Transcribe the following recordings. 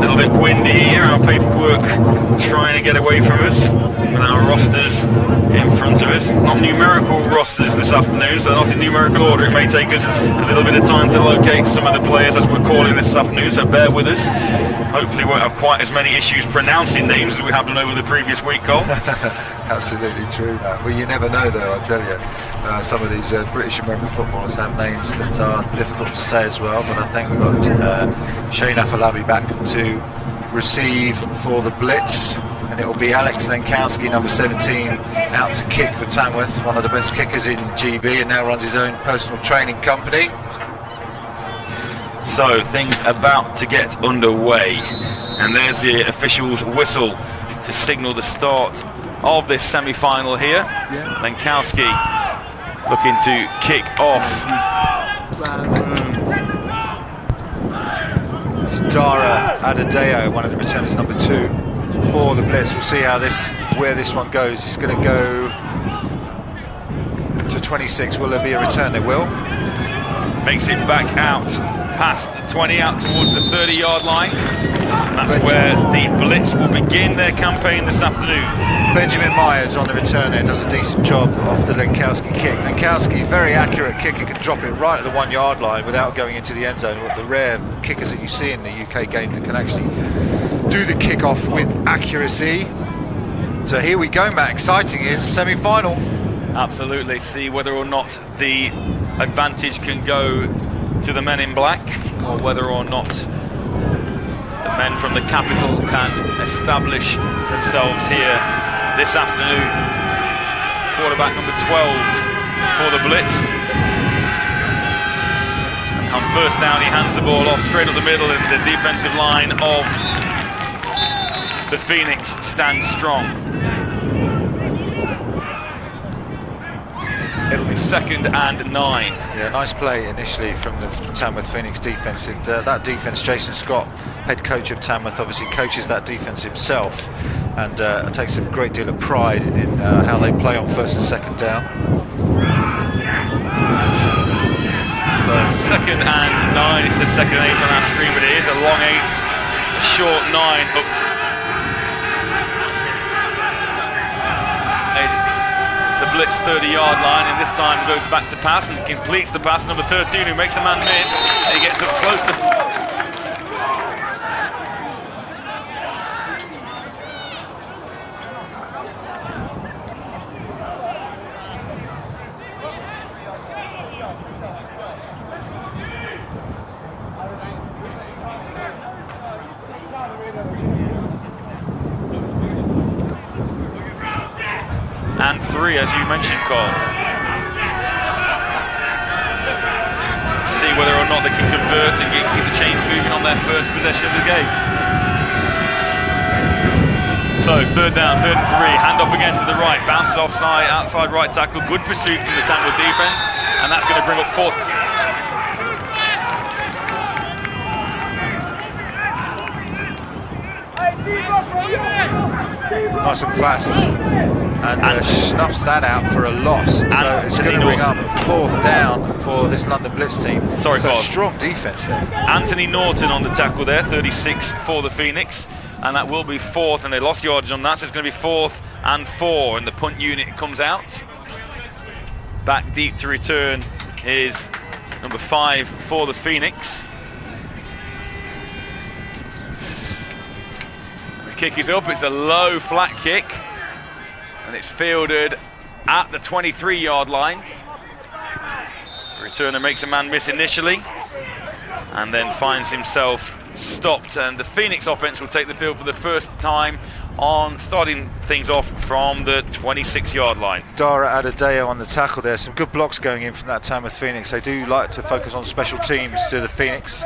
little bit windy here, our paperwork trying to get away from us, with our rosters in front of us. Not numerical rosters this afternoon, so not in numerical order. It may take us a little bit of time to locate some of the players as we're calling this afternoon, so bear with us. Hopefully we won't have quite as many issues pronouncing names as we have done over the previous week, Cole. Absolutely true, man. Well, you never know, though, I tell you. Some of these British American footballers have names that are difficult to say as well, but I think we've got Shane Afolabi back to receive for the Blitz, and it will be Alex Lenkowski, number 17, out to kick for Tamworth, one of the best kickers in GB, and now runs his own personal training company. So things about to get underway, and there's the official's whistle to signal the start of this semi-final here. Lenkowski looking to kick off. It's Dara Adedeo, one of the returners, number 2 for the Blitz. We'll see how where this one goes. It's going to go to 26. Will there be a return? There will. Makes it back out past the 20, out towards the 30-yard line. That's where the Blitz will begin their campaign this afternoon. Benjamin Myers on the return there does a decent job off the Lenkowski kick. Lenkowski, very accurate kicker, can drop it right at the 1-yard line without going into the end zone. The rare kickers that you see in the UK game that can actually do the kick-off with accuracy. So here we go, Matt. Exciting. Here's the semi-final. Absolutely. See whether or not the advantage can go to the men in black, or whether or not the men from the capital can establish themselves here this afternoon. Quarterback number 12 for the Blitz. And on first down, he hands the ball off straight up the middle, and the defensive line of the Phoenix stands strong. It'll be 2nd and 9. Yeah, nice play initially from the Tamworth Phoenix defence. And that defence, Jason Scott, head coach of Tamworth, obviously coaches that defence himself, and takes a great deal of pride in how they play on 1st and 2nd down. So 2nd and 9. It says 2nd and 8 on our screen, but it is a long 8, a short 9. But the Blitz 30-yard line, and this time goes back to pass and completes the pass. Number 13, who makes a man miss, and he gets up close to... and 3, as you mentioned, Cole. Let's see whether or not they can convert and keep the chains moving on their first possession of the game. So 3rd down, 3rd and 3, handoff again to the right, bounces offside, outside right tackle, good pursuit from the Tamworth defence, and that's going to bring up 4th. Nice and fast, and stuffs that out for a loss. So it's going to bring up 4th down for this London Blitz team. Sorry, so Bob. Strong defence there. Anthony Norton on the tackle there, 36 for the Phoenix, and that will be 4th, and they lost yardage on that, so it's going to be 4th and 4, and the punt unit comes out. Back deep to return is number 5 for the Phoenix. Kick is up, it's a low flat kick, and it's fielded at the 23-yard line. The returner makes a man miss initially and then finds himself stopped, and the Phoenix offense will take the field for the first time on starting things off from the 26-yard line. Dara Adedeo on the tackle there. Some good blocks going in from that Tamworth Phoenix. They do like to focus on special teams, do the Phoenix,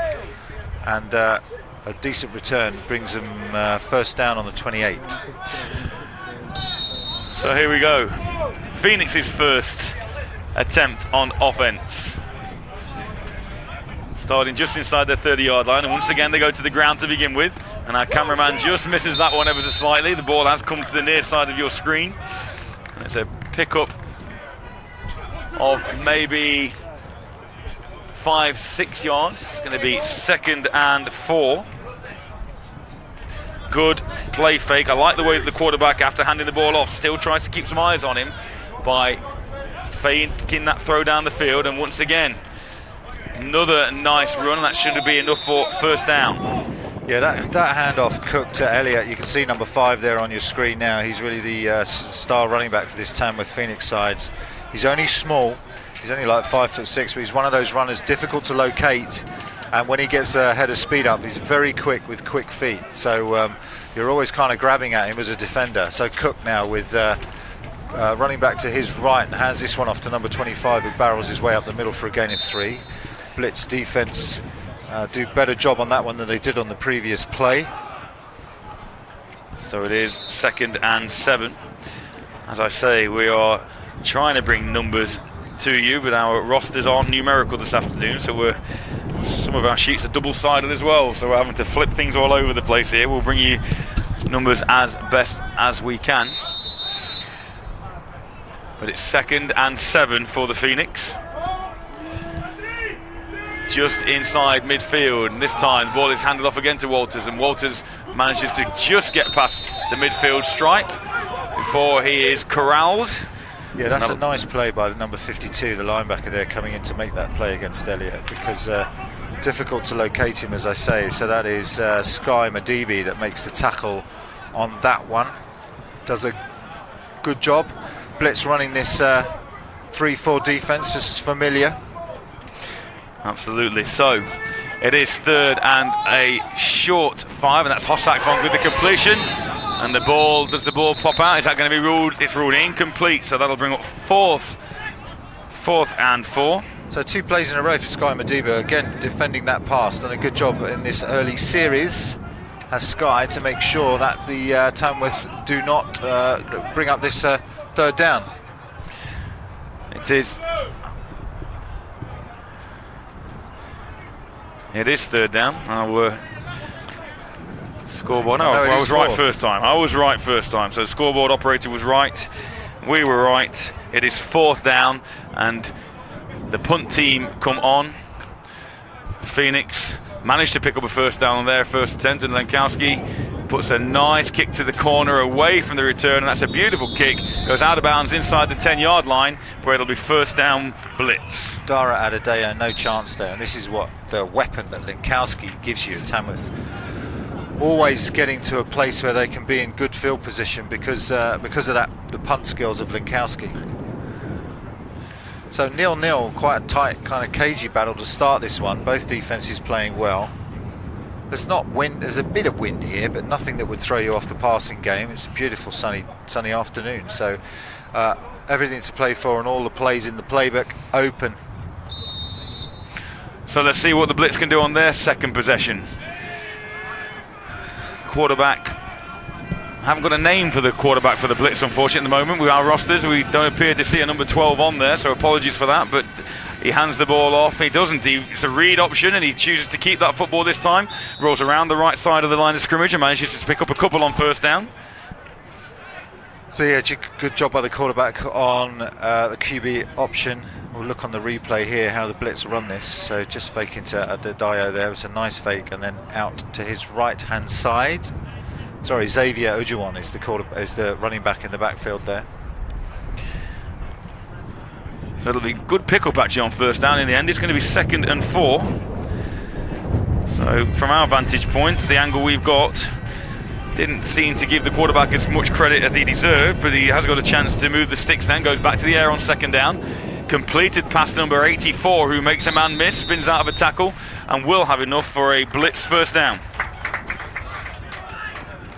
and a decent return brings them first down on the 28. So here we go. Phoenix's first attempt on offense. Starting just inside their 30-yard line, and once again they go to the ground to begin with, and our cameraman just misses that one ever so slightly. The ball has come to the near side of your screen, and it's a pickup of maybe 5-6 yards. It's going to be 2nd and 4. good play fake. I like the way that the quarterback, after handing the ball off, still tries to keep some eyes on him by faking that throw down the field. And once again, another nice run, and that should be enough for first down. Yeah, that handoff Cook to Elliott, you can see number 5 there on your screen now. He's really the star running back for this Tamworth Phoenix sides. He's only small, he's only like 5'6", but he's one of those runners difficult to locate, and when he gets a head of speed up, he's very quick with quick feet. So you're always kind of grabbing at him as a defender. So Cook now with running back to his right, and hands this one off to number 25, who barrels his way up the middle for a gain of 3. Blitz defense do better job on that one than they did on the previous play. So it is 2nd and 7. As I say, we are trying to bring numbers to you, but our rosters aren't numerical this afternoon, so some of our sheets are double-sided as well, so we're having to flip things all over the place here. We'll bring you numbers as best as we can. But it's 2nd and 7 for the Phoenix. Just inside midfield, and this time the ball is handed off again to Walters, and Walters manages to just get past the midfield stripe before he is corralled. Yeah, that's a nice play by the number 52, the linebacker there, coming in to make that play against Elliott, because difficult to locate him, as I say. So that is Sky Madibi that makes the tackle on that one. Does a good job. Blitz running this 3-4 defense, is familiar. Absolutely. So it is 3rd and a short 5, and that's Hossack with the completion. And the ball, does the ball pop out? Is that going to be ruled? It's ruled incomplete, so that'll bring up 4th and 4. So 2 plays in a row for Sky Madiba, again defending that pass. Done a good job in this early series, has Sky, to make sure that the Tamworth do not bring up this 3rd down. It is 3rd down. Our scoreboard. No, I was right first time. So the scoreboard operator was right. We were right. It is 4th down, and the punt team come on. Phoenix managed to pick up a first down on their first attempt, and Lenkowski puts a nice kick to the corner away from the return, and that's a beautiful kick. Goes out of bounds inside the 10-yard line, where it'll be first down Blitz. Dara Adedeo, no chance there, and this is what the weapon that Lenkowski gives you at Tamworth. Always getting to a place where they can be in good field position because of that, the punt skills of Lenkowski. So 0-0, quite a tight kind of cagey battle to start this one. Both defenses playing well. There's not wind. There's a bit of wind here, but nothing that would throw you off the passing game. It's a beautiful sunny afternoon, so everything to play for, and all the plays in the playbook open. So let's see what the Blitz can do on their second possession. Quarterback. Haven't got a name for the quarterback for the Blitz, unfortunately, at the moment. With our rosters, we don't appear to see a number 12 on there, so apologies for that, but he hands the ball off. He doesn't. It's a read option, and he chooses to keep that football this time. Rolls around the right side of the line of scrimmage and manages to pick up a couple on first down. So yeah, good job by the quarterback on the QB option. We'll look on the replay here how the Blitz run this. So just faking to Adedeo there. It's a nice fake, and then out to his right-hand side. Sorry, Xavier Ojuwon is the running back in the backfield there. So it'll be good pickup actually on first down in the end. It's going to be 2nd and 4. So from our vantage point, the angle we've got didn't seem to give the quarterback as much credit as he deserved, but he has got a chance to move the sticks then. Goes back to the air on 2nd down. Completed pass number 84, who makes a man miss, spins out of a tackle, and will have enough for a Blitz first down.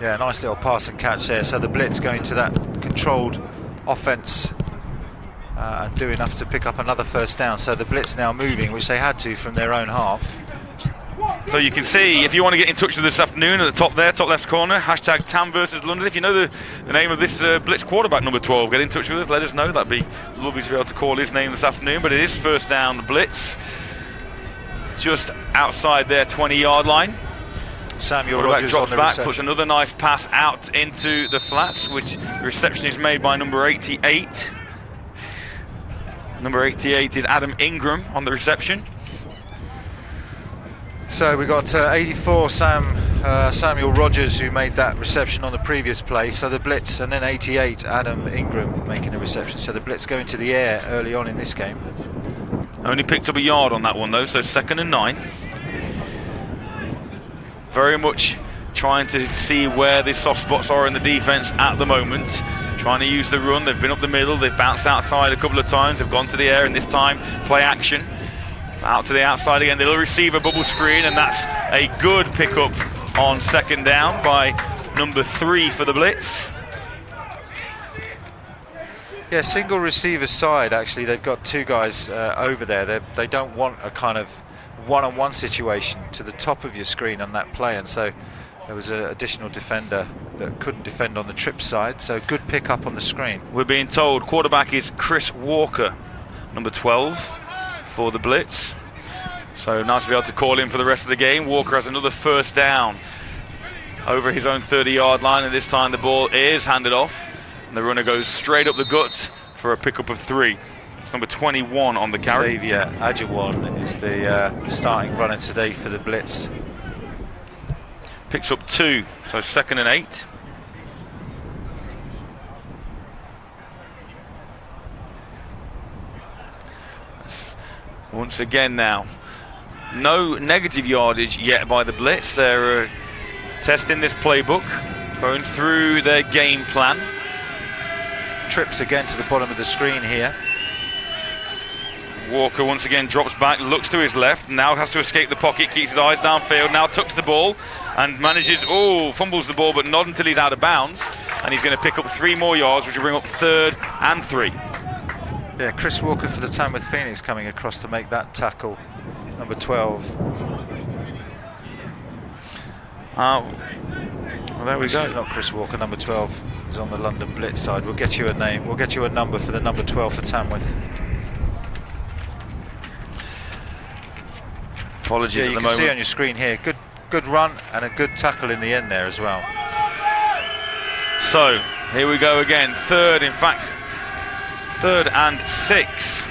Yeah, nice little pass and catch there. So the Blitz going to that controlled offense and do enough to pick up another first down. So the Blitz now moving, which they had to from their own half. So you can see, if you want to get in touch with us this afternoon, at the top there, top left corner, hashtag Tam versus London. If you know the name of this Blitz quarterback, number 12, get in touch with us, let us know. That'd be lovely to be able to call his name this afternoon. But it is first down Blitz, just outside their 20-yard line. Samuel Rogers drops on the back, reception. puts another nice pass out into the flats, which the reception is made by number 88. Number 88 is Adam Ingram on the reception. So we got 84 Sam Samuel Rogers, who made that reception on the previous play. So the Blitz, and then 88, Adam Ingram making a reception. So the Blitz go into the air early on in this game. Only picked up a yard on that one though, so 2nd and 9. Very much trying to see where the soft spots are in the defence at the moment. Trying to use the run. They've been up the middle, they've bounced outside a couple of times, they've gone to the air, and this time play action. Out to the outside again, they'll receive a bubble screen, and that's a good pickup on 2nd down by number 3 for the Blitz. Yeah, single receiver side, actually, they've got 2 guys over there. They don't want a kind of one-on-one situation to the top of your screen on that play, and so there was an additional defender that couldn't defend on the trip side, so good pick up on the screen. We're being told quarterback is Chris Walker, number 12 for the Blitz. So nice to be able to call him for the rest of the game. Walker has another 1st down over his own 30-yard line, and this time the ball is handed off, and the runner goes straight up the gut for a pickup of 3. It's number 21 on the carry. Xavier Ajawan is the starting runner today for the Blitz. Picks up 2, so 2nd and 8. Once again now, no negative yardage yet by the Blitz. They're testing this playbook, going through their game plan. Trips again to the bottom of the screen here. Walker once again drops back, looks to his left, now has to escape the pocket, keeps his eyes downfield, now tucks the ball and manages, fumbles the ball, but not until he's out of bounds, and he's going to pick up 3 more yards, which will bring up 3rd and 3. Yeah, Chris Walker for the Tamworth Phoenix coming across to make that tackle, number 12. Well, there we go. Not Chris Walker, number 12 is on the London Blitz side. We'll get you a name, we'll get you a number for the number 12 for Tamworth. Apologies at the moment. You can see on your screen here, good run and a good tackle in the end there as well. So, here we go again. 3rd and 6.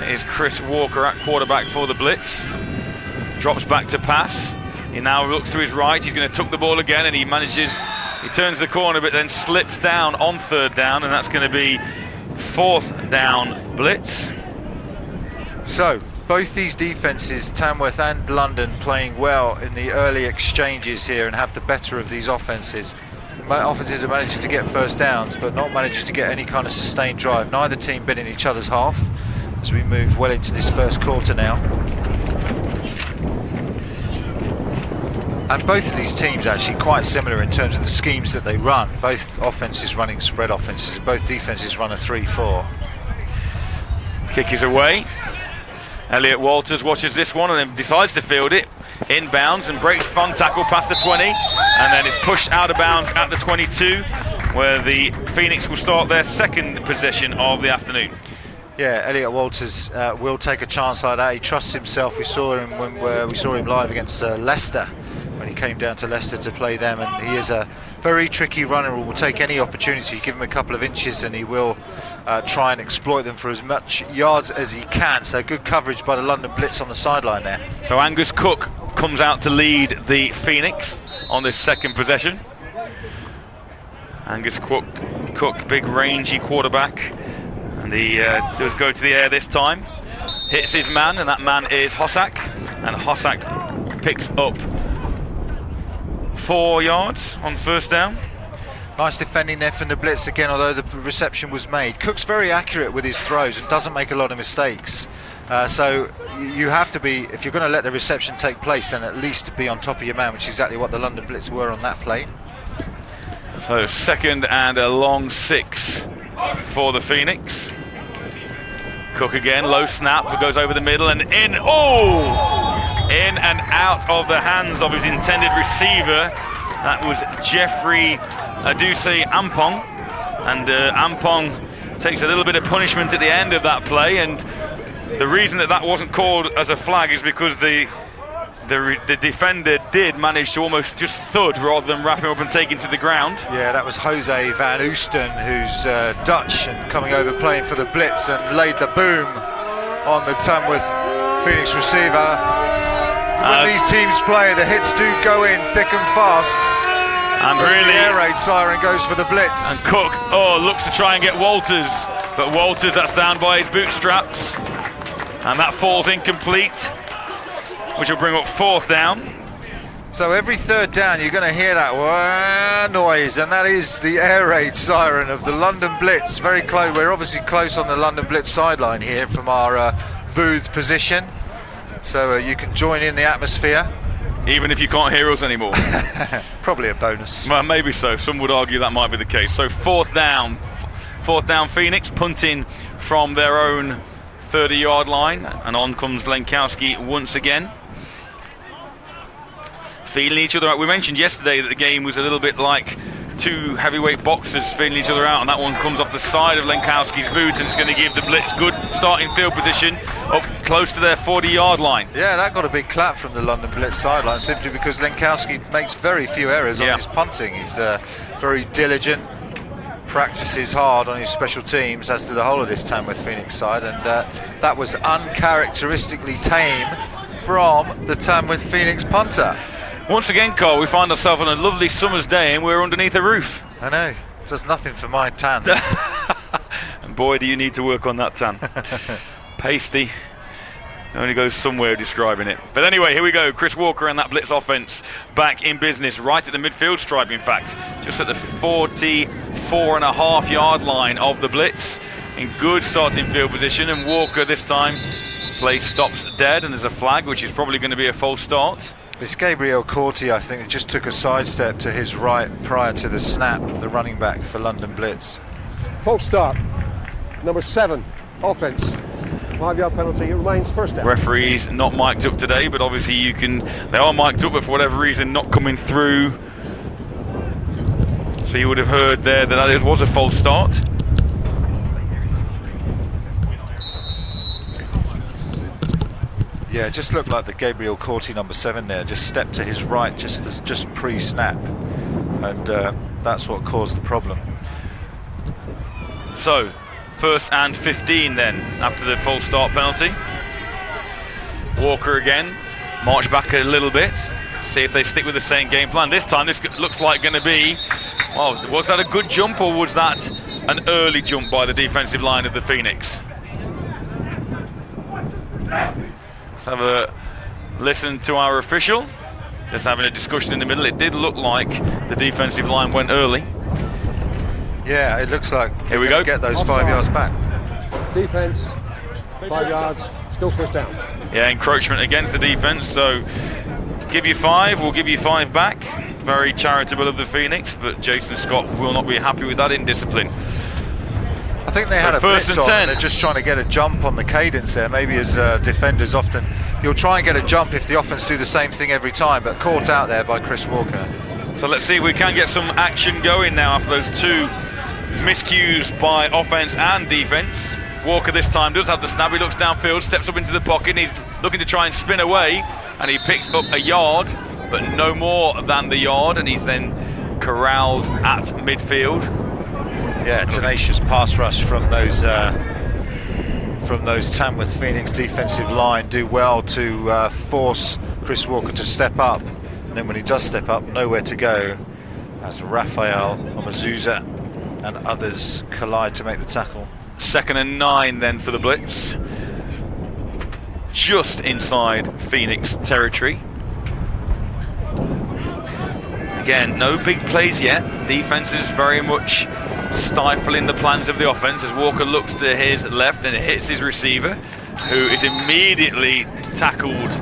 It is Chris Walker at quarterback for the Blitz. Drops back to pass. He now looks to his right. He's going to tuck the ball again, and he turns the corner, but then slips down on 3rd down, and that's going to be 4th down Blitz. So, both these defences, Tamworth and London, playing well in the early exchanges here and have the better of these offences. Offences are managing to get 1st downs, but not managing to get any kind of sustained drive. Neither team been in each other's half as we move well into this 1st quarter now. And both of these teams actually quite similar in terms of the schemes that they run. Both offences running spread offences, both defences run a 3-4. Kick is away. Elliot Walters watches this one and then decides to field it inbounds and breaks fun tackle past the 20, and then it's pushed out of bounds at the 22, where the Phoenix will start their 2nd possession of the afternoon. Yeah, Elliot Walters will take a chance like that. He trusts himself. We saw him when we saw him live against Leicester, when he came down to Leicester to play them, and he is a very tricky runner who will take any opportunity. Give him a couple of inches and he will try and exploit them for as much yards as he can. So good coverage by the London Blitz on the sideline there. So Angus Cook comes out to lead the Phoenix on this 2nd possession. Angus Cook, big rangy quarterback, and he does go to the air this time. Hits his man, and that man is Hossack, and Hossack picks up 4 yards on 1st down. Nice defending there from the Blitz again, although the reception was made. Cook's very accurate with his throws and doesn't make a lot of mistakes. So you have to be, if you're going to let the reception take place, then at least be on top of your man, which is exactly what the London Blitz were on that play. So 2nd and a long 6 for the Phoenix. Cook again, low snap, but goes over the middle and in. In and out of the hands of his intended receiver. That was Jeffrey Aduse Ampong, and Ampong takes a little bit of punishment at the end of that play, and the reason that wasn't called as a flag is because the defender did manage to almost just thud rather than wrap him up and take him to the ground. Yeah, that was Jose van Oosten, who's Dutch and coming over playing for the Blitz, and laid the boom on the Tamworth Phoenix receiver. when these teams play, the hits do go in thick and fast. And as really, the air raid siren goes for the Blitz. and Cook, looks to try and get Walters, but Walters, that's down by his bootstraps, and that falls incomplete, which will bring up 4th down. So every 3rd down, you're going to hear that wah noise, and that is the air raid siren of the London Blitz. Very close. We're obviously close on the London Blitz sideline here from our booth position, so you can join in the atmosphere. Even if you can't hear us anymore. Probably a bonus. Well, maybe so. Some would argue that might be the case. So 4th down. 4th down Phoenix, punting from their own 30-yard line. And on comes Lenkowski once again. Feeling each other out. We mentioned yesterday that the game was a little bit like 2 heavyweight boxers feeling each other out, and that one comes off the side of Lenkowski's boot, and it's going to give the Blitz good starting field position up close to their 40-yard line. Yeah, that got a big clap from the London Blitz sideline, simply because Lenkowski makes very few errors on his punting. He's very diligent, practices hard on his special teams, as did the whole of this Tamworth Phoenix side, and that was uncharacteristically tame from the Tamworth Phoenix punter. Once again, Carl, we find ourselves on a lovely summer's day and we're underneath a roof. I know, it does nothing for my tan. And boy, do you need to work on that tan. Pasty only goes somewhere describing it. But anyway, here we go. Chris Walker and that Blitz offense back in business, right at the midfield stripe, in fact, just at the 44.5-yard line of the Blitz, in good starting field position. And Walker this time, play stops dead, and there's a flag, which is probably going to be a false start. This Gabriel Corti, I think, just took a sidestep to his right prior to the snap, the running back for London Blitz. False start. Number 7, offense. 5-yard penalty, it remains 1st down. Referees not mic'd up today, but obviously they are mic'd up, but for whatever reason not coming through. So you would have heard there that it was a false start. Yeah, it just looked like the Gabriel Corti number 7 there just stepped to his right just pre-snap, and that's what caused the problem. So 1st and 15 then, after the false start penalty. Walker again, march back a little bit, see if they stick with the same game plan. This time this looks like going to be, well, was that a good jump or was that an early jump by the defensive line of the Phoenix? Let's have a listen to our official. Just having a discussion in the middle. It did look like the defensive line went early. Yeah, it looks like here we go. Get those Offside. 5 yards back. Defense, 5 yards, still 1st down. Yeah, encroachment against the defense. So give you 5, we'll give you 5 back. Very charitable of the Phoenix, but Jason Scott will not be happy with that indiscipline. I think they had a 1st blitz and on, 10. and they're just trying to get a jump on the cadence there. Maybe as defenders often, you'll try and get a jump if the offense do the same thing every time, but caught out there by Chris Walker. So let's see if we can get some action going now after those 2 miscues by offense and defense. Walker this time does have the snap. He looks downfield, steps up into the pocket, and he's looking to try and spin away, and he picks up a yard, but no more than the yard, and he's then corralled at midfield. Yeah, tenacious pass rush from those Tamworth Phoenix defensive line. Do well to force Chris Walker to step up, and then when he does step up, nowhere to go as Raphael Omazuza and others collide to make the tackle. 2nd and 9 then for the Blitz, just inside Phoenix territory. Again, no big plays yet. Defense is very much stifling the plans of the offense as Walker looks to his left and it hits his receiver, who is immediately tackled,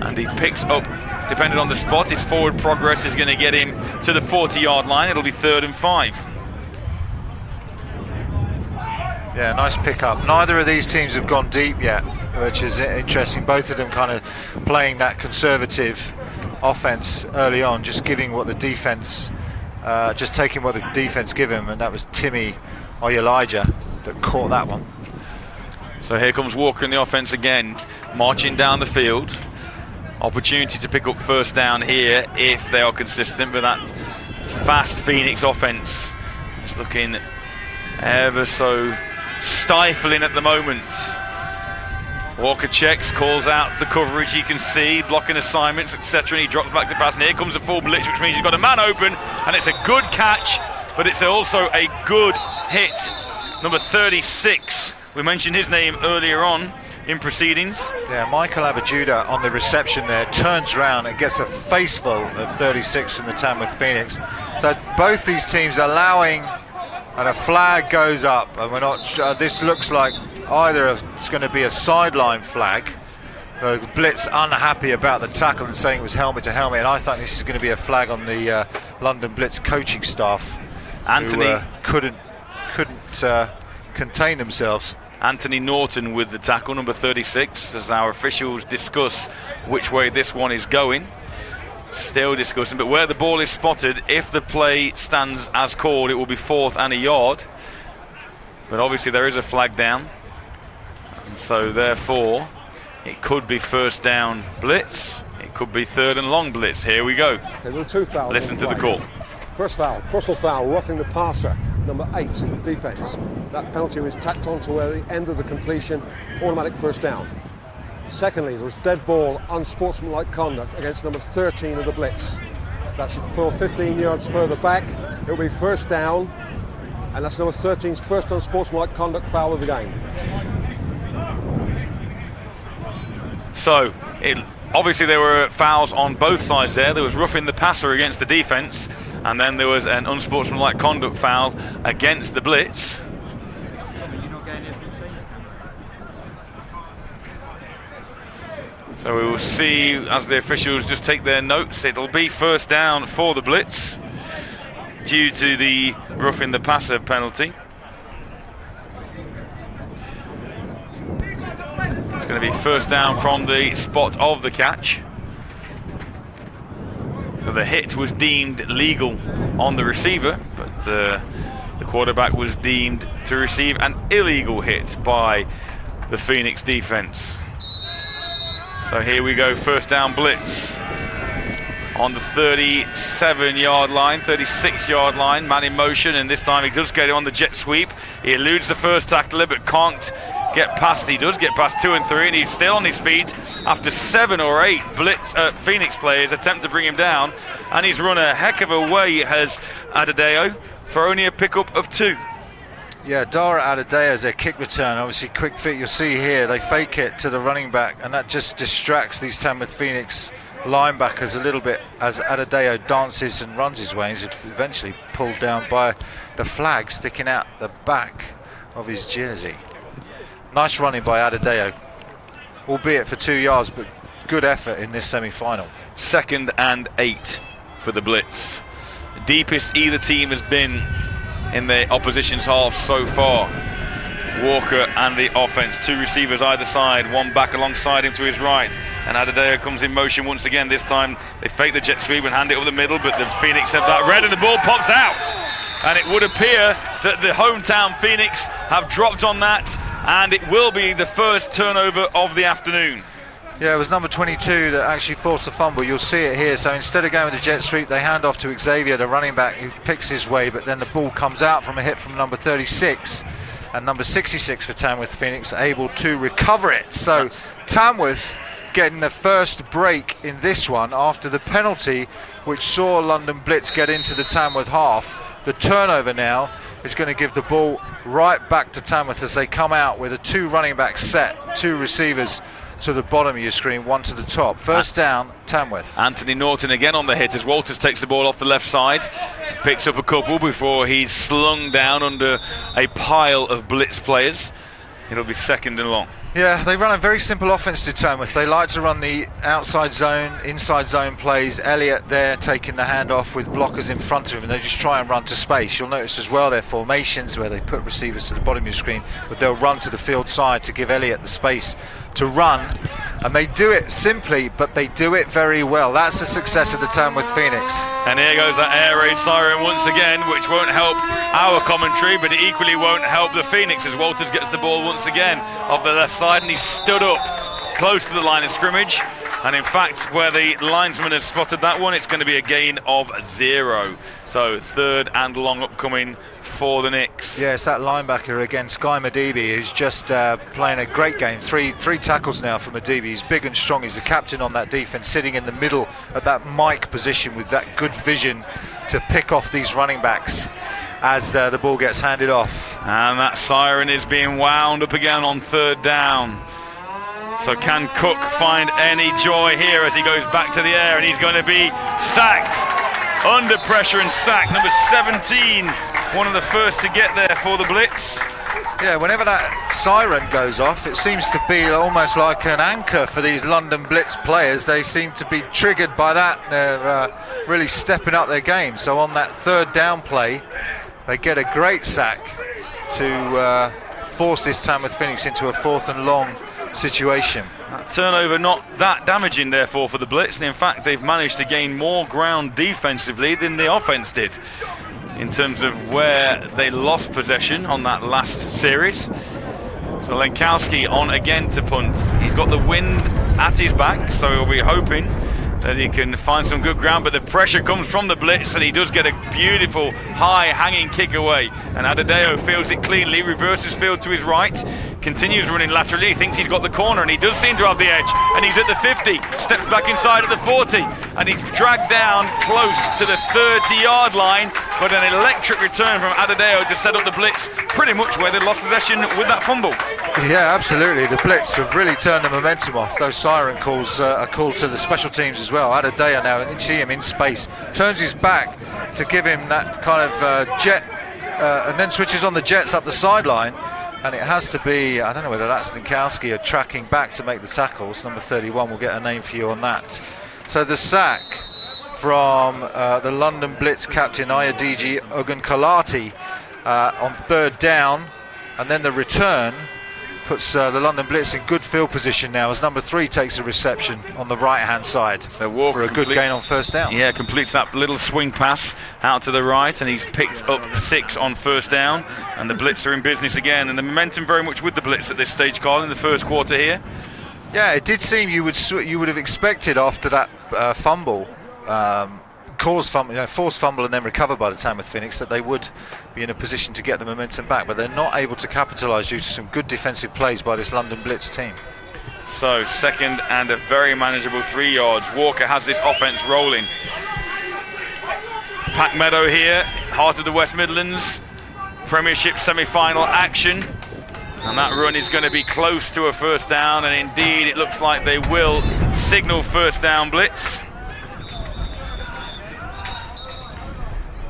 and he picks up, depending on the spot, his forward progress is going to get him to the 40-yard line. It'll be 3rd and 5. Yeah, nice pickup. Neither of these teams have gone deep yet, which is interesting. Both of them kind of playing that conservative offense early on, just giving what the defense, just taking what the defense give him, and that was Timmy Oyelijah that caught that one. So here comes Walker in the offense again, marching down the field. Opportunity to pick up 1st down here if they are consistent, but that fast Phoenix offense is looking ever so stifling at the moment. Walker checks, calls out the coverage, you can see, blocking assignments, etc. And he drops back to pass, and here comes the full blitz, which means he's got a man open, and it's a good catch, but it's also a good hit. Number 36, we mentioned his name earlier on in proceedings. Yeah, Michael Abajuda on the reception there, turns around and gets a faceful of 36 from the Tamworth Phoenix. So both these teams allowing, and a flag goes up, and we're not sure, this looks like either it's going to be a sideline flag. Blitz unhappy about the tackle and saying it was helmet to helmet, and I think this is going to be a flag on the London Blitz coaching staff. Anthony who, couldn't contain themselves. Anthony Norton with the tackle, number 36, as our officials discuss which way this one is going. Still discussing, but where the ball is spotted, if the play stands as called, it will be 4th and a yard. But obviously there is a flag down, and so therefore it could be first down blitz, it could be 3rd and long blitz. Here we go. Okay, there were 2 fouls. Listen to the call. First foul, personal foul, roughing the passer, number 8, defence. That penalty was tacked onto the end of the completion, automatic first down. Secondly, there was dead ball, unsportsmanlike conduct against number 13 of the Blitz. That's for 15 yards further back. It will be first down, and that's number 13's first unsportsmanlike conduct foul of the game. So, obviously there were fouls on both sides there. There was roughing the passer against the defence, and then there was an unsportsmanlike conduct foul against the Blitz. So we will see as the officials just take their notes. It'll be first down for the Blitz due to the roughing the passer penalty. It's going to be first down from the spot of the catch. So the hit was deemed legal on the receiver, but the quarterback was deemed to receive an illegal hit by the Phoenix defense. So here we go, first down blitz on the 37-yard line, 36-yard line, man in motion, and this time he does get it on the jet sweep. He eludes the first tackler but can't get past. He does get past 2 and 3, and he's still on his feet after 7 or 8 Phoenix players attempt to bring him down, and he's run a heck of a way, has Adedeo, for only a pickup of 2. Yeah, Dara Adedeyo's their kick return, obviously quick fit. You'll see here they fake it to the running back, and that just distracts these Tamworth Phoenix linebackers a little bit as Adedeyo dances and runs his way. He's eventually pulled down by the flag sticking out the back of his jersey. Nice running by Adedeyo, albeit for 2 yards, but good effort in this semi-final. 2nd and 8 for the Blitz. The deepest either team has been in the opposition's half so far. Walker and the offense, 2 receivers either side, 1 back alongside him to his right, and Adedeo comes in motion once again. This time they fake the jet sweep and hand it over the middle, but the Phoenix have that red and the ball pops out, and it would appear that the hometown Phoenix have dropped on that, and it will be the first turnover of the afternoon. Yeah, it was number 22 that actually forced the fumble. You'll see it here. So instead of going with the jet sweep, they hand off to Xavier, the running back, who picks his way, but then the ball comes out from a hit from number 36, and number 66 for Tamworth Phoenix able to recover it. So Tamworth getting the first break in this one after the penalty which saw London Blitz get into the Tamworth half. The turnover now is going to give the ball right back to Tamworth as they come out with a 2 running back set, 2 receivers to the bottom of your screen, 1 to the top. First down, Tamworth. Anthony Norton again on the hit as Walters takes the ball off the left side, picks up a couple before he's slung down under a pile of Blitz players. It'll be 2nd and long. Yeah, they run a very simple offense to Tamworth. They like to run the outside zone, inside zone plays. Elliott there taking the handoff with blockers in front of him, and they just try and run to space. You'll notice as well their formations where they put receivers to the bottom of your screen, but they'll run to the field side to give Elliott the space to run, and they do it simply, but they do it very well. That's the success of the Tamworth Phoenix. And here goes that air raid siren once again, which won't help our commentary, but it equally won't help the Phoenix as Walters gets the ball once again off the left side, and he's stood up close to the line of scrimmage. And in fact, where the linesman has spotted that one, it's going to be a gain of 0. So 3rd and long upcoming for the Knicks. Yeah, it's that linebacker again, Sky Madibi, who's just playing a great game. Three tackles now for Madibi. He's big and strong. He's the captain on that defense, sitting in the middle at that Mike position with that good vision to pick off these running backs as the ball gets handed off. And that siren is being wound up again on 3rd down. So can Cook find any joy here as he goes back to the air, and he's going to be sacked. Under pressure and sacked. Number 17, one of the first to get there for the Blitz. Yeah, whenever that siren goes off, it seems to be almost like an anchor for these London Blitz players. They seem to be triggered by that. They're really stepping up their game. So on that 3rd down play, they get a great sack to force this Tamworth Phoenix into a 4th and long situation. That turnover not that damaging therefore for the Blitz, and in fact they've managed to gain more ground defensively than the offense did in terms of where they lost possession on that last series. So Lenkowski on again to punt. He's got the wind at his back, so he'll be hoping that he can find some good ground, but the pressure comes from the Blitz, and he does get a beautiful high hanging kick away, and Adedeo fields it cleanly, reverses field to his right, continues running laterally, he thinks he's got the corner, and he does seem to have the edge, and he's at the 50, steps back inside at the 40, and he's dragged down close to the 30-yard line, but an electric return from Adedeo to set up the Blitz pretty much where they lost possession with that fumble. Yeah, absolutely. The Blitz have really turned the momentum off. Those siren calls are called to the special teams as well. Adedeo now, and you see him in space, turns his back to give him that kind of jet, and then switches on the jets up the sideline. And it has to be, I don't know whether that's Ninkowski or tracking back to make the tackles. Number 31 will get a name for you on that. So the sack from the London Blitz captain Ayadiji Ogunkalati on 3rd down, and then the return puts the London Blitz in good field position now as number 3 takes a reception on the right-hand side. So Walker for a good gain on 1st down. Yeah, completes that little swing pass out to the right, and he's picked up 6 on 1st down, and the Blitz are in business again, and the momentum very much with the Blitz at this stage, Carl, in the 1st quarter here. Yeah, it did seem you would have expected after that fumble, forced fumble and then recovered by the Tamworth Phoenix, that they would be in a position to get the momentum back, but they're not able to capitalise due to some good defensive plays by this London Blitz team. So 2nd and a very manageable 3 yards. Walker has this offence rolling. Pack Meadow here, heart of the West Midlands, Premiership semi-final action, and that run is going to be close to a 1st down, and indeed it looks like they will signal 1st down Blitz.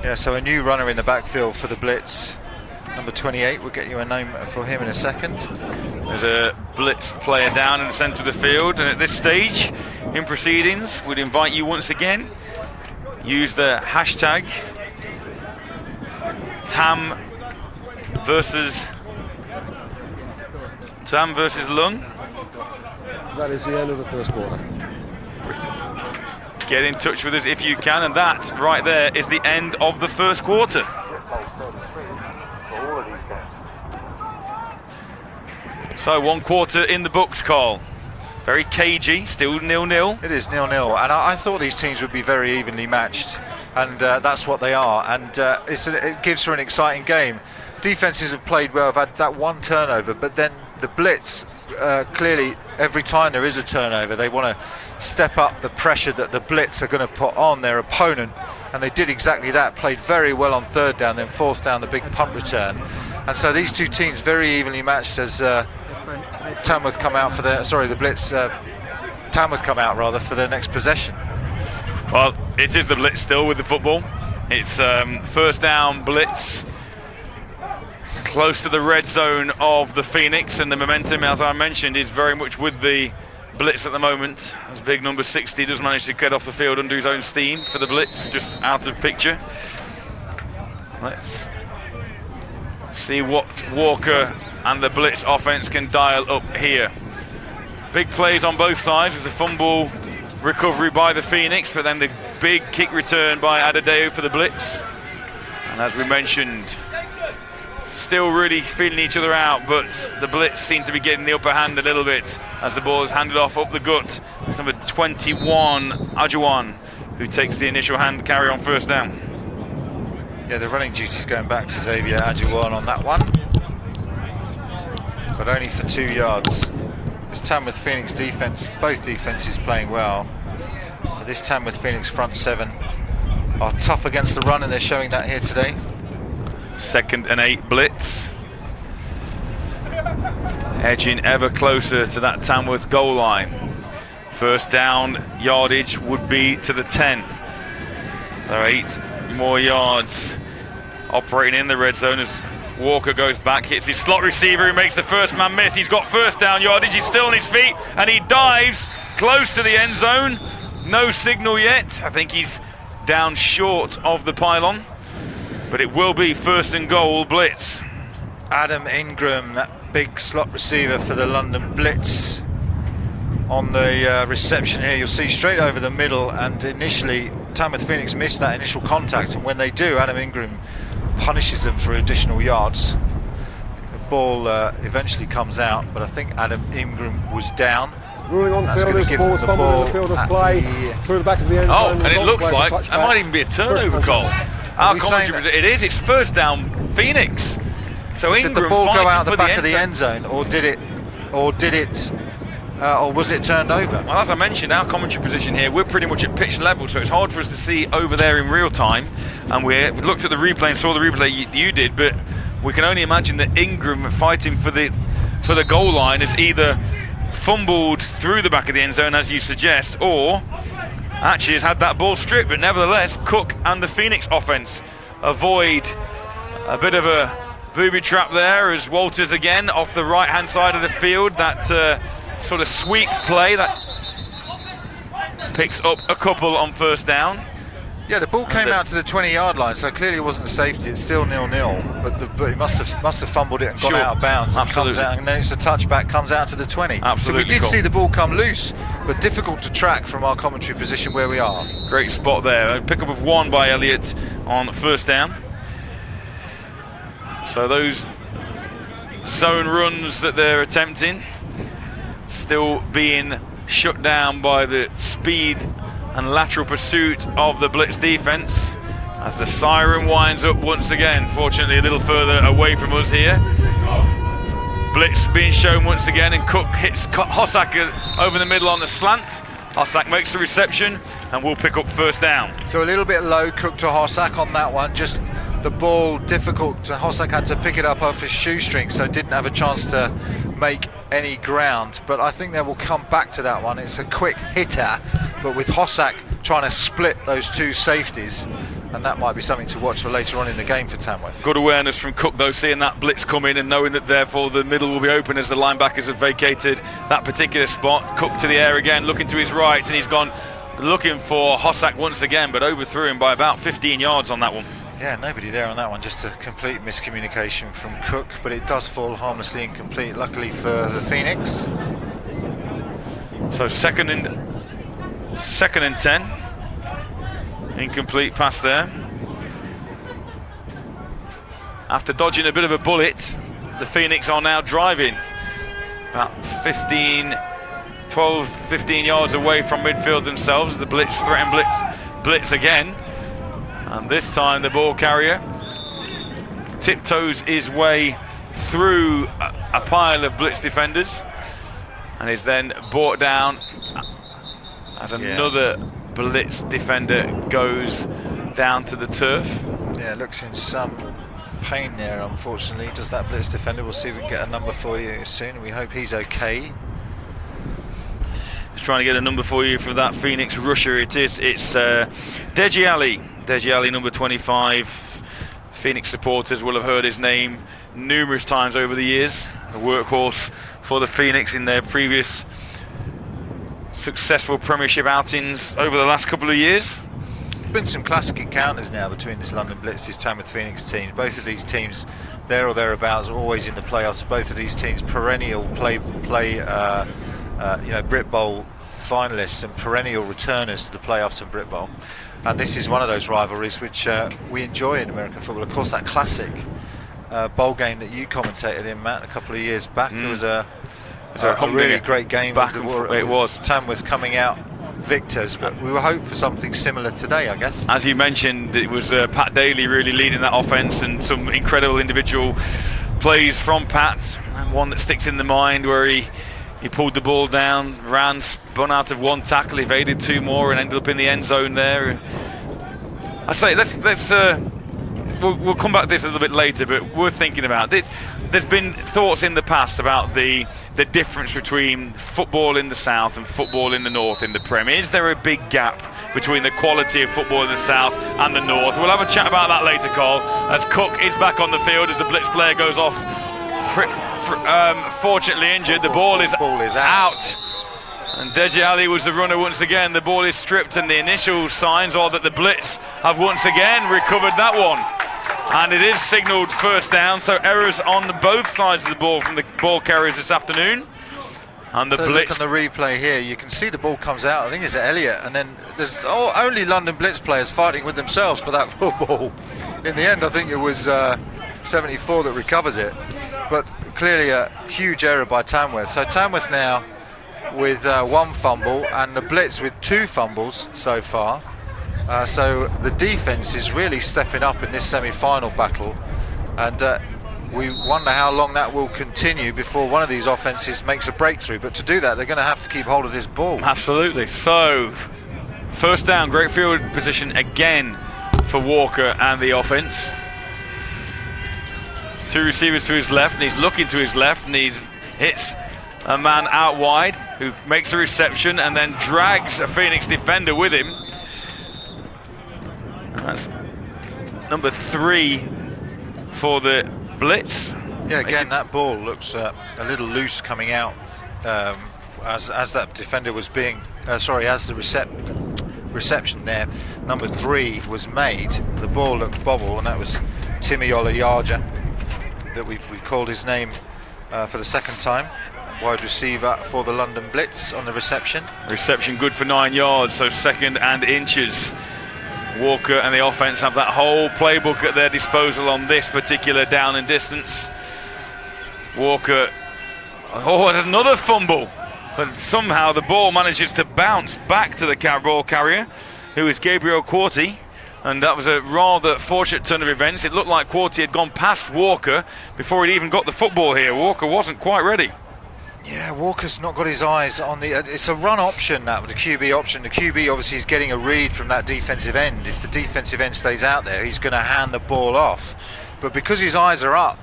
Yeah, so a new runner in the backfield for the Blitz, number 28. We'll get you a name for him in a second. There's a Blitz player down in the centre of the field, and at this stage in proceedings we'd invite you once again, use the hashtag Tam versus Lung. That is the end of the 1st quarter. Get in touch with us if you can, and that right there is the end of the 1st quarter. So 1 quarter in the books, Carl. Very cagey, still 0-0. It is 0-0, and I thought these teams would be very evenly matched, and that's what they are, and it gives for an exciting game. Defenses have played well, have had that 1 turnover, but then the Blitz, clearly every time there is a turnover, they want to step up the pressure that the Blitz are going to put on their opponent, and they did exactly that. Played very well on 3rd down, then 4th down the big punt return, and so these two teams very evenly matched as Tamworth come out for the Blitz Tamworth come out rather for their next possession. Well, it is the Blitz still with the football. It's 1st down Blitz, close to the red zone of the Phoenix, and the momentum, as I mentioned, is very much with the Blitz at the moment, as big number 60 does manage to get off the field under his own steam for the Blitz, just out of picture. Let's see what Walker and the Blitz offense can dial up here. Big plays on both sides with the fumble recovery by the Phoenix, but then the big kick return by Adedeo for the Blitz. And as we mentioned, still really feeling each other out, but the Blitz seem to be getting the upper hand a little bit as the ball is handed off up the gut. It's number 21, Ajuwan, who takes the initial hand carry on first down. Yeah, the running duty's going back to Xavier Ajuwan on that one, but only for 2 yards. This Tamworth Phoenix defence, both defences playing well. But this Tamworth Phoenix front seven are tough against the run, and they're showing that here today. 2nd and 8 Blitz. Edging ever closer to that Tamworth goal line. First down yardage would be to the 10. So 8 more yards operating in the red zone as Walker goes back, hits his slot receiver, who makes the first man miss. He's got first down yardage, he's still on his feet, and he dives close to the end zone. No signal yet. I think he's down short of the pylon, but it will be 1st and goal Blitz. Adam Ingram, that big slot receiver for the London Blitz, on the reception here. You'll see straight over the middle, and initially Tamworth Phoenix missed that initial contact, and when they do, Adam Ingram punishes them for additional yards. The ball eventually comes out, but I think Adam Ingram was down. Ruling on the field, this ball was fumbled in the field of play through the back of the end zone. Oh, and it looks like it might even be a turnover call. It is. It's first down Phoenix. So Ingram, did the ball go out the back of the end zone, or was it turned over? Well, as I mentioned, our commentary position here, we're pretty much at pitch level, so it's hard for us to see over there in real time. And we looked at the replay and saw the replay you did, but we can only imagine that Ingram fighting for the goal line is either fumbled through the back of the end zone, as you suggest, or actually has had that ball stripped. But nevertheless, Cook and the Phoenix offense avoid a bit of a booby trap there, as Walters again off the right hand side of the field, that sort of sweep play that picks up a couple on first down. Yeah, the ball came out to the 20-yard line, so clearly it wasn't a safety. It's still 0-0, but he must have fumbled it and gone out of bounds. And comes out, and then it's a touchback, comes out to the 20. Absolutely. So we did see the ball come loose, but difficult to track from our commentary position where we are. Great spot there. A pickup of 1 by Elliott on first down. So those zone runs that they're attempting still being shut down by the speed and lateral pursuit of the Blitz defense, as the siren winds up once again, fortunately a little further away from us here. Blitz being shown once again, and Cook hits Hossack over the middle on the slant. Hossack makes the reception and will pick up first down. So a little bit low, Cook to Hossack on that one, just the ball difficult. Hossack had to pick it up off his shoestring, so didn't have a chance to make any ground, but I think they will come back to that one. It's a quick hitter, but with Hossack trying to split those two safeties, and that might be something to watch for later on in the game for Tamworth. Good awareness from Cook though, seeing that blitz come in and knowing that therefore the middle will be open as the linebackers have vacated that particular spot. Cook to the air again, looking to his right, and he's gone looking for Hossack once again, but overthrew him by about 15 yards on that one. Yeah, nobody there on that one, just a complete miscommunication from Cook, but it does fall harmlessly incomplete, luckily for the Phoenix. So second and 10. Incomplete pass there. After dodging a bit of a bullet, the Phoenix are now driving about 12, 15 yards away from midfield themselves. The Blitz threaten blitz again. And this time the ball carrier tiptoes his way through a pile of Blitz defenders and is then brought down as another Blitz defender goes down to the turf. Yeah, looks in some pain there, unfortunately, does that Blitz defender. We'll see if we can get a number for you soon. We hope he's okay. Just trying to get a number for you for that Phoenix rusher. It's Deji Ali. Deji Ali, number 25. Phoenix supporters will have heard his name numerous times over the years. A workhorse for the Phoenix in their previous successful Premiership outings over the last couple of years. There's been some classic encounters now between this London Blitz, this Tamworth Phoenix team. Both of these teams, there or thereabouts, are always in the playoffs. Both of these teams perennial Brit Bowl finalists and perennial returners to the playoffs and Brit Bowl. And this is one of those rivalries which we enjoy in American football. Of course, that classic bowl game that you commentated in, Matt, a couple of years back. It was a really great game. It was Tamworth coming out victors, but we were hoping for something similar today, I guess. As you mentioned, it was Pat Daly really leading that offence, and some incredible individual plays from Pat, and one that sticks in the mind where he pulled the ball down, ran, spun out of one tackle, evaded two more, and ended up in the end zone there. I say we'll come back to this a little bit later, but we're thinking about this. There's been thoughts in the past about the difference between football in the south and football in the north in the Prem. Is there a big gap between the quality of football in the south and the north? We'll have a chat about that later, Carl, as Cook is back on the field as the Blitz player goes off. Fortunately injured. The ball is out. And Deji Ali was the runner once again. The ball is stripped, and the initial signs are that the Blitz have once again recovered that one. And it is signalled first down, so errors on both sides of the ball from the ball carriers this afternoon. And the Blitz. Look on the replay here, you can see the ball comes out. I think it's Elliott, and then there's only London Blitz players fighting with themselves for that football. In the end, I think it was 74 that recovers it, but clearly a huge error by Tamworth. So Tamworth now with one fumble, and the Blitz with 2 fumbles so far. So the defence is really stepping up in this semi-final battle, and we wonder how long that will continue before one of these offences makes a breakthrough. But to do that, they're going to have to keep hold of this ball. Absolutely. So first down, great field position again for Walker and the offence. 2 receivers to his left, and he's looking to his left, and he hits a man out wide who makes a reception and then drags a Phoenix defender with him. That's number 3 for the Blitz. Yeah, again, that ball looks a little loose coming out as that defender was being as the reception there, number 3 was made. The ball looked bobble, and that was Timmy Olayaja, that we've called his name for the second time. Wide receiver for the London Blitz on the reception. Reception good for 9 yards, so 2nd and inches. Walker and the offense have that whole playbook at their disposal on this particular down and distance. Walker, another fumble, but somehow the ball manages to bounce back to the ball carrier, who is Gabriel Quarty, and that was a rather fortunate turn of events. It looked like Quarty had gone past Walker before he'd even got the football here. Walker wasn't quite ready. Yeah, Walker's not got his eyes on the... it's a run option, that, with the QB option. The QB obviously is getting a read from that defensive end. If the defensive end stays out there, he's going to hand the ball off. But because his eyes are up,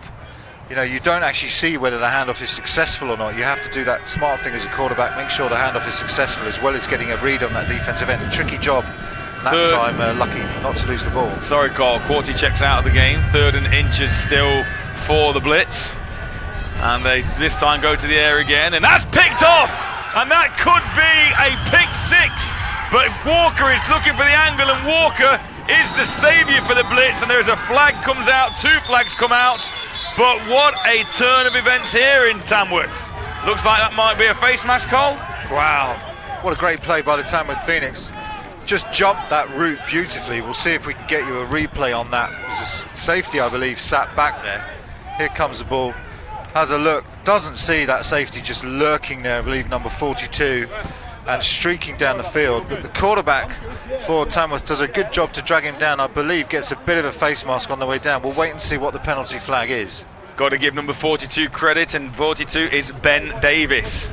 you don't actually see whether the handoff is successful or not. You have to do that smart thing as a quarterback, make sure the handoff is successful, as well as getting a read on that defensive end. A tricky job. That time, lucky not to lose the ball. Sorry, Carl. Quarty checks out of the game. 3rd and inches still for the Blitz. And they this time go to the air again, and that's picked off, and that could be a pick 6, but Walker is looking for the angle, and Walker is the saviour for the Blitz, and there's a flag comes out, 2 flags come out, but what a turn of events here in Tamworth. Looks like that might be a face mask, Cole. Wow, what a great play by the Tamworth Phoenix. Just jumped that route beautifully. We'll see if we can get you a replay on that. There's a safety, I believe, sat back there. Here comes the ball. Has a look, doesn't see that safety just lurking there, I believe number 42, and streaking down the field. But the quarterback for Tamworth does a good job to drag him down. I believe gets a bit of a face mask on the way down. We'll wait and see what the penalty flag is. Got to give number 42 credit, and 42 is Ben Davis.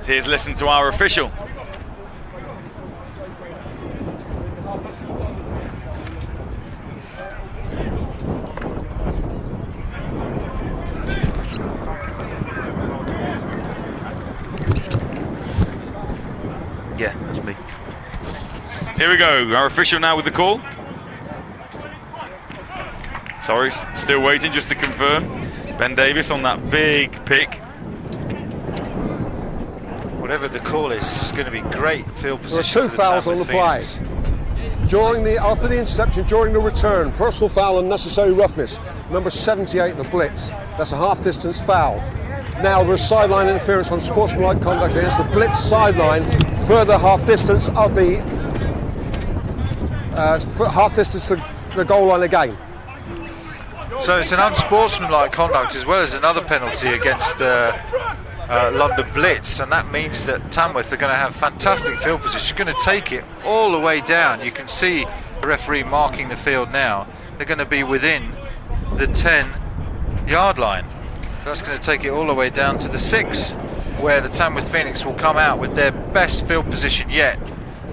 Here's listen to our official. Yeah, that's me. Here we go, our official now with the call. Sorry, still waiting just to confirm. Ben Davis on that big pick. Whatever the call is, it's going to be great field position. There are 2 fouls on the play. After the interception, during the return, personal foul and unnecessary roughness. Number 78, the Blitz. That's a half-distance foul. Now there's sideline interference on sportsmanlike conduct against the Blitz sideline. Further half-distance of the half-distance to the goal line again. So it's an unsportsmanlike conduct as well as another penalty against the London Blitz, and that means that Tamworth are going to have fantastic field position. Going to take it all the way down. You can see the referee marking the field now. They're going to be within the 10-yard line. So that's going to take it all the way down to the 6, where the Tamworth Phoenix will come out with their best field position yet.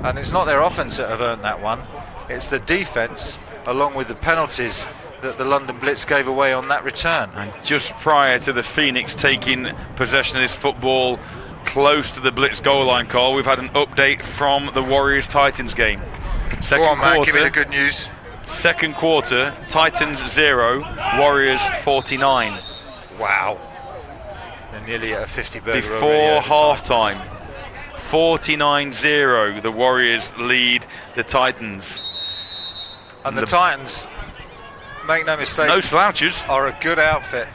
And it's not their offence that have earned that one. It's the defence, along with the penalties that the London Blitz gave away on that return. And just prior to the Phoenix taking possession of this football close to the Blitz goal line, Carl, we've had an update from the Warriors-Titans game. Go on, man, give me the good news. Second quarter, Titans 0, Warriors 49. Wow. They're nearly at a 50 burger before half-time. 49-0, the Warriors lead the Titans. And the Titans, make no mistake, no slouches, are a good outfit.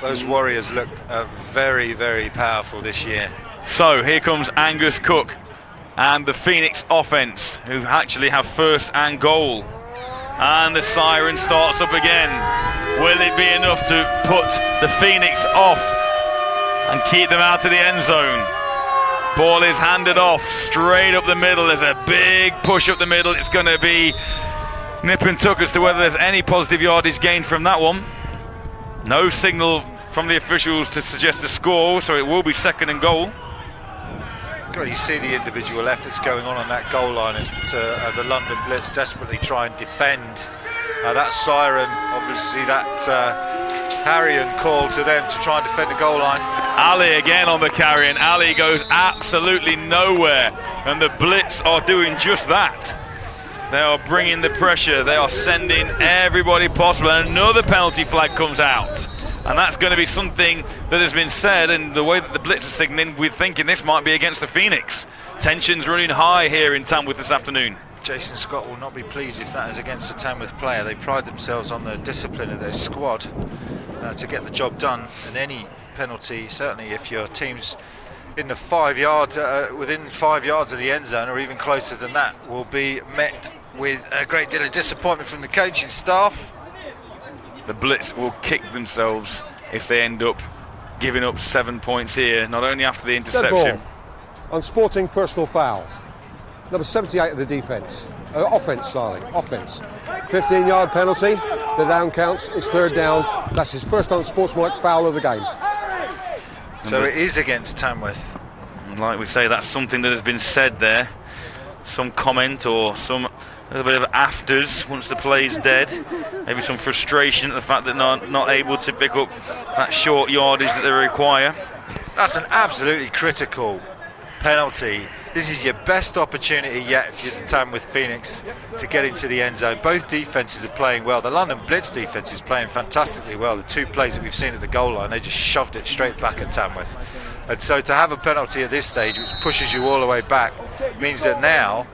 Those Warriors look very, very powerful this year. So here comes Angus Cook and the Phoenix offense, who actually have first and goal. And the siren starts up again. Will it be enough to put the Phoenix off and keep them out of the end zone? Ball is handed off straight up the middle. There's a big push up the middle. It's going to be nip and tuck as to whether there's any positive yardage gained from that one. No signal from the officials to suggest a score, so it will be second and goal. God, you see the individual efforts going on that goal line as the London Blitz desperately try and defend. That siren, obviously that carrion call to them to try and defend the goal line. Ali again on the carrion. Ali goes absolutely nowhere, and the Blitz are doing just that. They are bringing the pressure. They are sending everybody possible. And another penalty flag comes out. And that's going to be something that has been said, and the way that the Blitz are signalling, we're thinking this might be against the Phoenix. Tensions running high here in Tamworth this afternoon. Jason Scott will not be pleased if that is against a Tamworth player. They pride themselves on the discipline of their squad to get the job done. And any penalty, certainly if your team's in the 5 yard, within 5 yards of the end zone, or even closer than that, will be met with a great deal of disappointment from the coaching staff. The Blitz will kick themselves if they end up giving up 7 points here, not only after the interception. Unsporting personal foul. Number 78 of the defence. Offence. 15-yard penalty. The down counts. It's third down. That's his first unsportsmanlike foul of the game. So it is against Tamworth. And like we say, that's something that has been said there. Some comment or some a little bit of afters once the play's dead. Maybe some frustration at the fact that not able to pick up that short yardage that they require. That's an absolutely critical penalty. This is your best opportunity yet if you're the Tamworth Phoenix to get into the end zone. Both defences are playing well. The London Blitz defence is playing fantastically well. The two plays that we've seen at the goal line, they just shoved it straight back at Tamworth. And so to have a penalty at this stage, which pushes you all the way back, means that now,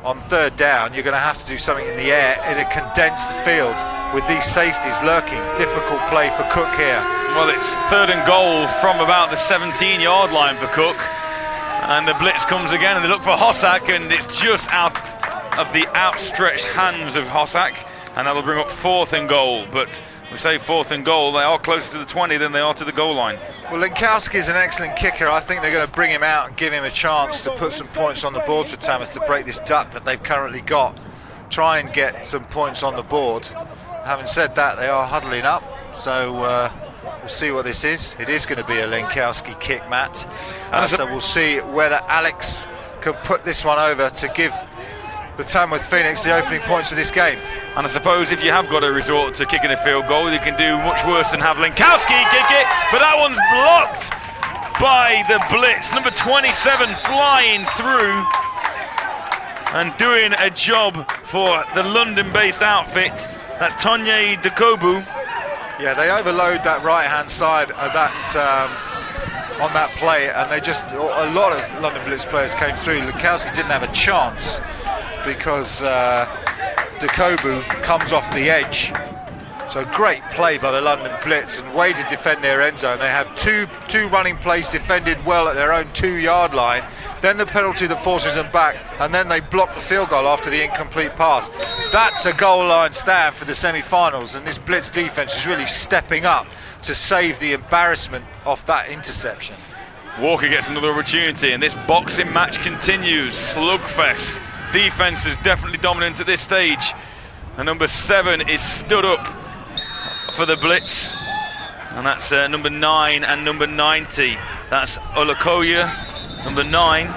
on third down, you're going to have to do something in the air in a condensed field with these safeties lurking. Difficult play for Cook here. Well, it's third and goal from about the 17-yard line for Cook. And the Blitz comes again, and they look for Hossack, and it's just out of the outstretched hands of Hossack, and that'll bring up fourth and goal. But we say fourth and goal, they are closer to the 20 than they are to the goal line. Well, Lenkowski is an excellent kicker. I think they're going to bring him out and give him a chance to put some points on the board for Tamworth to break this duck that they've currently got. Try and get some points on the board. Having said that, they are huddling up, so we'll see what this is. It is going to be a Lenkowski kick, Matt. So we'll see whether Alex can put this one over to give the Tamworth Phoenix the opening points of this game. And I suppose if you have got to resort to kicking a field goal, you can do much worse than have Lenkowski kick it, but that one's blocked by the Blitz. Number 27 flying through and doing a job for the London-based outfit. That's Tonye Dukobu. Yeah, they overload that right-hand side of that on that play, and a lot of London Blitz players came through. Lenkowski didn't have a chance because Dukobu comes off the edge. So great play by the London Blitz, and way to defend their end zone. They have two running plays defended well at their own 2 yard line. then the penalty that forces them back, and then they block the field goal after the incomplete pass. That's a goal line stand for the semi-finals, and this Blitz defence is really stepping up to save the embarrassment of that interception. Walker gets another opportunity, and this boxing match continues. Slugfest. Defence is definitely dominant at this stage, and number 7 is stood up for the Blitz, and that's number 9 and number 90. That's Olukoya, number 9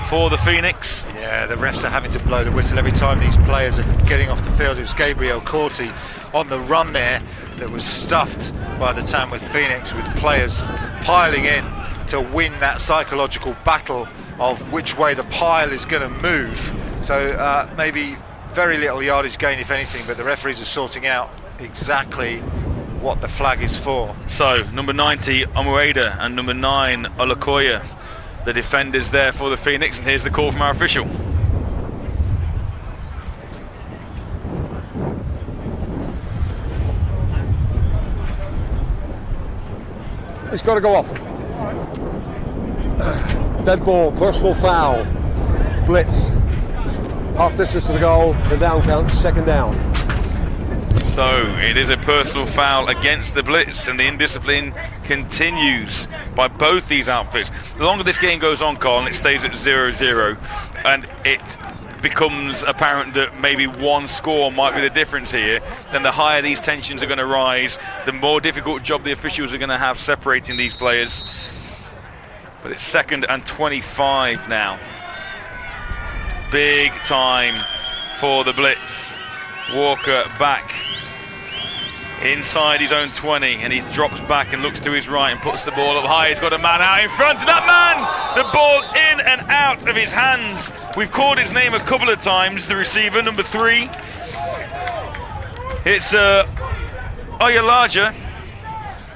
for the Phoenix. Yeah, the refs are having to blow the whistle every time these players are getting off the field. It was Gabriel Corti on the run there that was stuffed by the Tamworth Phoenix, with players piling in to win that psychological battle of which way the pile is going to move. So maybe very little yardage gain, if anything, but the referees are sorting out exactly what the flag is for. So number 90 Omueda and number 9 Olukoya, the defenders there for the Phoenix, and here's the call from our official. It's got to go off. Dead ball, personal foul. Blitz. Half distance to the goal, the down count, second down. So it is a personal foul against the Blitz, and the indiscipline continues by both these outfits. The longer this game goes on, Carl, and it stays at 0-0, and it becomes apparent that maybe one score might be the difference here, then the higher these tensions are going to rise, the more difficult job the officials are going to have separating these players. But it's 2nd and 25 now. Big time for the Blitz. Walker back inside his own 20, and he drops back and looks to his right and puts the ball up high. He's got a man out in front, and that man, the ball in and out of his hands. We've called his name a couple of times, the receiver, number 3. It's Oyalaja.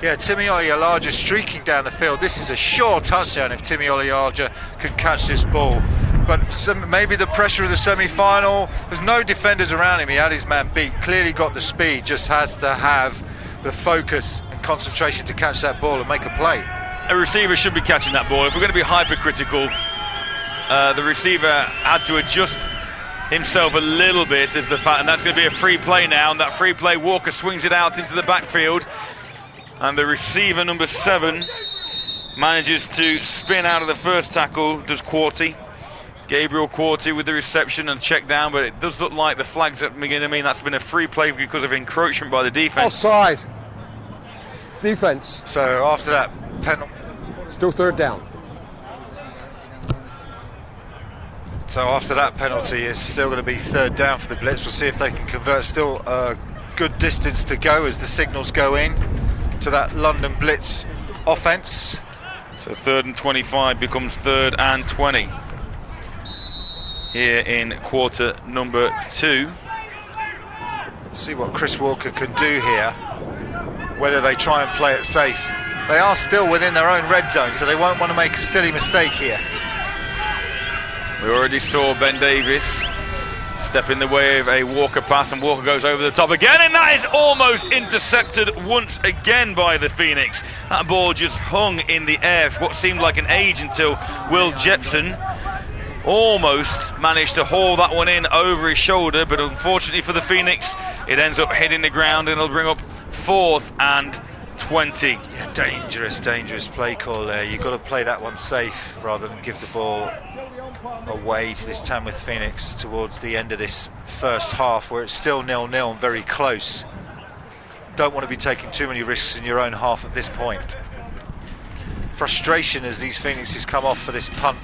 Yeah, Timmy Oyalaja streaking down the field. This is a sure touchdown if Timmy Oyalaja can catch this ball. But maybe the pressure of the semi-final, there's no defenders around him, he had his man beat, clearly got the speed, just has to have the focus and concentration to catch that ball and make a play. A receiver should be catching that ball. If we're going to be hypercritical, the receiver had to adjust himself a little bit as the fact, and that's going to be a free play now, and that free play, Walker swings it out into the backfield, and the receiver, number 7, manages to spin out of the first tackle, does Quarty. Gabriel Quarty with the reception and check down, but it does look like the flags at beginning. I mean, that's been a free play because of encroachment by the defence. Offside. Defence. So after that penalty. Still third down. So after that penalty, it's still going to be third down for the Blitz. We'll see if they can convert. Still a good distance to go as the signals go in to that London Blitz offence. So 3rd and 25 becomes 3rd and 20. Here in quarter number 2. See what Chris Walker can do here, whether they try and play it safe. They are still within their own red zone, so they won't want to make a silly mistake here. We already saw Ben Davis step in the way of a Walker pass, and Walker goes over the top again, and that is almost intercepted once again by the Phoenix. That ball just hung in the air for what seemed like an age until Will Jepson almost managed to haul that one in over his shoulder, but unfortunately for the Phoenix, it ends up hitting the ground, and it'll bring up 4th and 20. Yeah, dangerous play call there. You've got to play that one safe rather than give the ball away to this Tamworth Phoenix towards the end of this first half, where it's still 0-0 and very close. Don't want to be taking too many risks in your own half at this point. Frustration as these Phoenixes come off for this punt.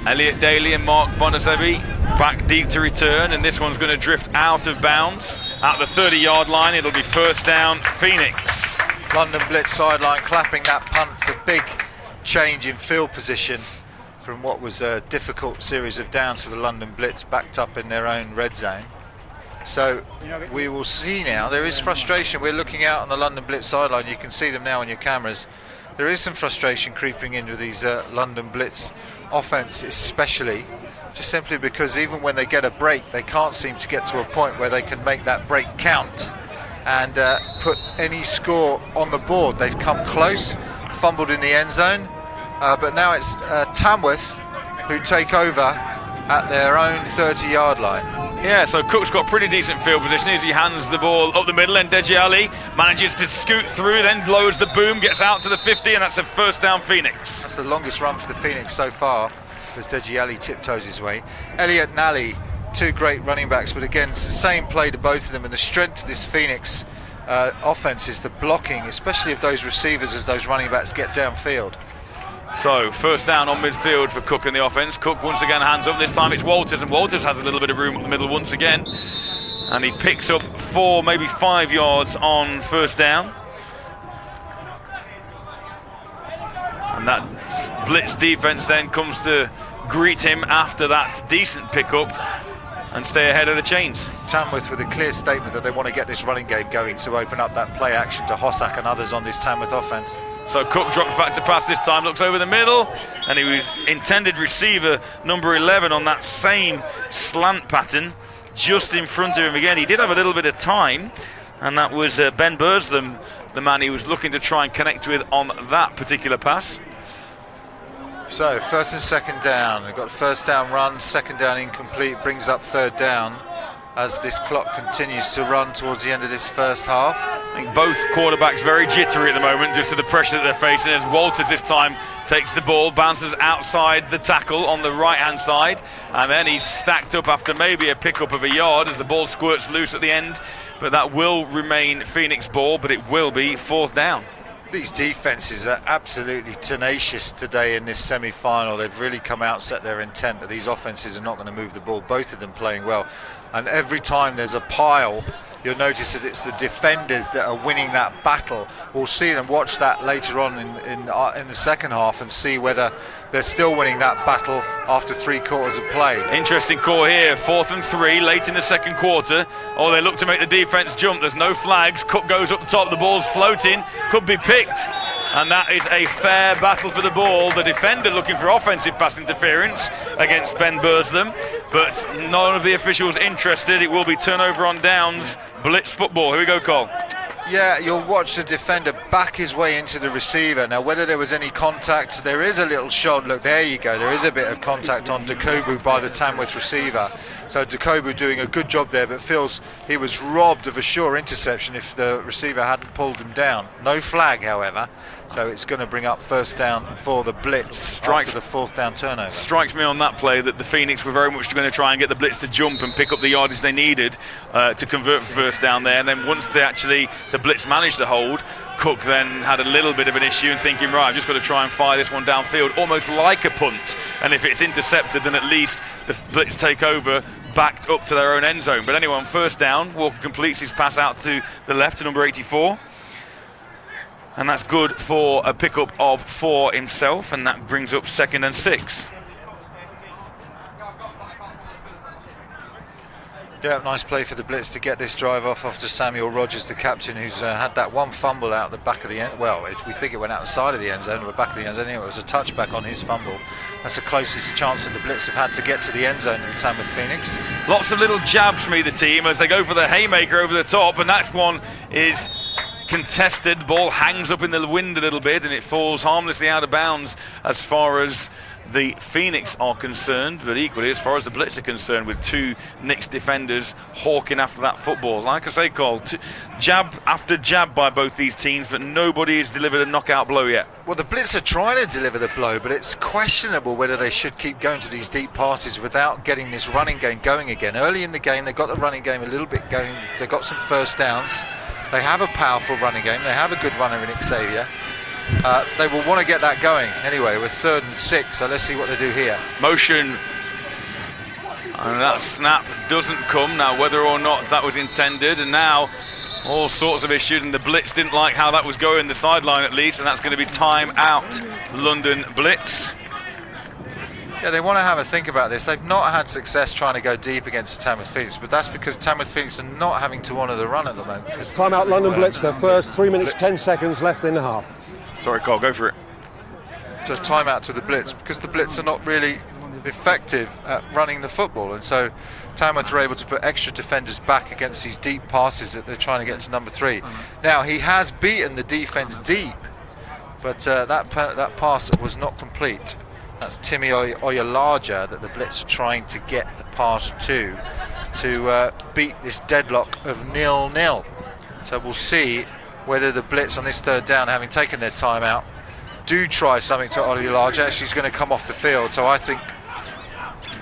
Elliot Daly and Mark Bonasevi back deep to return, and this one's going to drift out of bounds at the 30-yard line. It'll be first down, Phoenix. London Blitz sideline clapping that punt. It's a big change in field position from what was a difficult series of downs for the London Blitz, backed up in their own red zone. So we will see now. There is frustration. We're looking out on the London Blitz sideline. You can see them now on your cameras. There is some frustration creeping into these London Blitz offense, especially just simply because even when they get a break, they can't seem to get to a point where they can make that break count and put any score on the board. They've come close, fumbled in the end zone, but now it's Tamworth who take over at their own 30-yard line. Yeah, so Cook's got pretty decent field position as he hands the ball up the middle, and Deji Ali manages to scoot through, then lowers the boom, gets out to the 50, and that's a first down Phoenix. That's the longest run for the Phoenix so far, as Deji Ali tiptoes his way. Elliot Nally, two great running backs, but again, it's the same play to both of them, and the strength of this Phoenix offense is the blocking, especially of those receivers as those running backs get downfield. So, first down on midfield for Cook in the offense. Cook once again hands up. This time it's Walters, and Walters has a little bit of room up the middle once again. And he picks up 4, maybe 5 yards on first down. And that Blitz defense then comes to greet him after that decent pickup and stay ahead of the chains. Tamworth with a clear statement that they want to get this running game going to open up that play action to Hossack and others on this Tamworth offense. So Cook drops back to pass this time, looks over the middle, and he was intended receiver number 11 on that same slant pattern just in front of him again. He did have a little bit of time, and that was Ben Burslem, the man he was looking to try and connect with on that particular pass. So first and second down, we've got first down run, second down incomplete, brings up third down as this clock continues to run towards the end of this first half. I think both quarterbacks very jittery at the moment due to the pressure that they're facing, as Walters this time takes the ball, bounces outside the tackle on the right hand side, and then he's stacked up after maybe a pickup of a yard as the ball squirts loose at the end, but that will remain Phoenix ball, but it will be fourth down. These defences are absolutely tenacious today in this semi-final. They've really come out, set their intent that these offences are not going to move the ball, both of them playing well. And every time there's a pile, you'll notice that it's the defenders that are winning that battle. We'll see them, watch that later on in the second half and see whether they're still winning that battle after 3 quarters of play. Interesting call here, 4th and 3, late in the second quarter. Oh, they look to make the defence jump. There's no flags. Cook goes up the top, the ball's floating, could be picked. And that is a fair battle for the ball. The defender looking for offensive pass interference against Ben Burslem, but none of the officials interested. It will be turnover on downs, Blitz football. Here we go, Cole. Yeah, you'll watch the defender back his way into the receiver. Now, whether there was any contact, there is a little shot. Look, there you go. There is a bit of contact on Dakobu by the Tamworth receiver. So Dakobu doing a good job there, but feels he was robbed of a sure interception if the receiver hadn't pulled him down. No flag, however. So it's going to bring up first down for the Blitz after the fourth down turnover. Strikes me on that play that the Phoenix were very much going to try and get the Blitz to jump and pick up the yardage they needed to convert for first down there. And then once the Blitz managed to hold, Cook then had a little bit of an issue and thinking, right, I've just got to try and fire this one downfield, almost like a punt. And if it's intercepted, then at least the Blitz take over, backed up to their own end zone. But anyway, on first down, Walker completes his pass out to the left to number 84. And that's good for a pickup of 4 himself, and that brings up 2nd and 6. Yeah, nice play for the Blitz to get this drive off after Samuel Rogers, the captain, who's had that one fumble out the back of the end. Well, we think it went out the side of the end zone, or the back of the end zone. Anyway, it was a touchback on his fumble. That's the closest chance that the Blitz have had to get to the end zone in Tamworth Phoenix. Lots of little jabs from either team as they go for the haymaker over the top, and that one is contested. The ball hangs up in the wind a little bit and it falls harmlessly out of bounds as far as the Phoenix are concerned, but equally as far as the Blitz are concerned, with 2 Knicks defenders hawking after that football. Like I say, Cole, jab after jab by both these teams, but nobody has delivered a knockout blow yet. Well, the Blitz are trying to deliver the blow, but it's questionable whether they should keep going to these deep passes without getting this running game going again. Early in the game, they got the running game a little bit going. They got some first downs. They have a powerful running game. They have a good runner in Xavier. They will want to get that going. Anyway, with 3rd and 6, so let's see what they do here. Motion, and that snap doesn't come. Now, whether or not that was intended, and now all sorts of issues, and the Blitz didn't like how that was going, the sideline at least, and that's going to be time out, London Blitz. Yeah, they want to have a think about this. They've not had success trying to go deep against Tamworth Phoenix, but that's because Tamworth Phoenix are not having to honour the run at the moment. Time out, London Blitz, their first 3 minutes, 10 seconds left in the half. Sorry, Cole, go for it. So time out to the Blitz, because the Blitz are not really effective at running the football, and so Tamworth are able to put extra defenders back against these deep passes that they're trying to get to number 3. Now, he has beaten the defence deep, but that pass was not complete. That's Timmy Oyalaja that the Blitz are trying to get the pass to beat this deadlock of 0-0. So we'll see whether the Blitz on this third down, having taken their time out, do try something to Oyalaja. Actually, he's going to come off the field, so I think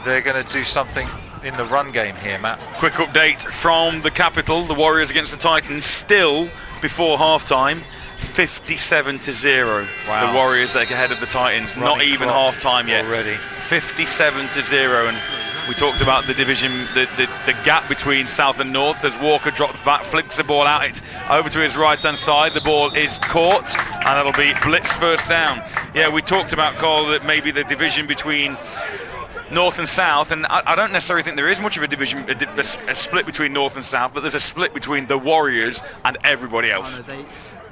they're going to do something in the run game here, Matt. Quick update from the capital. The Warriors against the Titans, still before half-time, 57-0. Wow. The Warriors are ahead of the Titans. Running not even half-time yet. Already. 57-0. And we talked about the division, the gap between South and North as Walker drops back, flicks the ball out. It's over to his right-hand side. The ball is caught, and it'll be Blitz first down. Yeah, we talked about, Cole, that maybe the division between North and South, and I don't necessarily think there is much of a division, a split between North and South, but there's a split between the Warriors and everybody else.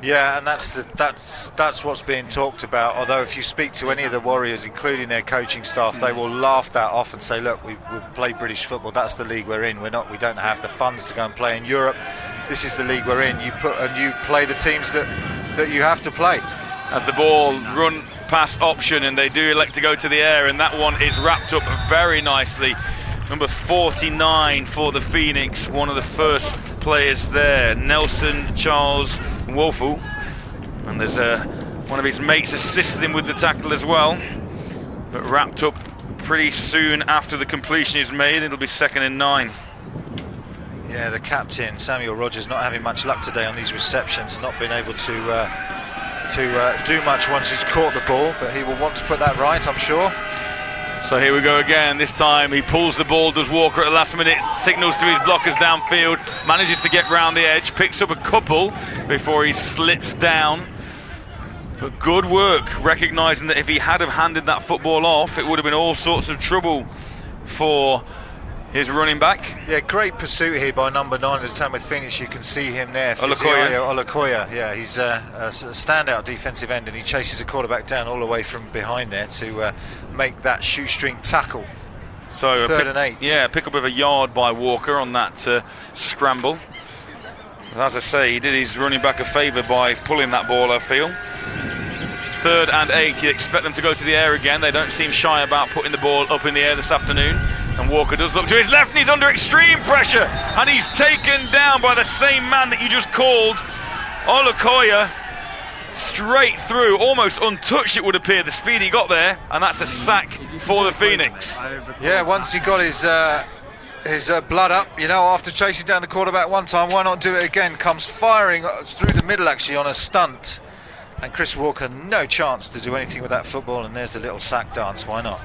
Yeah, and that's what's being talked about. Although if you speak to any of the Warriors, including their coaching staff, they will laugh that off and say, look, we play British football, that's the league we're in. We don't have the funds to go and play in Europe. This is the league we're in. You play the teams that you have to play. As the ball run pass option, and they do elect to go to the air, and that one is wrapped up very nicely. Number 49 for the Phoenix, one of the first players there, Nelson Charles Wofu, and there's one of his mates assisted him with the tackle as well, but wrapped up pretty soon after the completion is made. It'll be 2nd and 9. Yeah, the captain Samuel Rogers not having much luck today on these receptions, not been able to do much once he's caught the ball, but he will want to put that right, I'm sure. So here we go again. This time he pulls the ball, does Walker at the last minute, signals to his blockers downfield, manages to get round the edge, picks up a couple before he slips down. But good work, recognising that if he had have handed that football off, it would have been all sorts of trouble for his running back. Yeah, great pursuit here by number 9 of the Tamworth Phoenix. You can see him there, Olakoya. Yeah, he's a standout defensive end, and he chases a quarterback down all the way from behind there to make that shoestring tackle. So 3rd and 8. Yeah, pick up of a yard by Walker on that scramble. But as I say, he did his running back a favour by pulling that ball, I feel. 3rd and 8. You'd expect them to go to the air again. They don't seem shy about putting the ball up in the air this afternoon. And Walker does look to his left, and he's under extreme pressure, and he's taken down by the same man that you just called. Olakoya, straight through, almost untouched it would appear, the speed he got there, and that's a sack for the Phoenix. Yeah, once he got his blood up, after chasing down the quarterback one time, why not do it again? Comes firing through the middle actually on a stunt, and Chris Walker no chance to do anything with that football, and there's a little sack dance, why not?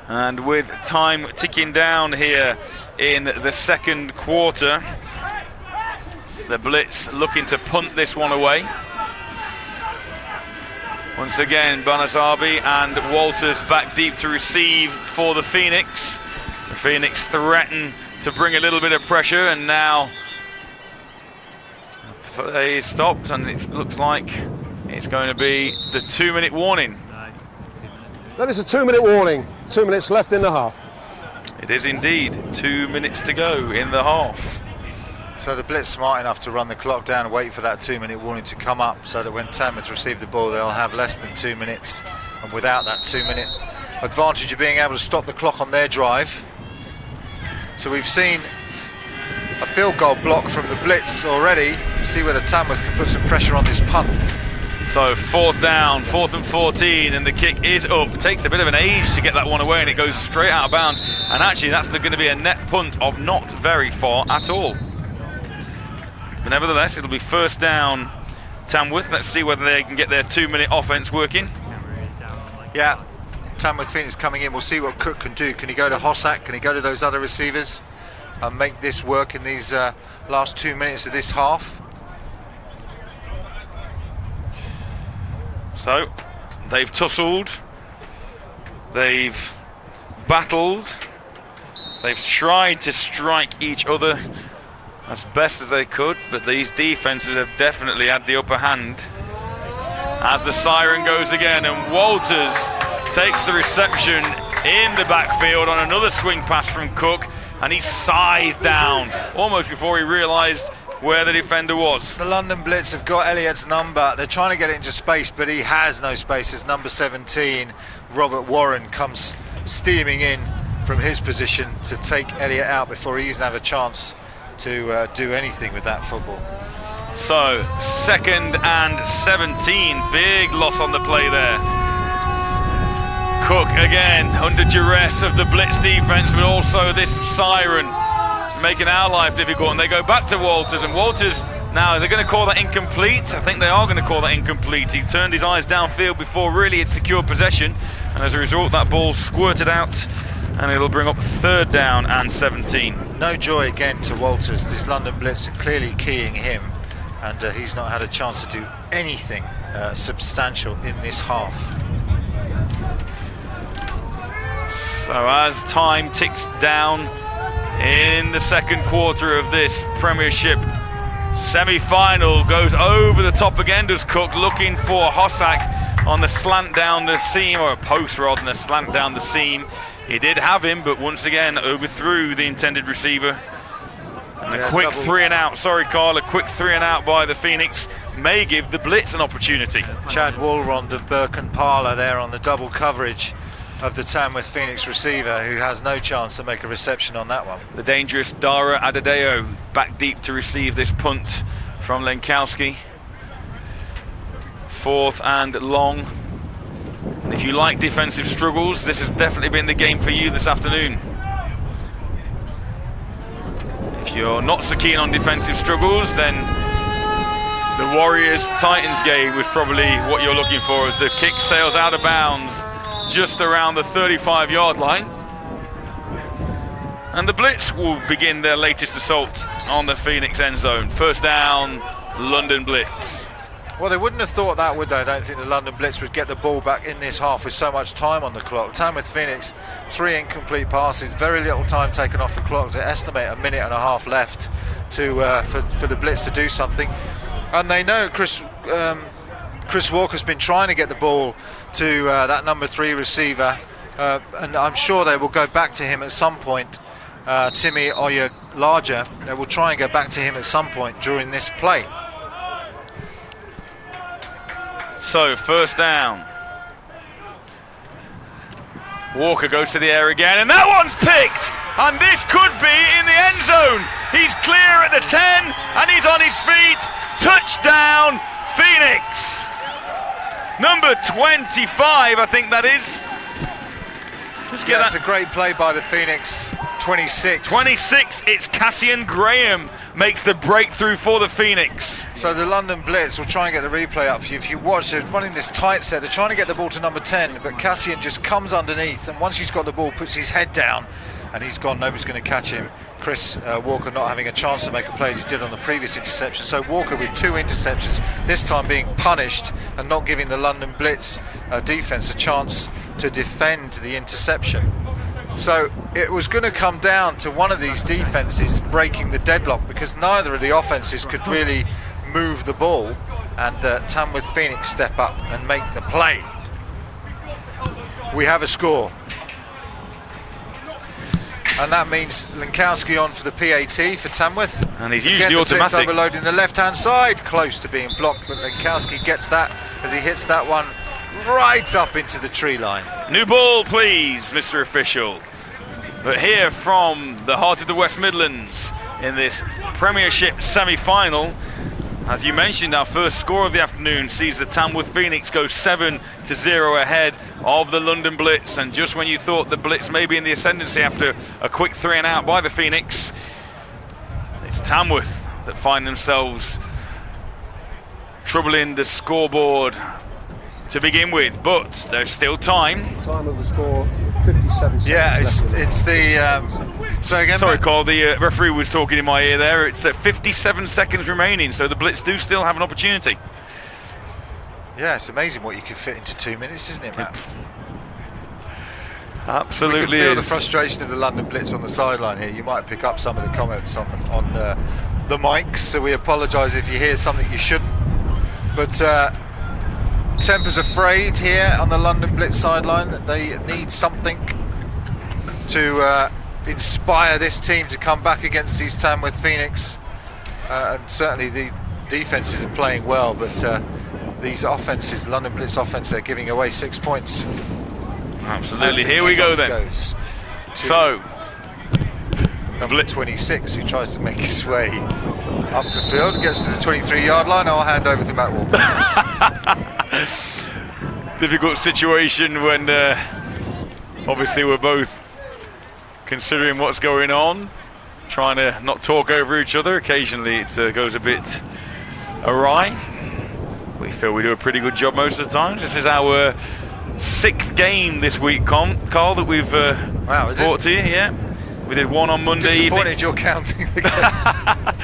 And with time ticking down here in the second quarter, the Blitz looking to punt this one away. Once again, Banazabi and Walters back deep to receive for the Phoenix. The Phoenix threaten to bring a little bit of pressure, and now they stopped, and it looks like it's going to be the 2-minute warning. That is a 2-minute warning. 2 minutes left in the half. It is indeed 2 minutes to go in the half. So the Blitz smart enough to run the clock down and wait for that 2-minute warning to come up, so that when Tamworth receive the ball, they'll have less than 2 minutes. And without that 2-minute advantage of being able to stop the clock on their drive. So we've seen a field goal block from the Blitz already. See whether Tamworth can put some pressure on this punt. So 4th down, 4th and 14, and the kick is up. Takes a bit of an age to get that one away, and it goes straight out of bounds. And actually, that's going to be a net punt of not very far at all. But nevertheless, it'll be 1st down, Tamworth. Let's see whether they can get their 2-minute offense working. Yeah, Tamworth Phoenix coming in. We'll see what Cook can do. Can he go to Hossack? Can he go to those other receivers and make this work in these last 2 minutes of this half? So, they've tussled, they've battled, they've tried to strike each other as best as they could, but these defenses have definitely had the upper hand. As the siren goes again, and Walters takes the reception in the backfield on another swing pass from Cook, and he's scythed down almost before he realised where the defender was. The London Blitz have got Elliott's number. They're trying to get it into space, but he has no space. As number 17, Robert Warren, comes steaming in from his position to take Elliott out before he even have a chance to do anything with that football. So, 2nd and 17, big loss on the play there. Cook again under duress of the Blitz defence, but also this siren. It's making our life difficult, and they go back to Walters, and Walters, now they're going to call that incomplete. I think they are going to call that incomplete. He turned his eyes downfield before really had secured possession, and as a result that ball squirted out, and it'll bring up 3rd down and 17. No joy again to Walters. This London Blitz are clearly keying him, and he's not had a chance to do anything substantial in this half. So as time ticks down in the 2nd quarter of this Premiership semi-final, goes over the top again, does Cook, looking for Hossack on the slant down the seam, or a post rather than a slant down the seam. He did have him, but once again overthrew the intended receiver. And a quick 3 and out, sorry Carl, a quick 3 and out by the Phoenix may give the Blitz an opportunity. Chad Walrond and Burke Parler there on the double coverage of the Tamworth Phoenix receiver, who has no chance to make a reception on that one. The dangerous Dara Adedeo back deep to receive this punt from Lenkowski. 4th and long. And if you like defensive struggles, this has definitely been the game for you this afternoon. If you're not so keen on defensive struggles, then the Warriors-Titans game was probably what you're looking for, as the kick sails out of bounds just around the 35-yard line. And the Blitz will begin their latest assault on the Phoenix end zone. 1st down, London Blitz. Well, they wouldn't have thought that, would they? I don't think the London Blitz would get the ball back in this half with so much time on the clock. Tamworth Phoenix, 3 incomplete passes, very little time taken off the clock. They estimate a minute and a half left to for the Blitz to do something. And they know Chris Walker's been trying to get the ball to that number 3 receiver, and I'm sure they will go back to him at some point. Timmy Oyalaja, they will try and go back to him at some point during this play. So 1st down. Walker goes to the air again, and that one's picked, and this could be in the end zone. He's clear at the 10, and he's on his feet. Touchdown, Phoenix. Number 25, I think that is. Just get That's a great play by the Phoenix. 26, it's Cassian Graham makes the breakthrough for the Phoenix. So the London Blitz will try and get the replay up for you. If you watch, they're running this tight set, they're trying to get the ball to number 10, but Cassian just comes underneath, and once he's got the ball, puts his head down, and he's gone. Nobody's going to catch him. Chris Walker not having a chance to make a play as he did on the previous interception. So Walker with 2 interceptions, this time being punished and not giving the London Blitz defence a chance to defend the interception. So it was going to come down to one of these defences breaking the deadlock, because neither of the offences could really move the ball, and Tamworth Phoenix step up and make the play. We have a score, and that means Lenkowski on for the PAT for Tamworth, and he's usually automatic. Overloading the left-hand side, close to being blocked, but Lenkowski gets that as he hits that one right up into the tree line. New ball, please, Mr. Official. But here from the heart of the West Midlands in this Premiership semi-final, as you mentioned, our first score of the afternoon sees the Tamworth Phoenix go 7-0 ahead of the London Blitz. And just when you thought the Blitz may be in the ascendancy after a quick 3 and out by the Phoenix, it's Tamworth that find themselves troubling the scoreboard to begin with, but there's still time. Time of the score, 57 seconds. Yeah, it's the. Sorry, Carl, the referee was talking in my ear there. It's 57 seconds remaining, so the Blitz do still have an opportunity. Yeah, it's amazing what you can fit into 2 minutes, isn't it, Matt? Absolutely. We can feel the frustration of the London Blitz on the sideline here. You might pick up some of the comments on the mics, so we apologise if you hear something you shouldn't. But tempers are frayed here on the London Blitz sideline. They need something to inspire this team to come back against these Tamworth Phoenix. and certainly the defences are playing well, but these offences, the London Blitz offence, they're giving away 6 points. Absolutely. Here we go then. So, number 26, who tries to make his way up the field, gets to the 23-yard line. I'll hand over to Matt Wall. Difficult situation when obviously we're both considering what's going on, trying to not talk over each other. Occasionally it goes a bit awry. We feel we do a pretty good job most of the times. This is our 6th game this week, Carl, that we've brought to you. Yeah, we did one on Monday evening. Disappointed you're counting the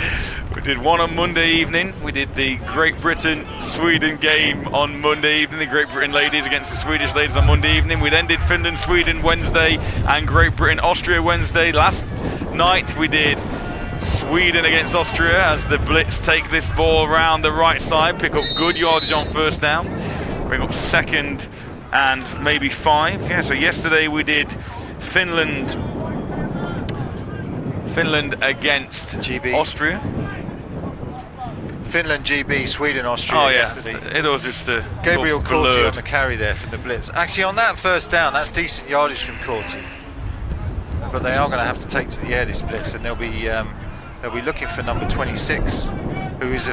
We did one on Monday evening. We did the Great Britain-Sweden game on Monday evening. The Great Britain ladies against the Swedish ladies on Monday evening. We then did Finland-Sweden Wednesday and Great Britain-Austria Wednesday. Last night we did Sweden against Austria as the Blitz take this ball around the right side, pick up good yardage on first down, bring up 2nd and maybe 5. Yeah, so yesterday we did Finland against GB. Austria. Finland, GB, Sweden, Austria yesterday. It was just a Gabriel Corti on the carry there from the Blitz. Actually, on that first down, that's decent yardage from Corti. But they are going to have to take to the air this Blitz, and they'll be looking for number 26, who is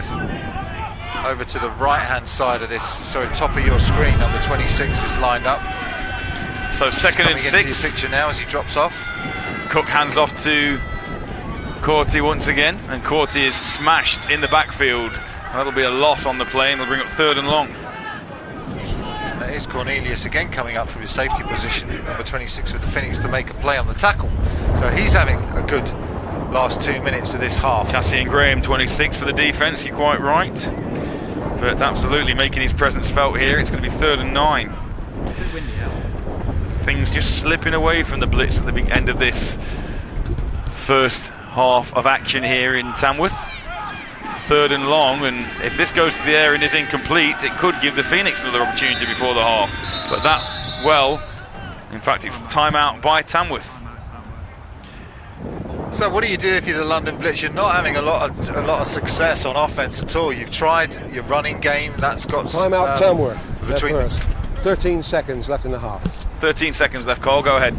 over to the right-hand side of this. Sorry, top of your screen. Number 26 is lined up. So 2nd and 6. Into your picture now as he drops off. Cook hands off to Corti once again, and Corti is smashed in the backfield. That'll be a loss on the play, and they'll bring up 3rd and long. That is Cornelius again coming up from his safety position, number 26 with the Phoenix, to make a play on the tackle. So he's having a good last 2 minutes of this half. Cassian Graham, 26 for the defence, you're quite right. But absolutely making his presence felt here. It's going to be 3rd and 9. Things just slipping away from the Blitz at the big end of this first half of action here in Tamworth. 3rd and long, and if this goes to the air and is incomplete, it could give the Phoenix another opportunity before the half. But that, well, in fact, it's timeout by Tamworth. So what do you do if you're the London Blitz? You're not having a lot of success on offense at all. You've tried your running game, that's got timeout Tamworth. Between first. 13 seconds left in the half. 13 seconds left, Carl, go ahead.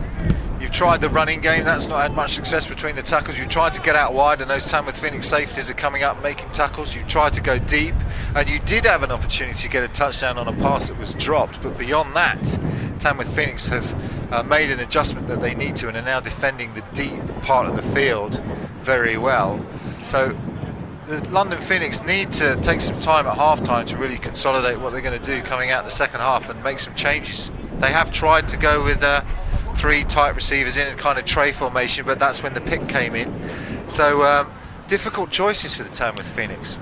You've tried the running game, that's not had much success between the tackles. You've tried to get out wide, and those Tamworth Phoenix safeties are coming up making tackles. You've tried to go deep, and you did have an opportunity to get a touchdown on a pass that was dropped, but beyond that, Tamworth Phoenix have made an adjustment that they need to, and are now defending the deep part of the field very well. So the London Phoenix need to take some time at half-time to really consolidate what they're going to do coming out in the second half and make some changes. They have tried to go with 3 tight receivers in a kind of tray formation, but that's when the pick came in. So difficult choices for the Tamworth Phoenix.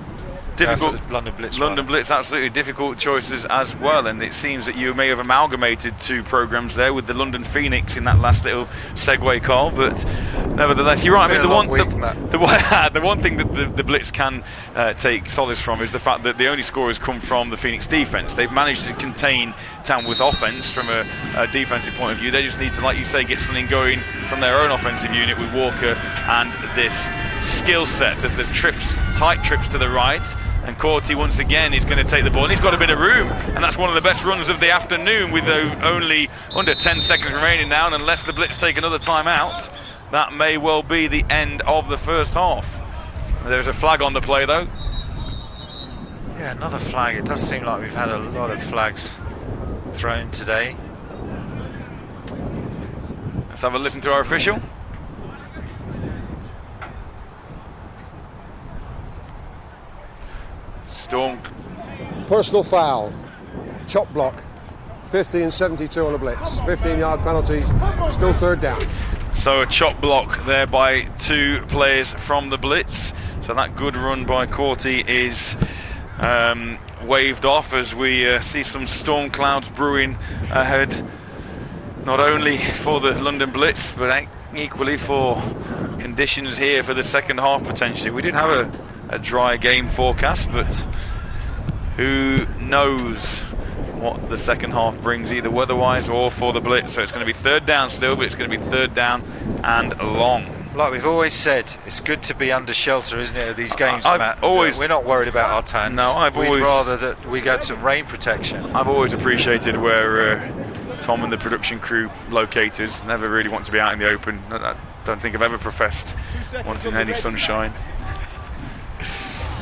Difficult. For the London Blitz. London Blitz, absolutely difficult choices as well, and it seems that you may have amalgamated 2 programmes there with the London Phoenix in that last little segue, Carl. But nevertheless, you're right. I mean, the one thing that the Blitz can take solace from is the fact that the only score has come from the Phoenix defence. They've managed to contain Tamworth offence from a defensive point of view. They just need to, like you say, get something going from their own offensive unit with Walker and this skill set as there's tight trips to the right. And Corti once again is going to take the ball, and he's got a bit of room, and that's one of the best runs of the afternoon with only under 10 seconds remaining now, and unless the Blitz take another time out, that may well be the end of the first half. There's a flag on the play though. Yeah, another flag. It does seem like we've had a lot of flags thrown today. Let's have a listen to our official. Storm. Personal foul, chop block, 50 and 72 on the Blitz. 15-yard penalties, still 3rd down. So a chop block there by 2 players from the Blitz. So that good run by Corti is waved off as we see some storm clouds brewing ahead, not only for the London Blitz, but equally for conditions here for the second half potentially. We did have a dry game forecast, but who knows what the second half brings, either weather-wise or for the Blitz. So it's going to be 3rd down still, but it's going to be 3rd down and long. Like we've always said, it's good to be under shelter, isn't it, of these games, I've Matt? always- We're not worried about our tans. No, We'd rather that we get some rain protection. I've always appreciated where Tom and the production crew locators never really want to be out in the open. I don't think I've ever professed wanting any sunshine.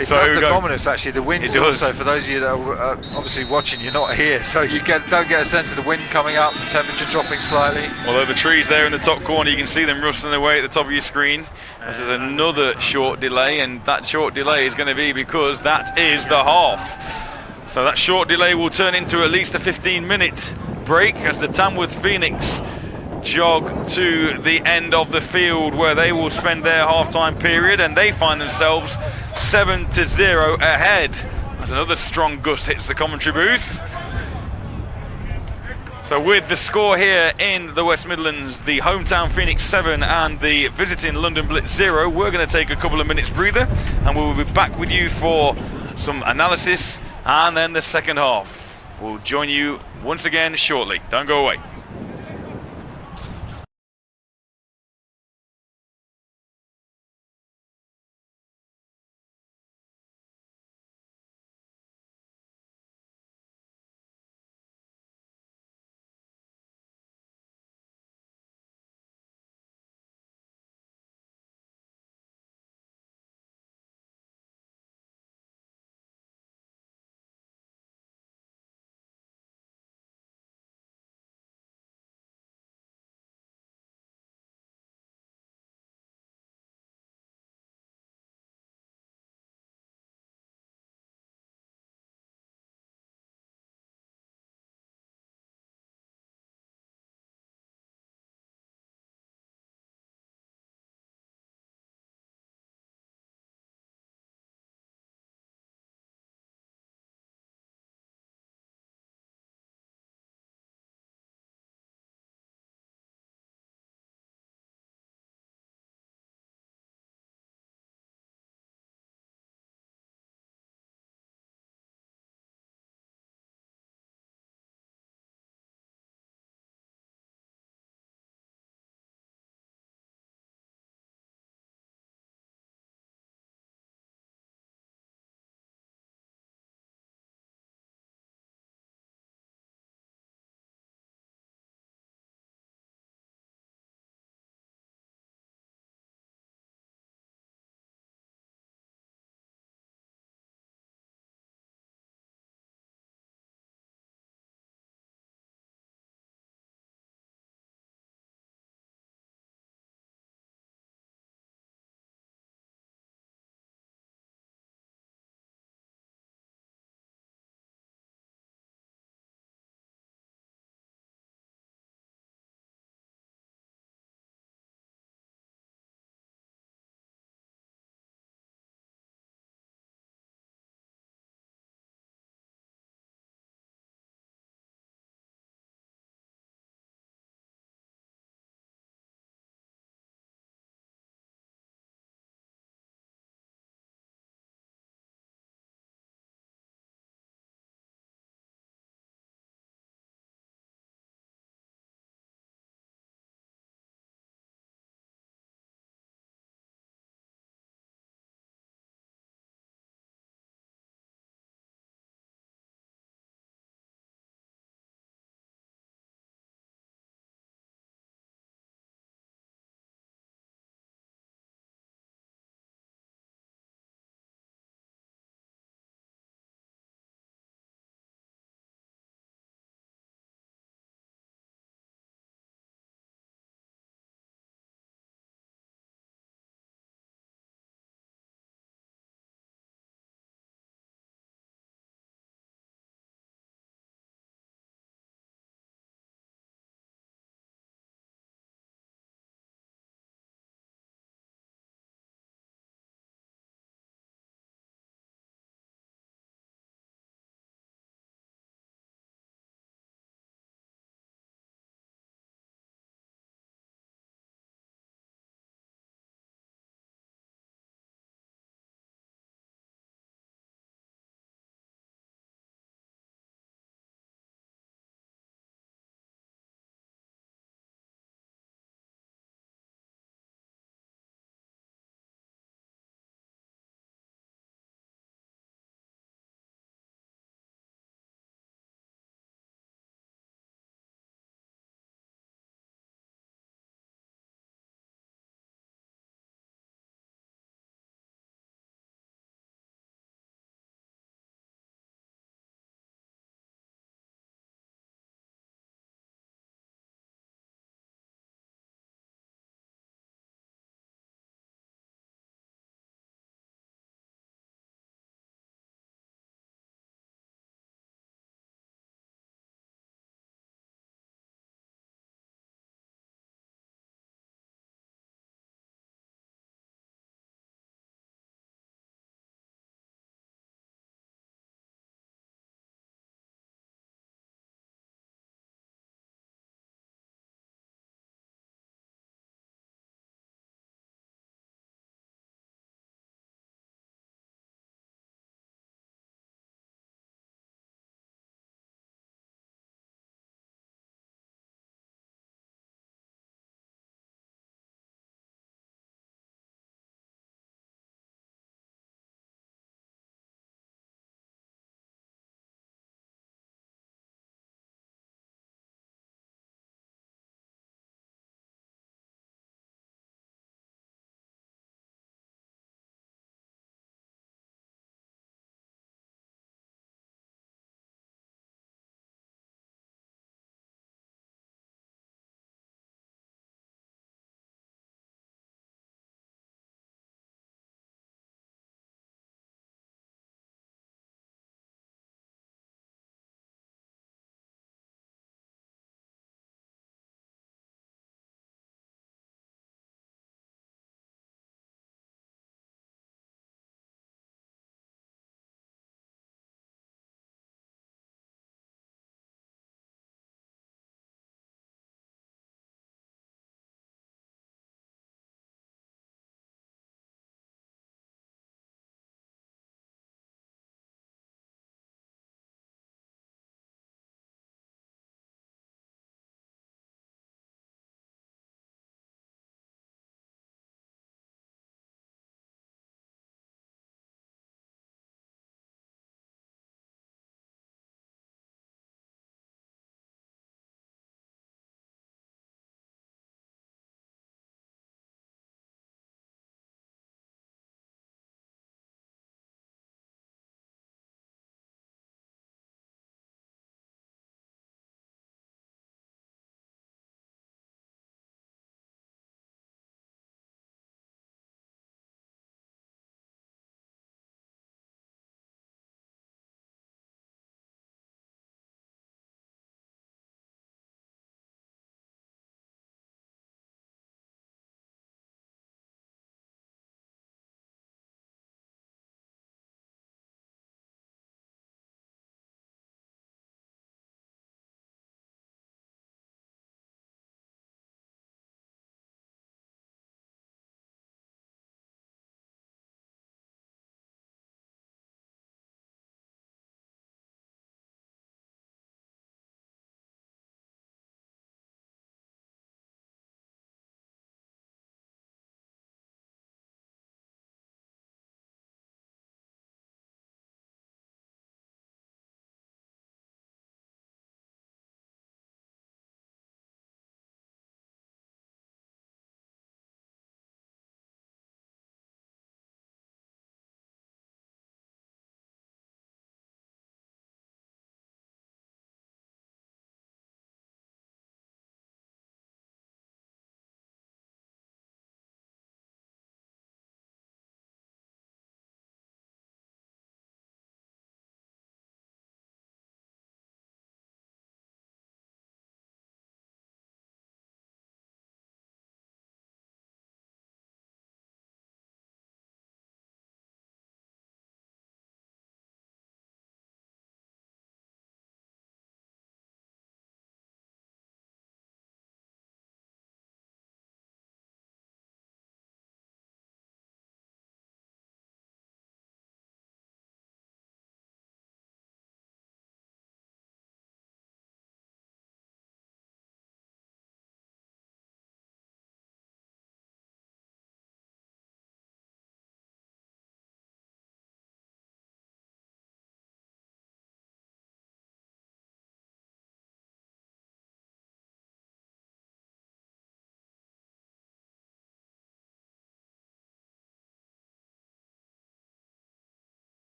It So does we look go. ominous, actually. The wind's It does. also, for those of you that are obviously watching, you're not here, so you don't get a sense of the wind coming up, the temperature dropping slightly. Although the trees there in the top corner, you can see them rustling away at the top of your screen. This is another short delay, and that short delay is going to be because that is the half. So that short delay will turn into at least a 15-minute break as the Tamworth Phoenix jog to the end of the field where they will spend their half-time period, and they find themselves 7-0 ahead as another strong gust hits the commentary booth. So with the score here in the West Midlands, the hometown Phoenix 7 and the visiting London Blitz 0, we're going to take a couple of minutes breather and we'll be back with you for some analysis and then the second half. We'll join you once again shortly. Don't go away.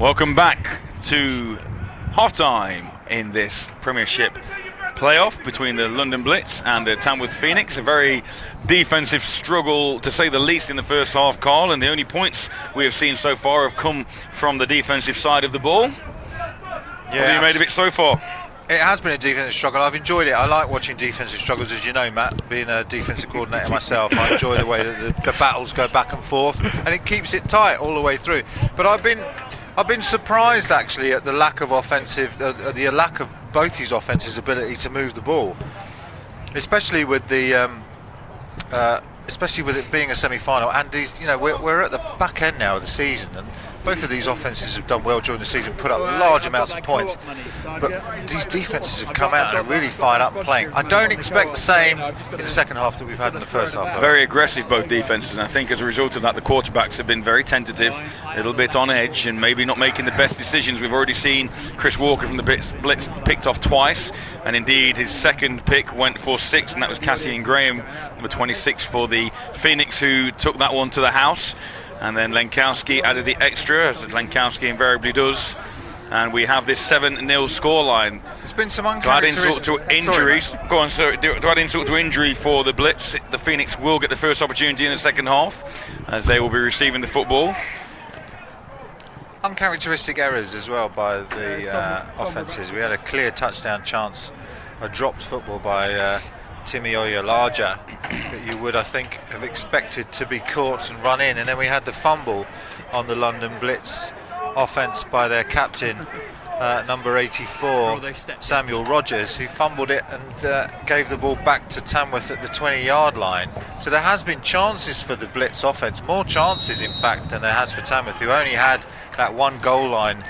Welcome back to half-time in this Premiership playoff between the London Blitz and the Tamworth Phoenix. A very defensive struggle, to say the least, in the first half, Carl, and the only points we have seen so far have come from the defensive side of the ball. Yeah, what have you made of it so far? It has been a defensive struggle. I've enjoyed it. I like watching defensive struggles, as you know, Matt. Being a defensive coordinator myself, I enjoy the way that the battles go back and forth, and it keeps it tight all the way through. But I've been surprised actually at the lack of the lack of both these offences' ability to move the ball, especially with it being a semi-final. And these, we're at the back end now of the season, and both of these offences have done well during the season, put up large amounts of points, but these defences have come out and are really fired up playing. I don't expect the same in the second half that we've had in the first half. Very aggressive, both defences, and I think as a result of that, the quarterbacks have been very tentative, a little bit on edge, and maybe not making the best decisions. We've already seen Chris Walker from the Blitz picked off twice, and indeed his second pick went for 6, and that was Cassian Graham, number 26 for the Phoenix, who took that one to the house. And then Lenkowski added the extra, as Lenkowski invariably does. And we have this 7-0 scoreline. There's been some uncharacteristic... To add insult to injuries. Sorry, go on, sir. To add insult to injury for the Blitz, the Phoenix will get the first opportunity in the second half, as they will be receiving the football. Uncharacteristic errors as well by the offences. We had a clear touchdown chance, a dropped football by... Timmy Oyalaja that you would, I think, have expected to be caught and run in, and then we had the fumble on the London Blitz offence by their captain, number 84, Samuel Rogers, who fumbled it and gave the ball back to Tamworth at the 20-yard line. So there has been chances for the Blitz offence, more chances in fact than there has for Tamworth, who only had that one goal line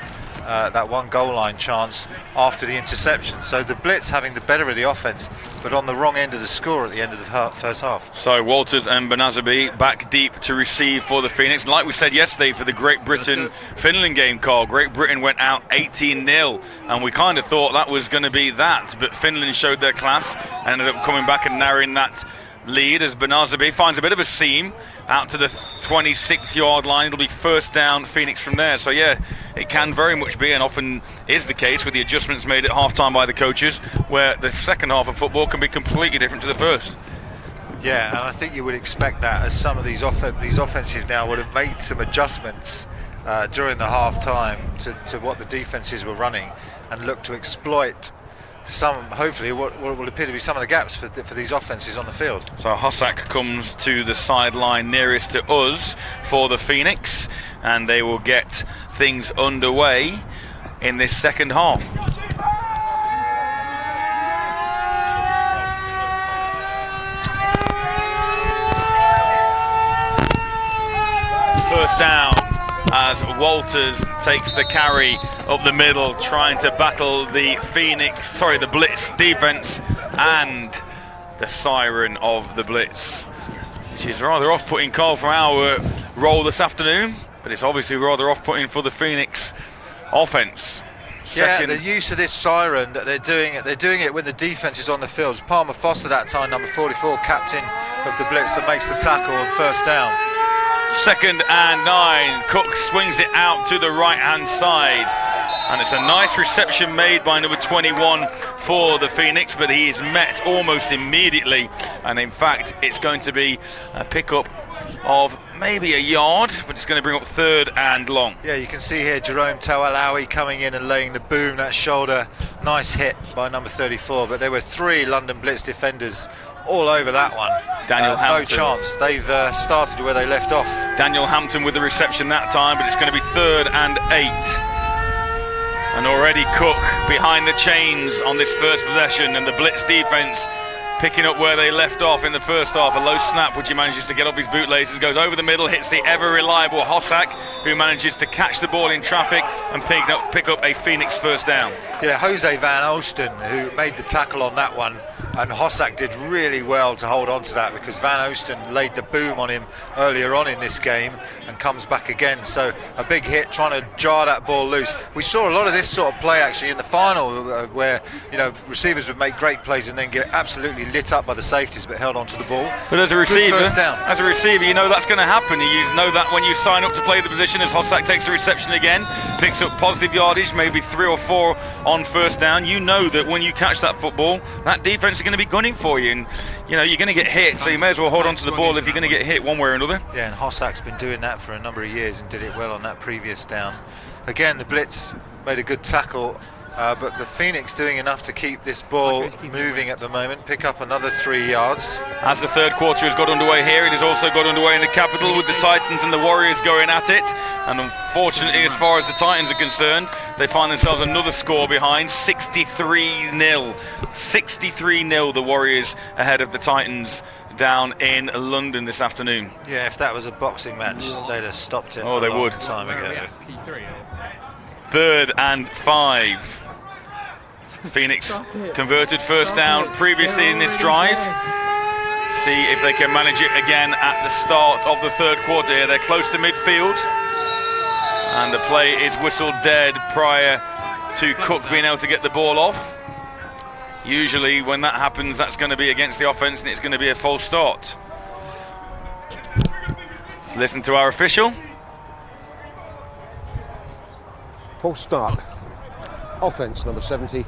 chance after the interception. So the Blitz having the better of the offence, but on the wrong end of the score at the end of the first half. So Walters and Benazabi back deep to receive for the Phoenix. Like we said yesterday for the Great Britain-Finland game, Carl, Great Britain went out 18-0, and we kind of thought that was going to be that, but Finland showed their class and ended up coming back and narrowing that lead as Benazabi finds a bit of a seam out to the 26-yard line. It'll be first down Phoenix from there. So yeah, it can very much be, and often is the case with the adjustments made at half-time by the coaches, where the second half of football can be completely different to the first. Yeah, and I think you would expect that, as some of these offenses now would have made some adjustments during the half-time to what the defenses were running, and look to exploit hopefully what will appear to be some of the gaps for these offences on the field. So Hossack comes to the sideline nearest to us for the Phoenix, and they will get things underway in this second half. First down as Walters takes the carry up the middle, trying to battle the Blitz defense and the siren of the Blitz, which is rather off-putting, Carl, from our role this afternoon, but it's obviously rather off-putting for the Phoenix offense. Yeah, the use of this siren that they're doing it when the defense is on the field. It's Palmer Foster that time, number 44, captain of the Blitz, that makes the tackle on first down. 2nd and 9. Cook swings it out to the right-hand side, and it's a nice reception made by number 21 for the Phoenix, but he is met almost immediately, and in fact it's going to be a pickup of maybe a yard, but it's going to bring up 3rd and long. Yeah, you can see here Jerome Tawalawi coming in and laying the boom, that shoulder, nice hit by number 34, but there were 3 London Blitz defenders all over that one. Daniel Hampton. No chance. They've started where they left off. Daniel Hampton with the reception that time, but it's going to be 3rd and 8. And already Cook behind the chains on this first possession, and the Blitz defence picking up where they left off in the first half. A low snap, which he manages to get off his bootlaces, goes over the middle, hits the ever-reliable Hossack, who manages to catch the ball in traffic and pick up a Phoenix first down. Yeah, Jose Van Oosten, who made the tackle on that one, and Hossack did really well to hold on to that, because Van Oosten laid the boom on him earlier on in this game and comes back again. So a big hit trying to jar that ball loose. We saw a lot of this sort of play actually in the final, where receivers would make great plays and then get absolutely lit up by the safeties, but held on to the ball. But as a receiver, first down. you know that's going to happen. You know that when you sign up to play the position, as Hossack takes the reception again, picks up positive yardage, maybe 3 or 4 on first down. You know that when you catch that football, that defense is going to be gunning for you, and you're going to get hit, so you may as well hold on to the ball if you're going to get hit one way or another. Yeah, and Hossack's been doing that for a number of years and did it well on that previous down. Again, the Blitz made a good tackle, but the Phoenix doing enough to keep this ball moving at the moment, pick up another 3 yards. As the third quarter has got underway here, it has also got underway in the capital, with the Titans and the Warriors going at it. And unfortunately, as far as the Titans are concerned, they find themselves another score behind, 63-0. 63-0, the Warriors ahead of the Titans down in London this afternoon. Yeah, if that was a boxing match, they'd have stopped it a long time ago. 3rd and 5. Phoenix converted first down previously in this drive. See if they can manage it again at the start of the third quarter here. They're close to midfield, and the play is whistled dead prior to Cook being able to get the ball off. Usually when that happens, that's going to be against the offense, and it's going to be a false start. Let's listen to our official. False start. Offense, number 70.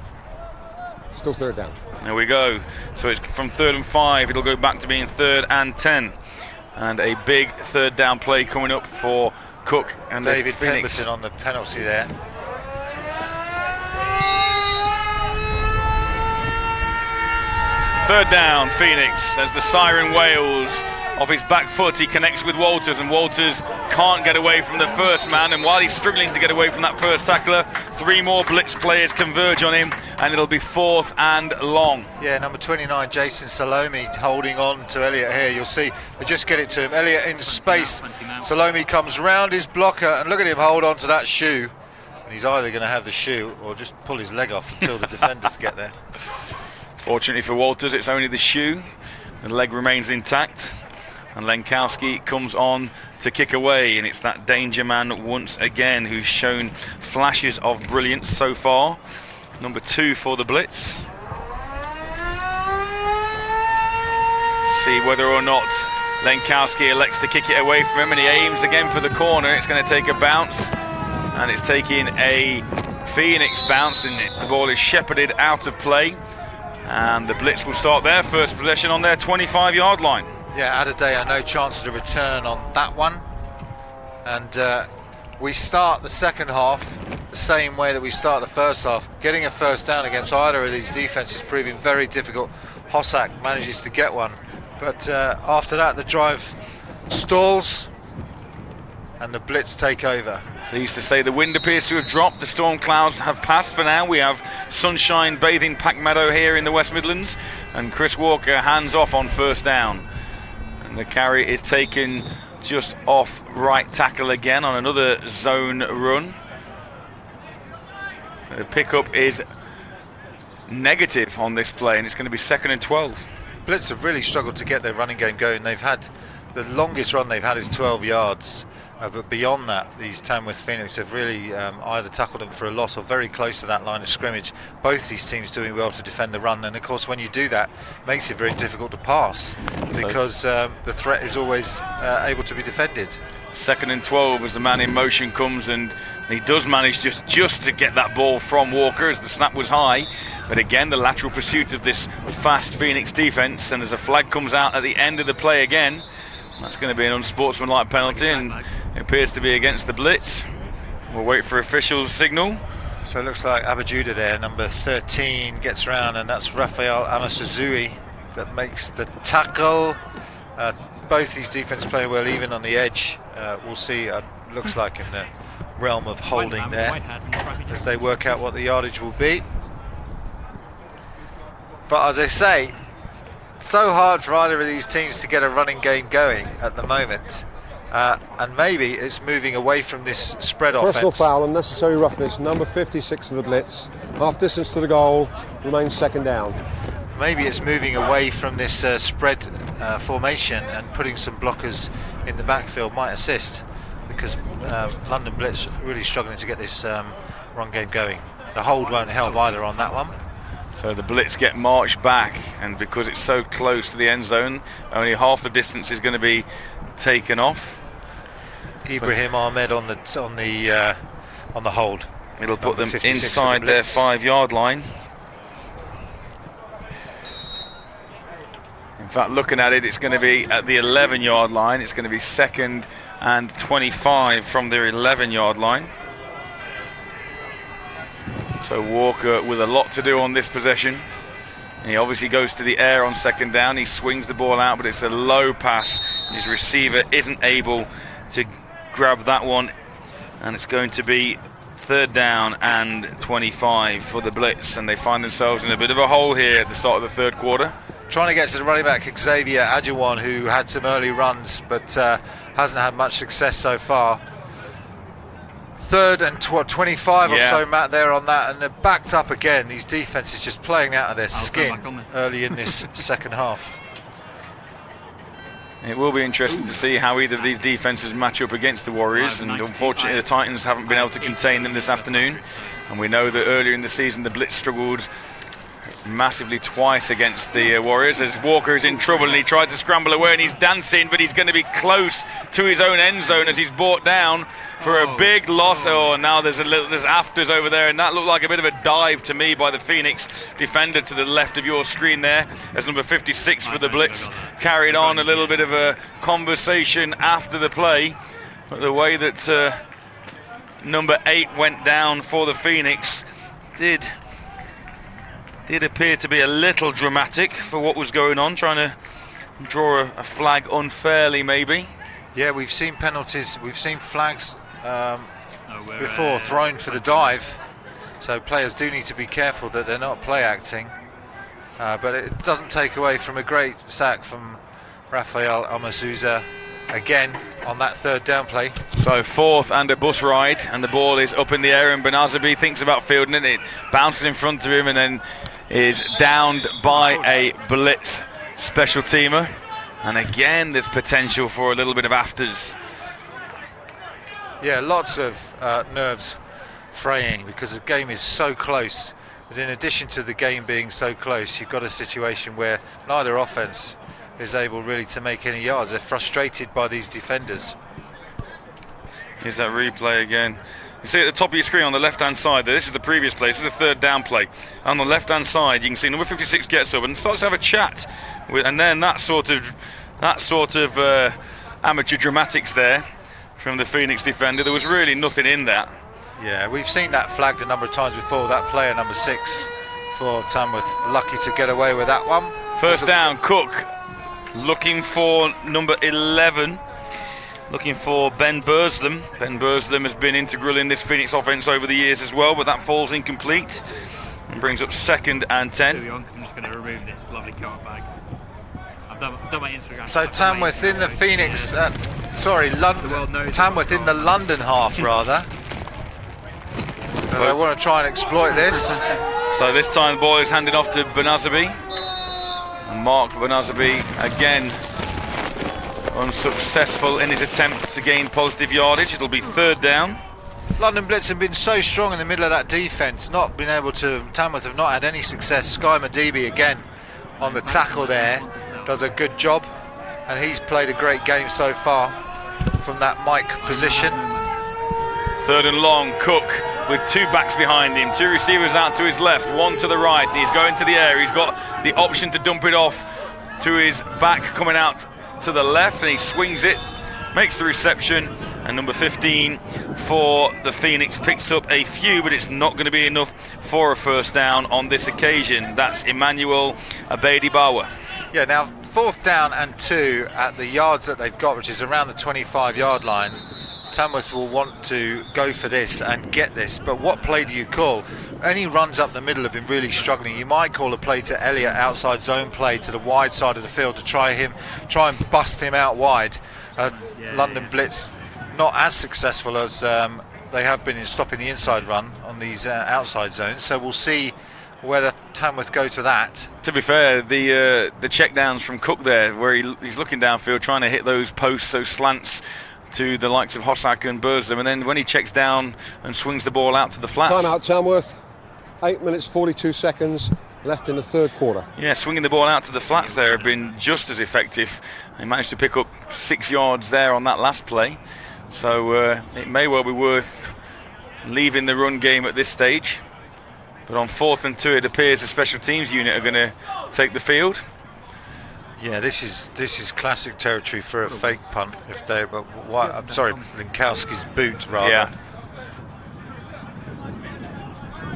Still 3rd down. There we go. So it's from 3rd and 5. It'll go back to being 3rd and 10. And a big 3rd down play coming up for Cook and David Phoenix. Pemberton on the penalty there. Third down, Phoenix, as the siren wails. Off his back foot, he connects with Walters, and Walters can't get away from the first man. And while he's struggling to get away from that first tackler, 3 more Blitz players converge on him, and it'll be 4th and long. Yeah, number 29, Jason Salome, holding on to Elliott here. You'll see they just get it to him. Elliott in space. Salome comes round his blocker, and look at him hold on to that shoe. And he's either going to have the shoe or just pull his leg off until the defenders get there. Fortunately for Walters, it's only the shoe. The leg remains intact. And Lenkowski comes on to kick away, and it's that danger man once again who's shown flashes of brilliance so far. Number 2 for the Blitz. See whether or not Lenkowski elects to kick it away from him, and he aims again for the corner. It's going to take a bounce, and it's taking a Phoenix bounce, and the ball is shepherded out of play. And the Blitz will start their first possession on their 25-yard line. Yeah, Adedea, no chance of a return on that one. And we start the second half the same way that we start the first half. Getting a first down against either of these defenses proving very difficult. Hossack manages to get one. But after that, the drive stalls and the Blitz take over. Pleased to say the wind appears to have dropped. The storm clouds have passed for now. We have sunshine bathing Pack Meadow here in the West Midlands. And Chris Walker hands off on first down. And the carry is taken just off right tackle again on another zone run. The pickup is negative on this play, and it's going to be 2nd and 12. Blitz have really struggled to get their running game going. They've had the longest run they've had is 12 yards. But beyond that, these Tamworth Phoenix have really either tackled them for a loss or very close to that line of scrimmage. Both these teams doing well to defend the run, and of course when you do that, it makes it very difficult to pass because the threat is always able to be defended. 2nd and 12 as the man in motion comes, and he does manage just to get that ball from Walker as the snap was high. But again, the lateral pursuit of this fast Phoenix defence, and as a flag comes out at the end of the play again, that's going to be an unsportsmanlike penalty, and it appears to be against the Blitz. We'll wait for officials' signal. So it looks like Abajuda there, number 13, gets round, and that's Rafael Amasuzui that makes the tackle. Both these defense play well, even on the edge. We'll see, looks like in the realm of holding there, as they work out what the yardage will be. But as I say, so hard for either of these teams to get a running game going at the moment, and maybe it's moving away from this spread offense. Personal foul, unnecessary roughness, number 56 of the Blitz. Half distance to the goal, remains 2nd down. maybe it's moving away from this spread formation and putting some blockers in the backfield might assist, because London Blitz really struggling to get this run game going. The hold won't help either on that one. So the Blitz get marched back, and because it's so close to the end zone, only half the distance is going to be taken off. Ibrahim Ahmed on the hold. It'll put them inside their 5-yard line. In fact, looking at it, it's going to be at the 11-yard line. It's going to be 2nd and 25 from their 11-yard line. So Walker with a lot to do on this possession. And he obviously goes to the air on 2nd down. He swings the ball out, but it's a low pass. His receiver isn't able to grab that one. And it's going to be 3rd down and 25 for the Blitz. And they find themselves in a bit of a hole here at the start of the 3rd quarter. Trying to get to the running back Xavier Adjuwan, who had some early runs but hasn't had much success so far. 3rd and 25 or so, Matt, there on that, and they're backed up again. These defenses just playing out of their skin early in this second half. It will be interesting to see how either of these defenses match up against the Warriors, and unfortunately the Titans haven't been able to contain them this afternoon. And we know that earlier in the season the Blitz struggled massively twice against the Warriors, as Walker is in trouble and he tries to scramble away and he's dancing, but he's going to be close to his own end zone as he's brought down for a big loss. And now there's afters over there, and that looked like a bit of a dive to me by the Phoenix defender to the left of your screen there, as number 56 for the Blitz carried on a little bit of a conversation after the play. But the way that number 8 went down for the Phoenix did appear to be a little dramatic for what was going on, trying to draw a flag unfairly maybe. Yeah, we've seen penalties, we've seen flags before thrown for the dive, so players do need to be careful that they're not play acting, but it doesn't take away from a great sack from Rafael Amazuza again on that 3rd down play. So 4th and a bus ride, and the ball is up in the air, and Benazabi thinks about fielding it. It bounces in front of him and then is downed by a Blitz special teamer. And again, there's potential for a little bit of afters. Yeah, lots of nerves fraying because the game is so close. But in addition to the game being so close, you've got a situation where neither offense is able really to make any yards. They're frustrated by these defenders. Here's that replay again. You see at the top of your screen on the left-hand side there, this is the previous play, this is the 3rd down play. On the left-hand side, you can see number 56 gets up and starts to have a chat and then that sort of amateur dramatics there from the Phoenix defender. There was really nothing in that. Yeah, we've seen that flagged a number of times before. That player, number 6 for Tamworth, lucky to get away with that one. 1st down, Cook looking for number 11, looking for Ben Burslem. Ben Burslem has been integral in this Phoenix offense over the years as well, but that falls incomplete and brings up 2nd and 10. I'm just going to remove this lovely cart bag. I've done my Instagram. So Tamworth in the Phoenix, Tamworth in the London half rather. They want to try and exploit this. So this time the ball is handed off to Benazabi. And Mark Benazabi again unsuccessful in his attempts to gain positive yardage. It'll be 3rd down. London Blitz have been so strong in the middle of that defence, not been able to. Tamworth have not had any success. Sky Madibi again on the tackle there, does a good job, and he's played a great game so far from that Mike position. 3rd and long, Cook with 2 backs behind him, 2 receivers out to his left, 1 to the right, and he's going to the air. He's got the option to dump it off to his back coming out to the left, and he swings it, makes the reception, and number 15 for the Phoenix picks up a few, but it's not going to be enough for a 1st down on this occasion. That's Emmanuel Abedi-Bawa. Yeah, now 4th down and 2 at the yards that they've got, which is around the 25-yard line. Tamworth will want to go for this and get this, but what play do you call? Any runs up the middle have been really struggling. You might call a play to Elliott, outside zone play to the wide side of the field to try and bust him out wide. London Blitz not as successful as they have been in stopping the inside run on these outside zones, so we'll see whether Tamworth go to that. To be fair, the checkdowns from Cook there, where he's looking downfield, trying to hit those posts, those slants to the likes of Hossack and Burslem, and then when he checks down and swings the ball out to the flats. Time out, Tamworth. 8 minutes 42 seconds left in the third quarter. Yeah, swinging the ball out to the flats there have been just as effective. They managed to pick up 6 yards there on that last play, so it may well be worth leaving the run game at this stage. But on 4th and 2, it appears the special teams unit are going to take the field. Yeah, this is classic territory for a fake punt. I'm sorry, Linkowski's boot rather. Yeah.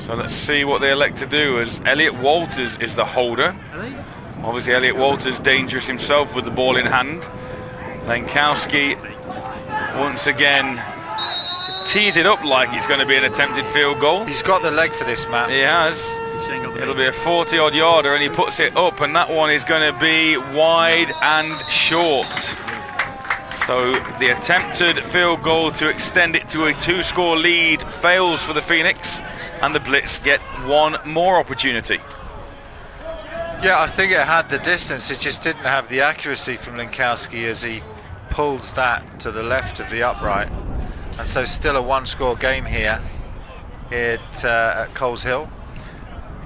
So let's see what they elect to do, as Elliot Walters is the holder. Obviously Elliot Walters dangerous himself with the ball in hand. Linkowski once again tees it up like it's going to be an attempted field goal. He's got the leg for this, Matt. He has. It'll be a 40-odd yarder, and he puts it up, and that one is going to be wide and short. So the attempted field goal to extend it to a 2-score lead fails for the Phoenix, and the Blitz get one more opportunity. Yeah, I think it had the distance, it just didn't have the accuracy from Linkowski as he pulls that to the left of the upright. And so still a 1-score game here at Coles Hill.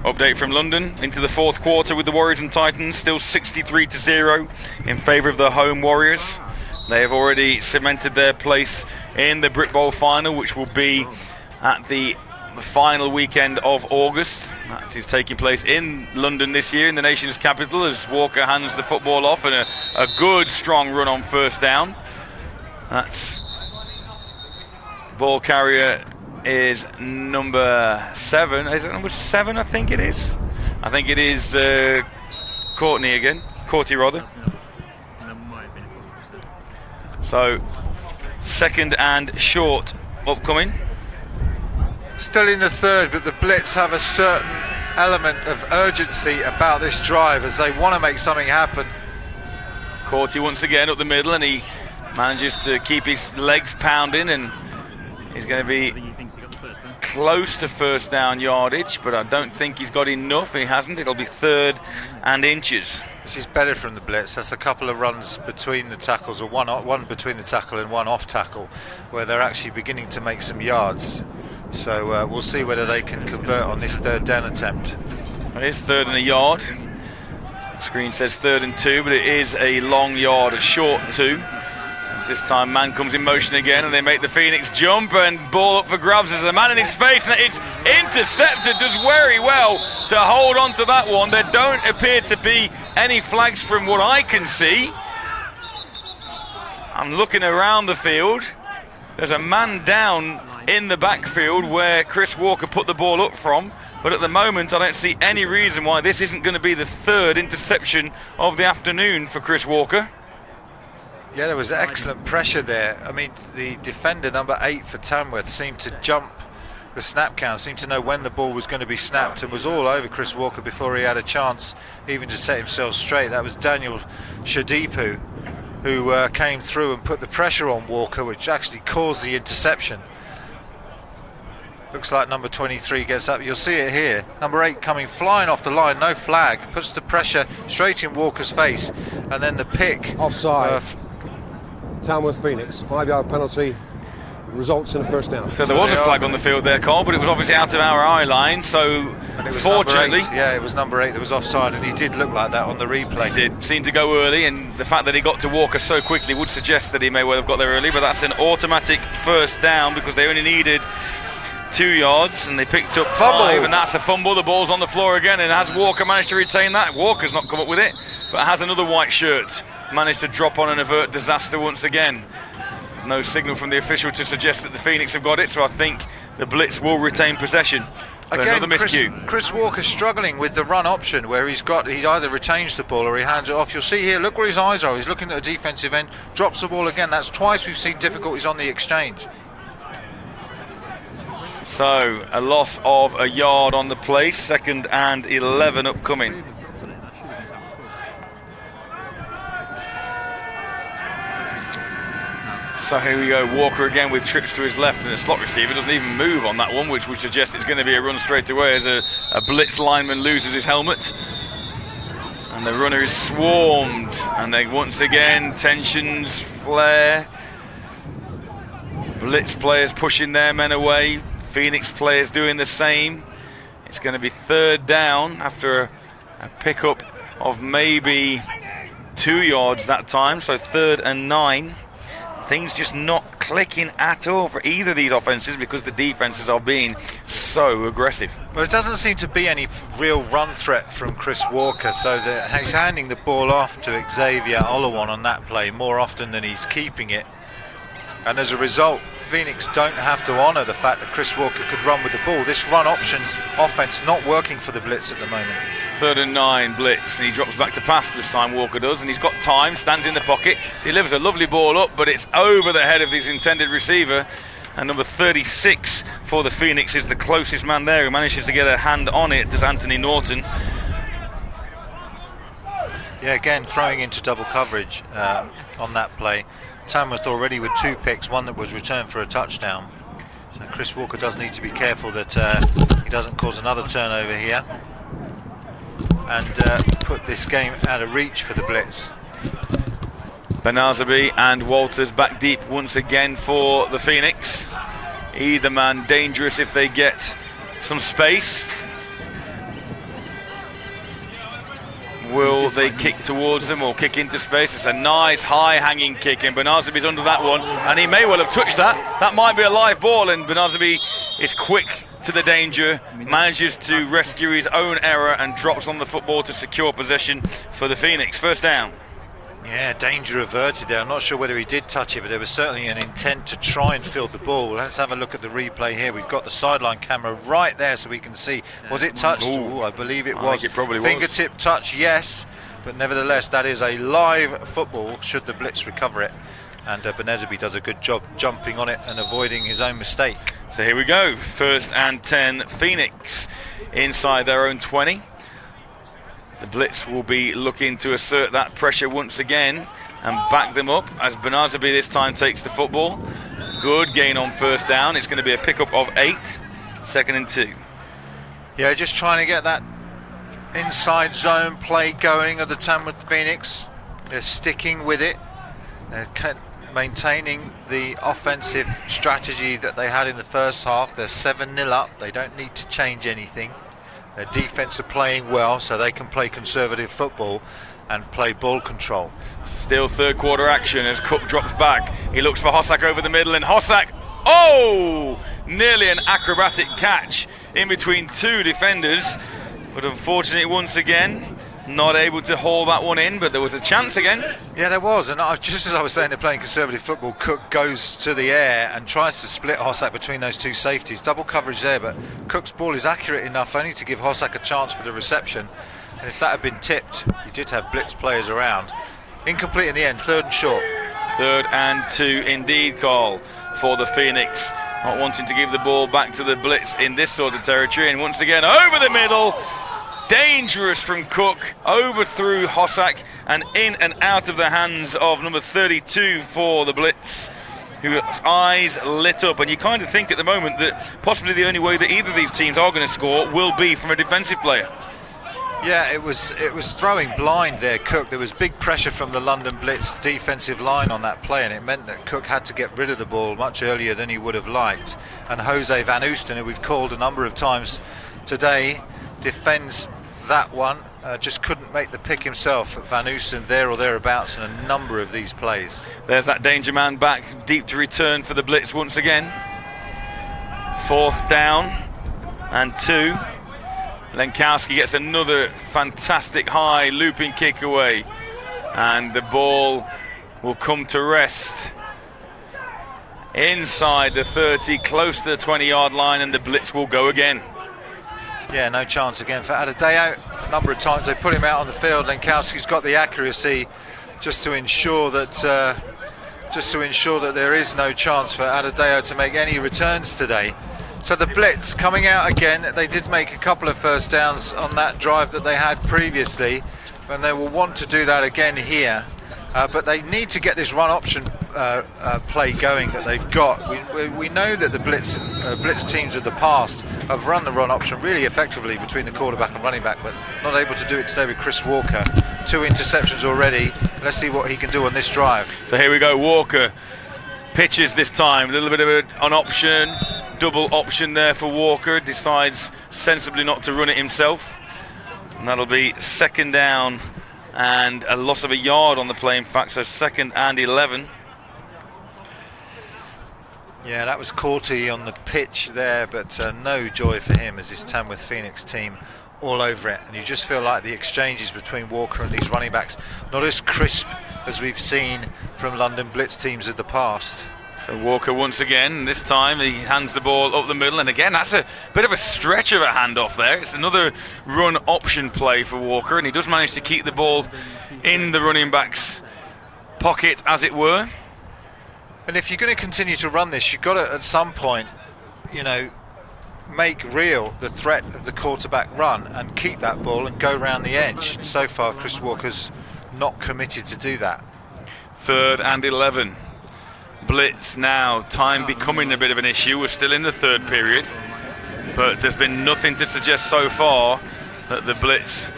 Update from London into the 4th quarter with the Warriors and Titans still 63-0 in favour of the home Warriors. They have already cemented their place in the Brit Bowl final, which will be at the final weekend of August. That is taking place in London this year, in the nation's capital, as Walker hands the football off, and a good strong run on first down. That's ball carrier is number 7. Is it number 7? I think it is. I think it is Courtney again. Courty rather. So 2nd and short upcoming. Still in the 3rd, but the Blitz have a certain element of urgency about this drive as they want to make something happen. Courty once again up the middle, and he manages to keep his legs pounding, and he's going to be close to first down yardage, but I don't think he's got enough. He hasn't. It'll be 3rd and inches. This is better from the Blitz. That's a couple of runs between the tackles, or one between the tackle and one off tackle, where they're actually beginning to make some yards. So we'll see whether they can convert on this 3rd down attempt. It is 3rd and a yard. The screen says 3rd and 2, but it is a long yard, a short 2. As this time man comes in motion again, and they make the Phoenix jump, and ball up for grabs. There's a man in his face, and it's intercepted. Does very well to hold on to that one. There don't appear to be any flags from what I can see. I'm looking around the field. There's a man down in the backfield where Chris Walker put the ball up from, but at the moment I don't see any reason why this isn't going to be the 3rd interception of the afternoon for Chris Walker. Yeah, there was excellent pressure there. I mean, the defender, number 8 for Tamworth, seemed to jump the snap count, seemed to know when the ball was going to be snapped, and was all over Chris Walker before he had a chance even to set himself straight. That was Daniel Shadipu, who came through and put the pressure on Walker, which actually caused the interception. Looks like number 23 gets up. You'll see it here. Number 8 coming flying off the line, no flag, puts the pressure straight in Walker's face, and then the pick. Offside. Tamworth Phoenix, 5-yard penalty, results in a first down. So there was a flag on the field there, Carl, but it was obviously out of our eye line, so fortunately... Yeah, it was number 8 that was offside, and he did look like that on the replay. He did seem to go early, and the fact that he got to Walker so quickly would suggest that he may well have got there early, but that's an automatic first down because they only needed 2 yards, and they picked up 5, and that's a fumble. The ball's on the floor again, and has Walker managed to retain that? Walker's not come up with it, but has another white shirt managed to drop on and avert disaster once again. There's no signal from the official to suggest that the Phoenix have got it, so I think the Blitz will retain possession. Again, another miscue. Chris Walker struggling with the run option, where he either retains the ball or he hands it off. You'll see here, look where his eyes are. He's looking at a defensive end, drops the ball again. That's twice we've seen difficulties on the exchange. So a loss of a yard on the play, 2nd and 11 upcoming. So here we go, Walker again with trips to his left, and the slot receiver doesn't even move on that one, which would suggest it's going to be a run straight away as a Blitz lineman loses his helmet. And the runner is swarmed, and they once again, tensions flare. Blitz players pushing their men away, Phoenix players doing the same. It's going to be 3rd down after a pickup of maybe 2 yards that time, so 3rd and 9. Things just not clicking at all for either of these offenses because the defenses are being so aggressive. Well, it doesn't seem to be any real run threat from Chris Walker, so he's handing the ball off to Xavier Olawan on that play more often than he's keeping it. And as a result, Phoenix don't have to honour the fact that Chris Walker could run with the ball. This run option offense not working for the Blitz at the moment. 3rd and 9, Blitz, and he drops back to pass this time, Walker does, and he's got time, stands in the pocket, delivers a lovely ball up, but it's over the head of his intended receiver, and number 36 for the Phoenix is the closest man there who manages to get a hand on it, does Anthony Norton. Yeah, again, throwing into double coverage on that play. Tamworth already with 2 picks, one that was returned for a touchdown. So Chris Walker does need to be careful that he doesn't cause another turnover here and put this game out of reach for the Blitz. Benazabi and Walters back deep once again for the Phoenix. Either man dangerous if they get some space. Will they kick towards them or kick into space? It's a nice high hanging kick, and Benazabi's under that one, and he may well have touched that. That might be a live ball, and Benazabi is quick to the danger, manages to rescue his own error and drops on the football to secure possession for the Phoenix. 1st down. Yeah, danger averted there. I'm not sure whether he did touch it, but there was certainly an intent to try and field the ball. Let's have a look at the replay here. We've got the sideline camera right there so we can see. Was it touched? Ooh, I believe it was. I think it probably was. Fingertip touch, yes, but nevertheless that is a live football should the Blitz recover it. And Benazabi does a good job jumping on it and avoiding his own mistake. So here we go, 1st and 10, Phoenix inside their own 20. The Blitz will be looking to assert that pressure once again and back them up as Benazabi this time takes the football. Good gain on 1st down. It's going to be a pickup of 8, 2nd and 2. Yeah, just trying to get that inside zone play going of the Tamworth Phoenix. They're sticking with it. They're maintaining the offensive strategy that they had in the first half. They're 7-0 up. They don't need to change anything. Their defense are playing well, so they can play conservative football and play ball control. Still 3rd quarter action as Cook drops back. He looks for Hossack over the middle, and Hossack, oh, nearly an acrobatic catch in between 2 defenders, but unfortunately once again not able to haul that one in, but there was a chance again. Yeah, there was, and just as I was saying, they're playing conservative football. Cook goes to the air and tries to split Hossack between those 2 safeties. Double coverage there, but Cook's ball is accurate enough only to give Hossack a chance for the reception. And if that had been tipped, you did have Blitz players around. Incomplete in the end, 3rd and short. 3rd and 2 indeed, Carl, for the Phoenix. Not wanting to give the ball back to the Blitz in this sort of territory, and once again over the middle. Dangerous from Cook, overthrew Hossack and in and out of the hands of number 32 for the Blitz, whose eyes lit up. And you kind of think at the moment that possibly the only way that either of these teams are going to score will be from a defensive player. Yeah, it was throwing blind there, Cook. There was big pressure from the London Blitz defensive line on that play, and it meant that Cook had to get rid of the ball much earlier than he would have liked. And Jose Van Oosten, who we've called a number of times today, defends that one. Just couldn't make the pick himself. Van Oosten there or thereabouts in a number of these plays. There's that danger man back deep to return for the Blitz once again. 4th down and 2. Lenkowski gets another fantastic high looping kick away, and the ball will come to rest inside the 30, close to the 20-yard line, and the Blitz will go again. Yeah, no chance again for Adedeo. A number of times they put him out on the field. Lenkowski's got the accuracy just to ensure that there is no chance for Adedeo to make any returns today. So the Blitz coming out again. They did make a couple of 1st downs on that drive that they had previously, and they will want to do that again here. but they need to get this run option play going that they've got. We know that the blitz teams of the past have run the run option really effectively between the quarterback and running back, but not able to do it today with Chris Walker. 2 interceptions already. Let's see what he can do on this drive. So here we go, Walker pitches this time, a little bit of an option, double option there for Walker, decides sensibly not to run it himself, and that'll be 2nd down and a loss of a yard on the play, in fact, so 2nd and 11. Yeah, that was Corty on the pitch there, but no joy for him as his Tamworth Phoenix team all over it, and you just feel like the exchanges between Walker and these running backs not as crisp as we've seen from London Blitz teams of the past. So Walker once again, this time he hands the ball up the middle, and again that's a bit of a stretch of a handoff there. It's another run option play for Walker, and he does manage to keep the ball in the running back's pocket, as it were. And if you're going to continue to run this, you've got to at some point, you know, make real the threat of the quarterback run and keep that ball and go round the edge. So far Chris Walker's not committed to do that. 3rd and 11. Blitz now, time becoming a bit of an issue. We're still in the 3rd period, but there's been nothing to suggest so far that the Blitz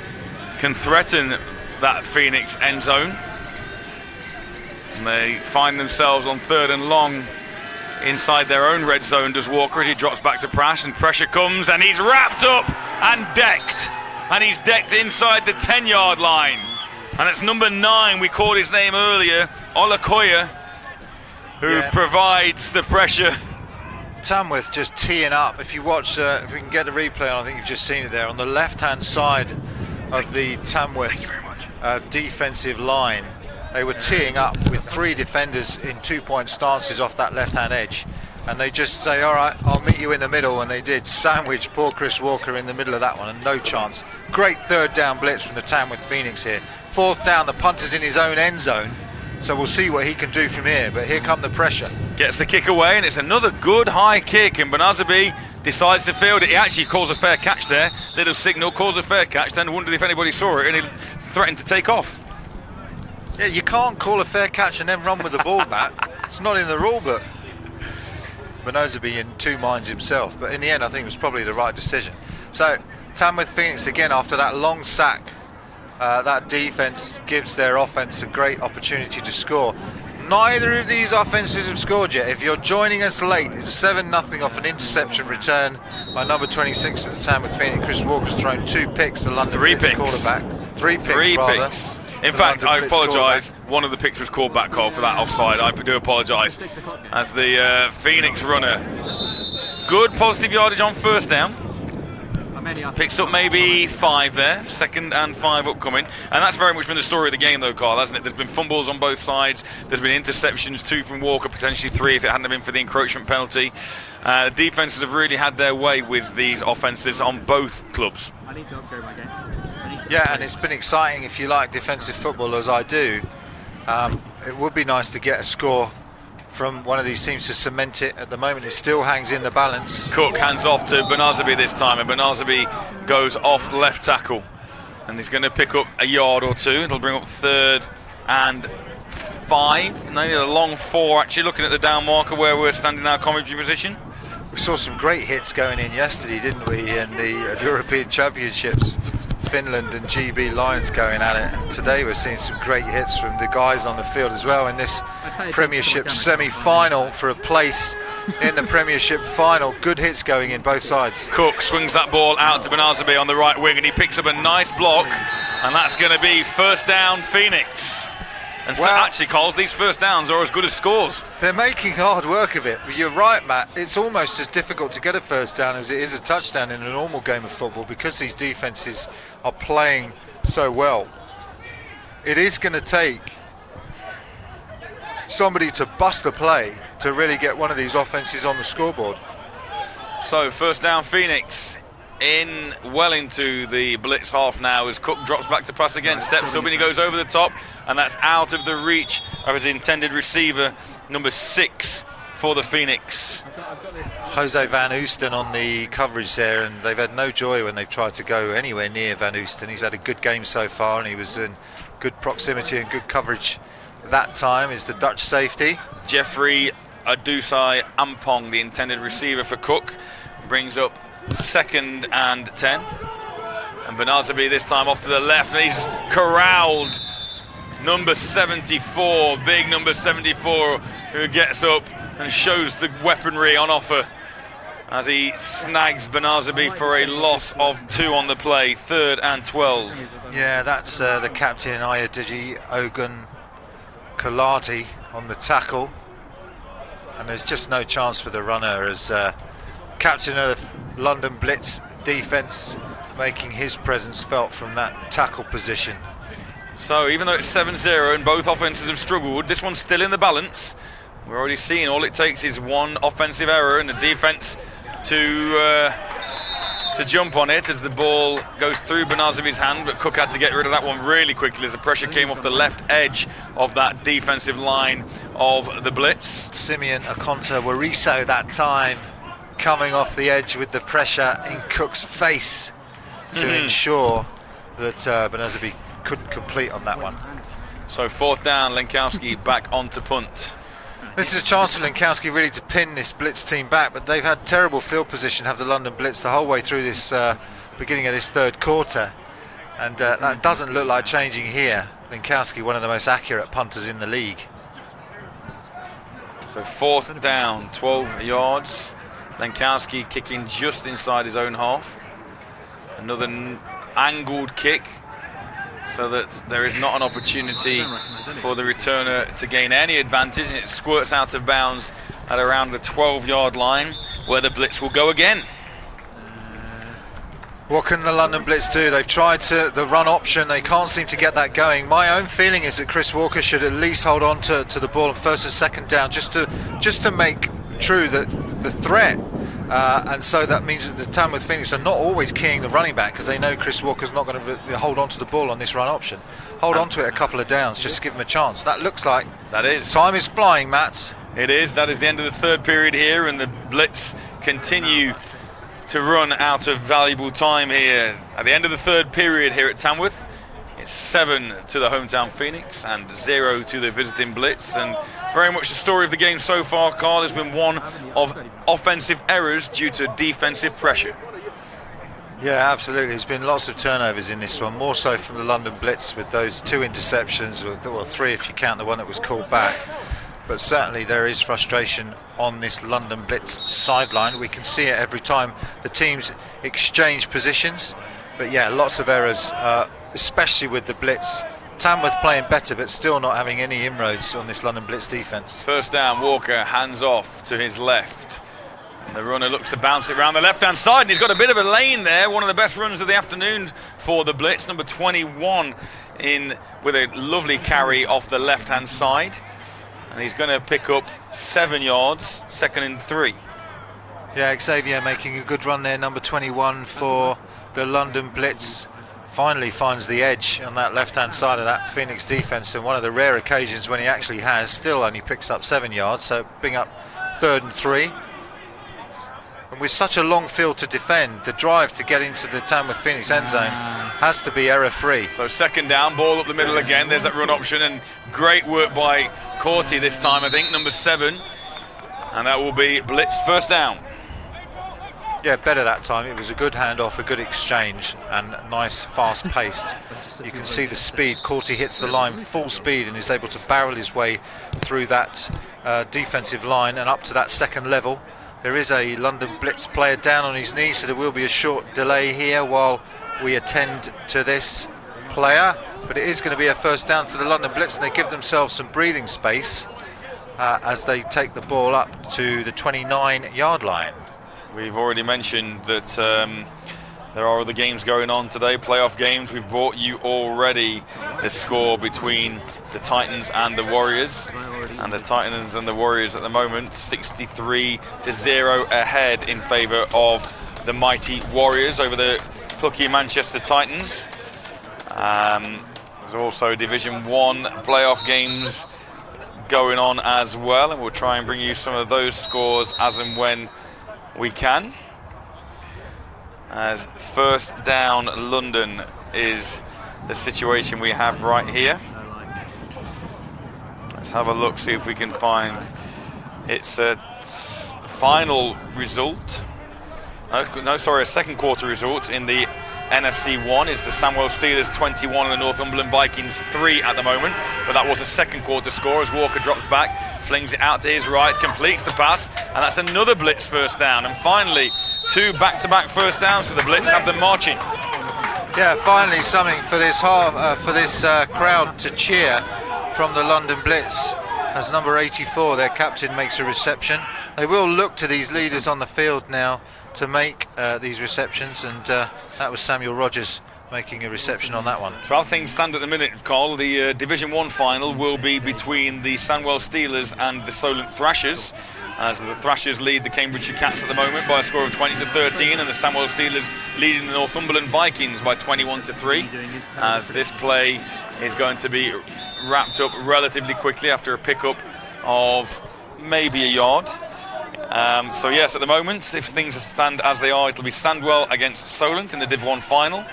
can threaten that Phoenix end zone. And they find themselves on 3rd and long inside their own red zone, does Walker, as he drops back to pass, and pressure comes, and he's wrapped up and decked. And he's decked inside the 10-yard line. And it's number 9, we called his name earlier, Olakoya, who provides the pressure. Tamworth just teeing up. If you watch, if we can get the replay on, I think you've just seen it there, on the left-hand side of the Tamworth defensive line, they were teeing up with 3 defenders in 2-point stances off that left-hand edge, and they just say, all right, I'll meet you in the middle, and they did sandwich poor Chris Walker in the middle of that one, and no chance. Great 3rd down blitz from the Tamworth Phoenix here. 4th down, the punter's in his own end zone, so we'll see what he can do from here, but here come the pressure. Gets the kick away, and it's another good high kick, and Benazabi decides to field it. He actually calls a fair catch there, little signal, calls a fair catch, then wondered if anybody saw it, and he threatened to take off. Yeah, you can't call a fair catch and then run with the ball, Matt. It's not in the rule book. Benazabi in 2 minds himself, but in the end I think it was probably the right decision. So Tamworth Phoenix again, after that long sack, that defence gives their offence a great opportunity to score. Neither of these offences have scored yet. If you're joining us late, it's 7-0 off an interception return by number 26 to the Tamworth Phoenix. Chris Walker's thrown 2 picks, the London Blitz quarterback. 3 picks. In fact, I apologise. One of the picks was called back, Cole, for that offside. I do apologise. As the Phoenix runner, good positive yardage on 1st down. Picks up maybe 5 there. 2nd and 5 upcoming. And that's very much been the story of the game, though, Carl, hasn't it? There's been fumbles on both sides. There's been interceptions, 2 from Walker, potentially 3 if it hadn't been for the encroachment penalty. Defences have really had their way with these offences on both clubs. I need to upgrade my game. Yeah, and it's been exciting if you like defensive football, as I do. It would be nice to get a score from one of these teams to cement it. At the moment it still hangs in the balance. Cook hands off to Benazabi this time, and Benazabi goes off left tackle, and he's going to pick up a yard or 2. It'll bring up 3rd and 5. No, a long 4 actually, looking at the down marker where we're standing in our commentary position. We saw some great hits going in yesterday, didn't we, in the European Championships. Finland and GB Lions going at it, and today we're seeing some great hits from the guys on the field as well in this Premiership semi-final for a place in the Premiership final. Good hits going in both sides. Cook swings that ball out to Benazabi on the right wing, and he picks up a nice block, and that's going to be 1st down Phoenix. And so actually, Coles, these 1st downs are as good as scores. They're making hard work of it. You're right, Matt. It's almost as difficult to get a 1st down as it is a touchdown in a normal game of football, because these defences are playing so well. It is going to take somebody to bust a play to really get one of these offences on the scoreboard. So 1st down Phoenix, in well into the Blitz half now, as Cook drops back to pass again, steps up and he goes over the top, and that's out of the reach of his intended receiver, number 6 for the Phoenix. Jose Van Oosten on the coverage there, and they've had no joy when they've tried to go anywhere near Van Oosten. He's had a good game so far, and he was in good proximity and good coverage that time is the Dutch safety. Jeffrey Adusai Ampong, the intended receiver for Cook, brings up 2nd and 10. And Benazabi this time off to the left, and he's corralled. Number 74, big number 74, who gets up and shows the weaponry on offer as he snags Benazabi for a loss of 2 on the play, 3rd and 12. Yeah, that's the captain, Ayadiji Ogun Kalati, on the tackle. And there's just no chance for the runner as captain of London Blitz defence making his presence felt from that tackle position. So even though it's 7-0 and both offences have struggled, this one's still in the balance. We're already seeing all it takes is one offensive error and the defence to jump on it as the ball goes through Benazabi's hand, but Cook had to get rid of that one really quickly as the pressure came off the left edge of that defensive line of the Blitz. Simeon Akonta Wariso that time coming off the edge with the pressure in Cook's face to ensure that Benazabi couldn't complete on that one. So 4th down, Lenkowski back onto punt. This is a chance for Lenkowski really to pin this Blitz team back, but they've had terrible field position, have the London Blitz, the whole way through this beginning of this 3rd quarter, and that doesn't look like changing here. Lenkowski, one of the most accurate punters in the league. So 4th down, 12 yards. Lenkowski kicking just inside his own half. Another angled kick, so that there is not an opportunity for the returner to gain any advantage, and it squirts out of bounds at around the 12-yard line, where the Blitz will go again. What can the London Blitz do? They've tried the run option, they can't seem to get that going. My own feeling is that Chris Walker should at least hold on to the ball on 1st and 2nd down, just to make true that the threat. And so that means that the Tamworth Phoenix are not always keying the running back, because they know Chris Walker's not going to hold on to the ball on this run option. Hold on to it a couple of downs just to give him a chance. That looks like that is. Time is flying, Matt. It is. That is the end of the 3rd period here, and the Blitz continue to run out of valuable time here. At the end of the 3rd period here at Tamworth, it's 7 to the hometown Phoenix and 0 to the visiting Blitz, and very much the story of the game so far, Carl, has been one of offensive errors due to defensive pressure. Yeah, absolutely. There's been lots of turnovers in this one, more so from the London Blitz with those 2 interceptions, or 3 if you count the one that was called back. But certainly there is frustration on this London Blitz sideline. We can see it every time the teams exchange positions. But yeah, lots of errors, especially with the Blitz. Tamworth playing better, but still not having any inroads on this London Blitz defence. 1st down, Walker hands off to his left. And the runner looks to bounce it around the left-hand side, and he's got a bit of a lane there. One of the best runs of the afternoon for the Blitz. Number 21 in with a lovely carry off the left-hand side. And he's going to pick up 7 yards, 2nd and 3. Yeah, Xavier making a good run there, number 21 for the London Blitz. Finally finds the edge on that left-hand side of that Phoenix defence, and one of the rare occasions when he actually has, still only picks up 7 yards, so bring up 3rd and 3. And with such a long field to defend, the drive to get into the Tamworth Phoenix end zone has to be error-free. So 2nd down, ball up the middle again. There's that run option, and great work by Corty this time, I think, number 7. And that will be Blitz 1st down. Yeah, better that time. It was a good handoff, a good exchange, and nice, fast-paced. You can see the speed. Corty hits the line full speed and is able to barrel his way through that defensive line and up to that 2nd level. There is a London Blitz player down on his knee, so there will be a short delay here while we attend to this player. But it is going to be a 1st down to the London Blitz, and they give themselves some breathing space as they take the ball up to the 29-yard line. We've already mentioned that there are other games going on today, playoff games. We've brought you already the score between the Titans and the Warriors. And the Titans and the Warriors at the moment, 63-0 ahead in favour of the mighty Warriors over the plucky Manchester Titans. There's also Division 1 playoff games going on as well, and we'll try and bring you some of those scores as and when we can. As 1st down London is the situation we have right here. Let's have a look, see if we can find its final result. A second quarter result in the NFC 1 is the Sandwell Steelers 21 and the Northumberland Vikings 3 at the moment, but that was a second quarter score as Walker drops back, flings it out to his right, completes the pass, and that's another Blitz first down. And finally, 2 back-to-back first downs for the Blitz, have them marching. Yeah, finally something for this crowd to cheer from the London Blitz, as number 84, their captain, makes a reception. They will look to these leaders on the field now to make these receptions, and that was Samuel Rogers making a reception on that one. So how things stand at the minute, Carl, the Division 1 final will be between the Sandwell Steelers and the Solent Thrashers, as the Thrashers lead the Cambridgeshire Cats at the moment by a score of 20-13, and the Sandwell Steelers leading the Northumberland Vikings by 21-3, as this play is going to be wrapped up relatively quickly after a pickup of maybe a yard. So yes, at the moment, if things stand as they are, it'll be Sandwell against Solent in the Div 1 final.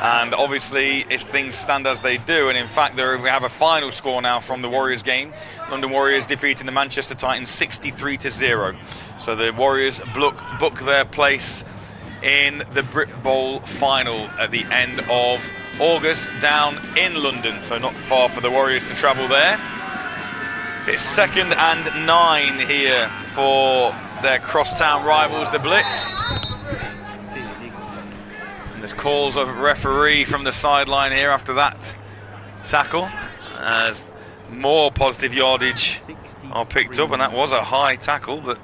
And obviously, if things stand as they do, and in fact we have a final score now from the Warriors game. London Warriors defeating the Manchester Titans 63-0. So the Warriors book their place in the Brit Bowl final at the end of August down in London. So not far for the Warriors to travel there. It's 2nd and 9 here for their crosstown rivals, the Blitz. And there's calls of referee from the sideline here after that tackle, as more positive yardage are picked up, and that was a high tackle, but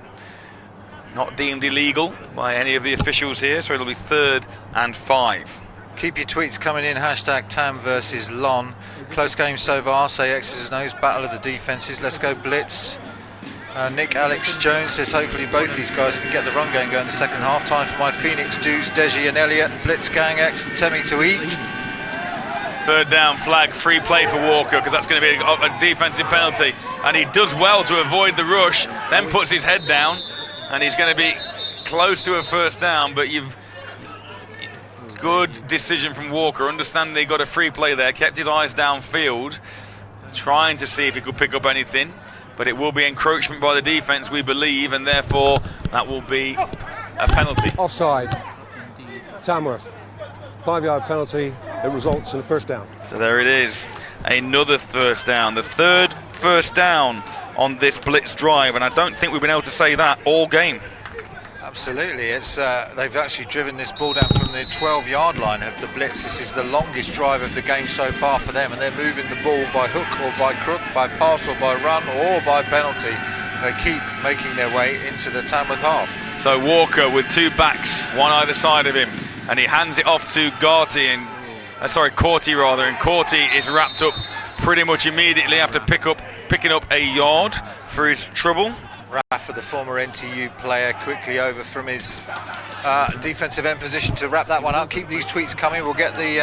not deemed illegal by any of the officials here, so it'll be 3rd and 5. Keep your tweets coming in, hashtag Tam versus Lon. Close game so far, say X's and O's, battle of the defences, let's go Blitz. Nick Alex Jones says hopefully both these guys can get the run game going in the second half. Time for my Phoenix dudes, Deji and Elliott, Blitz gang X and Temi to eat. 3rd down flag, free play for Walker, because that's going to be a defensive penalty, and he does well to avoid the rush, then puts his head down, and he's going to be close to a first down, but good decision from Walker, understanding he got a free play there, kept his eyes downfield, trying to see if he could pick up anything, but it will be encroachment by the defence, we believe, and therefore that will be a penalty. Offside. Tamworth. 5-yard penalty. It results in a first down. So there it is, another first down, the 3rd first down on this Blitz drive, and I don't think we've been able to say that all game. Absolutely, it's they've actually driven this ball down from the 12-yard line of the Blitz. This is the longest drive of the game so far for them, and they're moving the ball by hook or by crook, by pass or by run or by penalty. They keep making their way into the Tamworth half. So Walker with 2 backs, one either side of him, and he hands it off to Corty, and Corty is wrapped up pretty much immediately after picking up a yard for his trouble. Rafa, the former NTU player, quickly over from his defensive end position to wrap that one up. Keep these tweets coming. We'll get the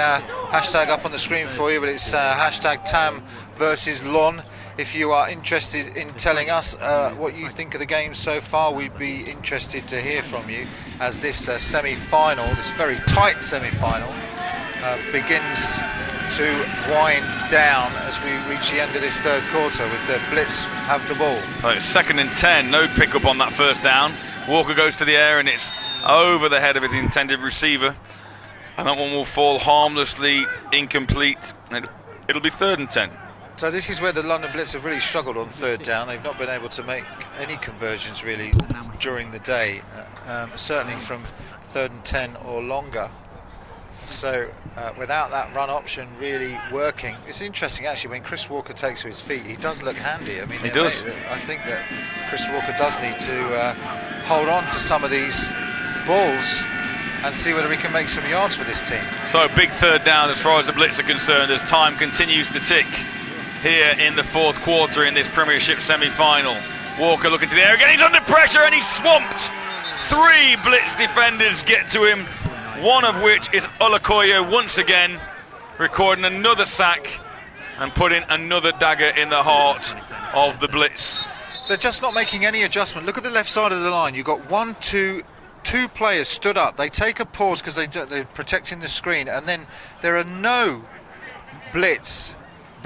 hashtag up on the screen for you, but it's hashtag Tam versus Lon. If you are interested in telling us what you think of the game so far, we'd be interested to hear from you, as this semi-final, this very tight semi-final, begins to wind down as we reach the end of this 3rd quarter with the Blitz have the ball. So it's 2nd and 10, no pickup on that first down. Walker goes to the air and it's over the head of his intended receiver, and that one will fall harmlessly incomplete. It'll be 3rd and 10. So this is where the London Blitz have really struggled on 3rd down. They've not been able to make any conversions really during the day, certainly from 3rd and 10 or longer. So without that run option really working, it's interesting actually when Chris Walker takes to his feet, he does look handy. I mean, he does. I think that Chris Walker does need to hold on to some of these balls and see whether he can make some yards for this team. So big 3rd down as far as the Blitz are concerned, as time continues to tick here in the 4th quarter in this Premiership semi-final. Walker looking to the air again, he's under pressure and he's swamped. 3 Blitz defenders get to him, one of which is Olakoye once again, recording another sack and putting another dagger in the heart of the Blitz. They're just not making any adjustment. Look at the left side of the line. You've got 2 players stood up. They take a pause because they're protecting the screen, and then there are no Blitz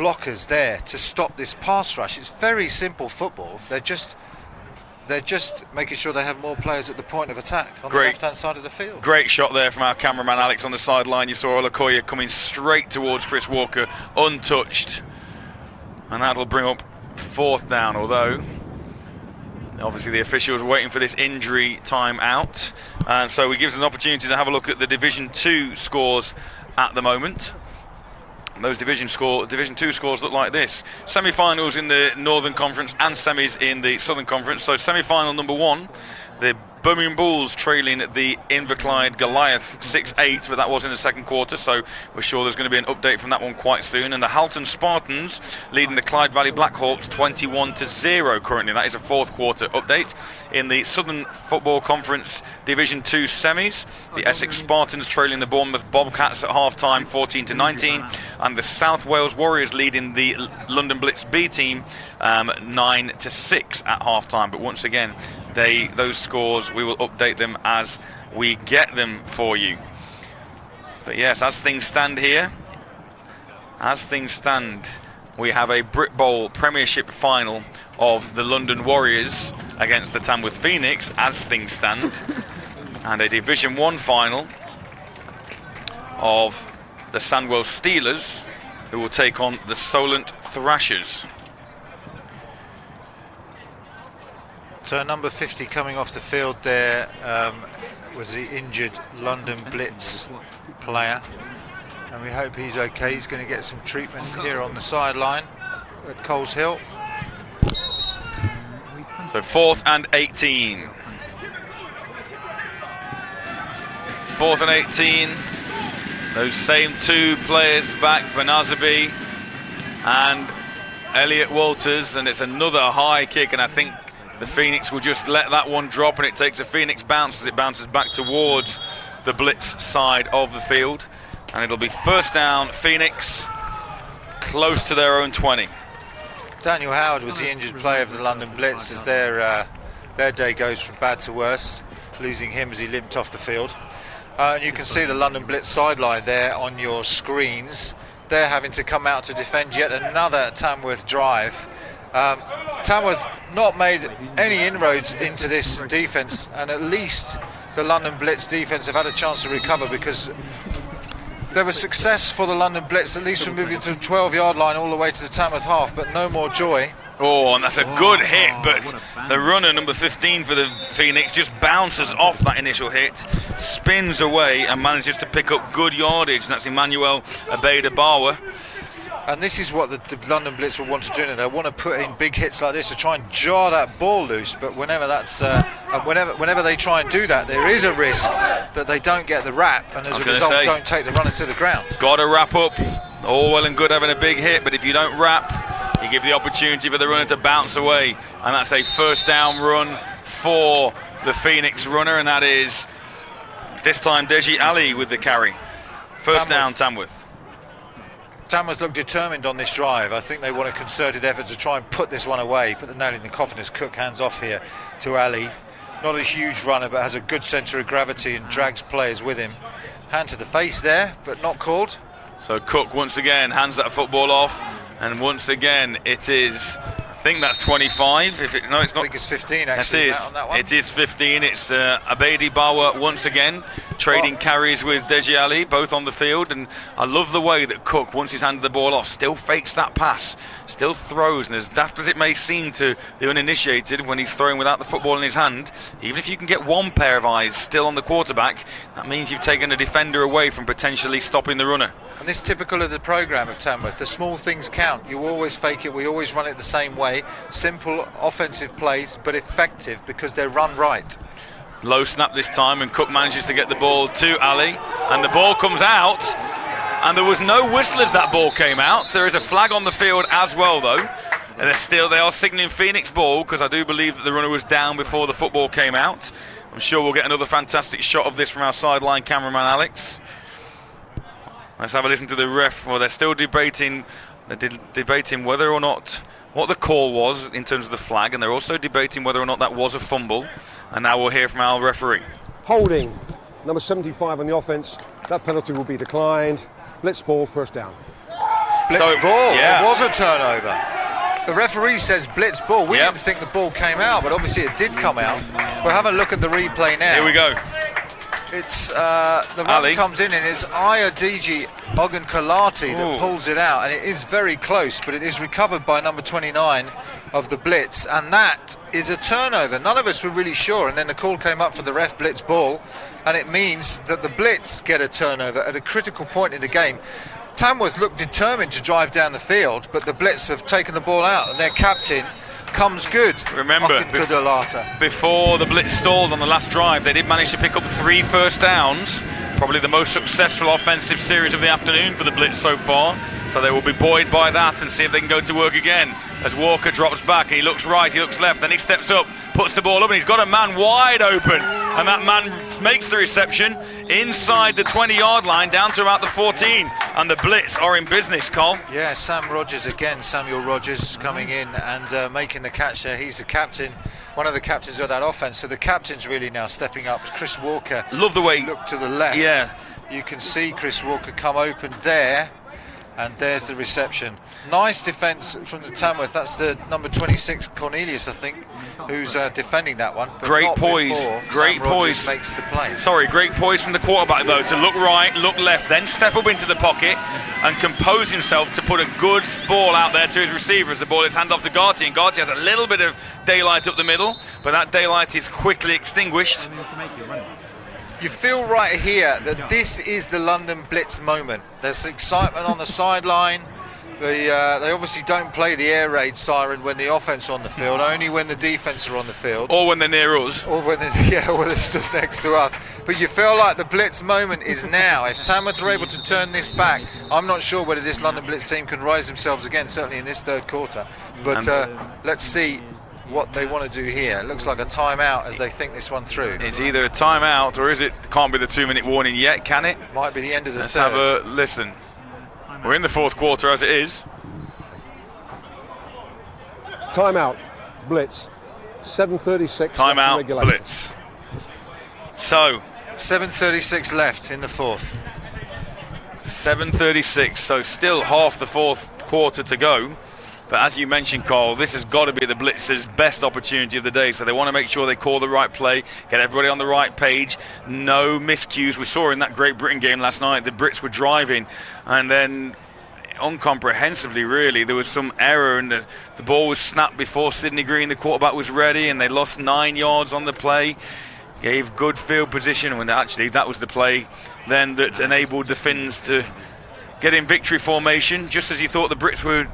blockers there to stop this pass rush. It's very simple football. They're just making sure they have more players at the point of attack on the left-hand side of the field. Great shot there from our cameraman Alex on the sideline. You saw Olakoya coming straight towards Chris Walker, untouched. And that'll bring up 4th down, although obviously the officials are waiting for this injury time out. And so it gives us an opportunity to have a look at the Division 2 scores at the moment. Those Division 2 scores look like this. Semi-finals in the Northern Conference and semis in the Southern Conference. So semi-final number 1, the Birmingham Bulls trailing the Inverclyde Goliath 6-8, but that was in the second quarter, so we're sure there's going to be an update from that one quite soon. And the Halton Spartans leading the Clyde Valley Blackhawks 21-0 currently. That is a 4th quarter update. In the Southern Football Conference Division 2 semis, the Essex Spartans trailing the Bournemouth Bobcats at half-time 14-19, and the South Wales Warriors leading the London Blitz B team 9-6 at half-time. But once again, those scores, we will update them as we get them for you. But yes, as things stand here, we have a Brit Bowl Premiership final of the London Warriors against the Tamworth Phoenix, as things stand, and a Division 1 final of the Sandwell Steelers, who will take on the Solent Thrashers. So number 50 coming off the field there was the injured London Blitz player, and we hope he's okay. He's going to get some treatment here on the sideline at Coles Hill. So 4th and 18. 4th and 18. Those same 2 players back, Benazabi and Elliot Walters, and it's another high kick, and I think the Phoenix will just let that one drop, and it takes a Phoenix bounce as it bounces back towards the Blitz side of the field. And it'll be 1st down, Phoenix, close to their own 20. Daniel Howard was the injured player of the London Blitz, as their day goes from bad to worse, losing him as he limped off the field. And you can see the London Blitz sideline there on your screens. They're having to come out to defend yet another Tamworth drive. Tamworth not made any inroads into this defence, and at least the London Blitz defence have had a chance to recover, because there was success for the London Blitz, at least from moving to the 12-yard line all the way to the Tamworth half, but no more joy. Oh, and that's a good hit, but the runner, number 15 for the Phoenix, just bounces off that initial hit, spins away and manages to pick up good yardage, and that's Emmanuel Abeda-Bawa. And this is what the London Blitz will want to do now. They want to put in big hits like this to try and jar that ball loose, but whenever they try and do that, there is a risk that they don't get the wrap, and as a result don't take the runner to the ground. Got to wrap up. All well and good having a big hit, but if you don't wrap, you give the opportunity for the runner to bounce away, and that's a 1st down run for the Phoenix runner, and that is this time Deji Ali with the carry. 1st down, Tamworth. Tamworth look determined on this drive. I think they want a concerted effort to try and put this one away, put the nail in the coffin as Cook hands off here to Ali. Not a huge runner, but has a good centre of gravity and drags players with him. Hand to the face there, but not called. So Cook once again hands that football off, and once again it is, I think that's 25. It's not. I think it's 15 actually. It is. On that one. It is 15. It's Abedi-Bawa once again trading carries with Deji Ali, both on the field, and I love the way that Cook, once he's handed the ball off, still fakes that pass, still throws, and as daft as it may seem to the uninitiated when he's throwing without the football in his hand, even if you can get one pair of eyes still on the quarterback, that means you've taken a defender away from potentially stopping the runner. And this is typical of the programme of Tamworth. The small things count. You always fake it. We always run it the same way. Simple offensive plays, but effective because they're run right. Low snap this time, and Cook manages to get the ball to Ali, and the ball comes out, and there was no whistle as that ball came out. There is a flag on the field as well, though, and they are signalling Phoenix ball, because I do believe that the runner was down before the football came out. I'm sure we'll get another fantastic shot of this from our sideline cameraman Alex. Let's have a listen to the ref. Well, they're still debating whether or not what the call was in terms of the flag, and they're also debating whether or not that was a fumble. And now we'll hear from our referee. Holding, number 75 on the offence. That penalty will be declined. Blitz ball, 1st down. Blitz So, ball. yeah. It was a turnover. The referee says Blitz ball. We Yep. didn't think the ball came out, but obviously it did come out. We'll have a look at the replay now. Here we go. It's the run Ali. comes in and it's Ayodiji Ogunkolati that Ooh. pulls it out, and it is very close, but it is recovered by number 29 of the Blitz, and that is a turnover. None of us were really sure, and then the call came up for the ref Blitz ball, and it means that the Blitz get a turnover at a critical point in the game. Tamworth looked determined to drive down the field, but the Blitz have taken the ball out, and their captain comes good. Remember, Ogunkolati. before the Blitz stalled on the last drive, they did manage to pick up 3 first downs, probably the most successful offensive series of the afternoon for the Blitz so far. So they will be buoyed by that and see if they can go to work again. As Walker drops back and he looks right, he looks left, then he steps up, puts the ball up, and he's got a man wide open. And that man makes the reception inside the 20-yard line down to about the 14. And the Blitz are in business, Cole. Yeah, Sam Rogers again, Samuel Rogers coming in and making the catch there. He's the captain, one of the captains of that offense. So the captain's really now stepping up. Chris Walker. Love the way. Look to the left. Yeah. You can see Chris Walker come open there. And there's the reception. Nice defence from the Tamworth. That's the number 26, Cornelius, I think, who's defending that one. But Great not poise. before Great Sam Rogers poise. makes the play. Sorry, great poise from the quarterback, though, to look right, look left, then step up into the pocket and compose himself to put a good ball out there to his receiver as the ball is handed off to Garty. And Garty has a little bit of daylight up the middle, but that daylight is quickly extinguished. You feel right here that this is the London Blitz moment. There's excitement on the sideline. They obviously don't play the air raid siren when the offense are on the field, only when the defense are on the field. Or when they're near us. Or when they're stood next to us. But you feel like the Blitz moment is now. If Tamworth are able to turn this back, I'm not sure whether this London Blitz team can rise themselves again, certainly in this third quarter. But let's see what they want to do here. It looks like a timeout as they think this one through. It's either a timeout or is it? Can't be the 2-minute warning yet, can it? Might be the end of the Let's third. have a listen. We're in the fourth quarter as it is. Timeout, Blitz. 7:36. Timeout, regulation. Blitz. So, 7:36 left in the fourth. 7:36, so still half the fourth quarter to go. But as you mentioned, Carl, this has got to be the Blitz's best opportunity of the day. So they want to make sure they call the right play, get everybody on the right page, no miscues. We saw in that Great Britain game last night, the Brits were driving, and then incomprehensibly, really, there was some error, and the ball was snapped before Sidney Green, the quarterback, was ready, and they lost 9 yards on the play. Gave good field position, when actually that was the play then that enabled the Finns to get in victory formation, just as you thought the Brits were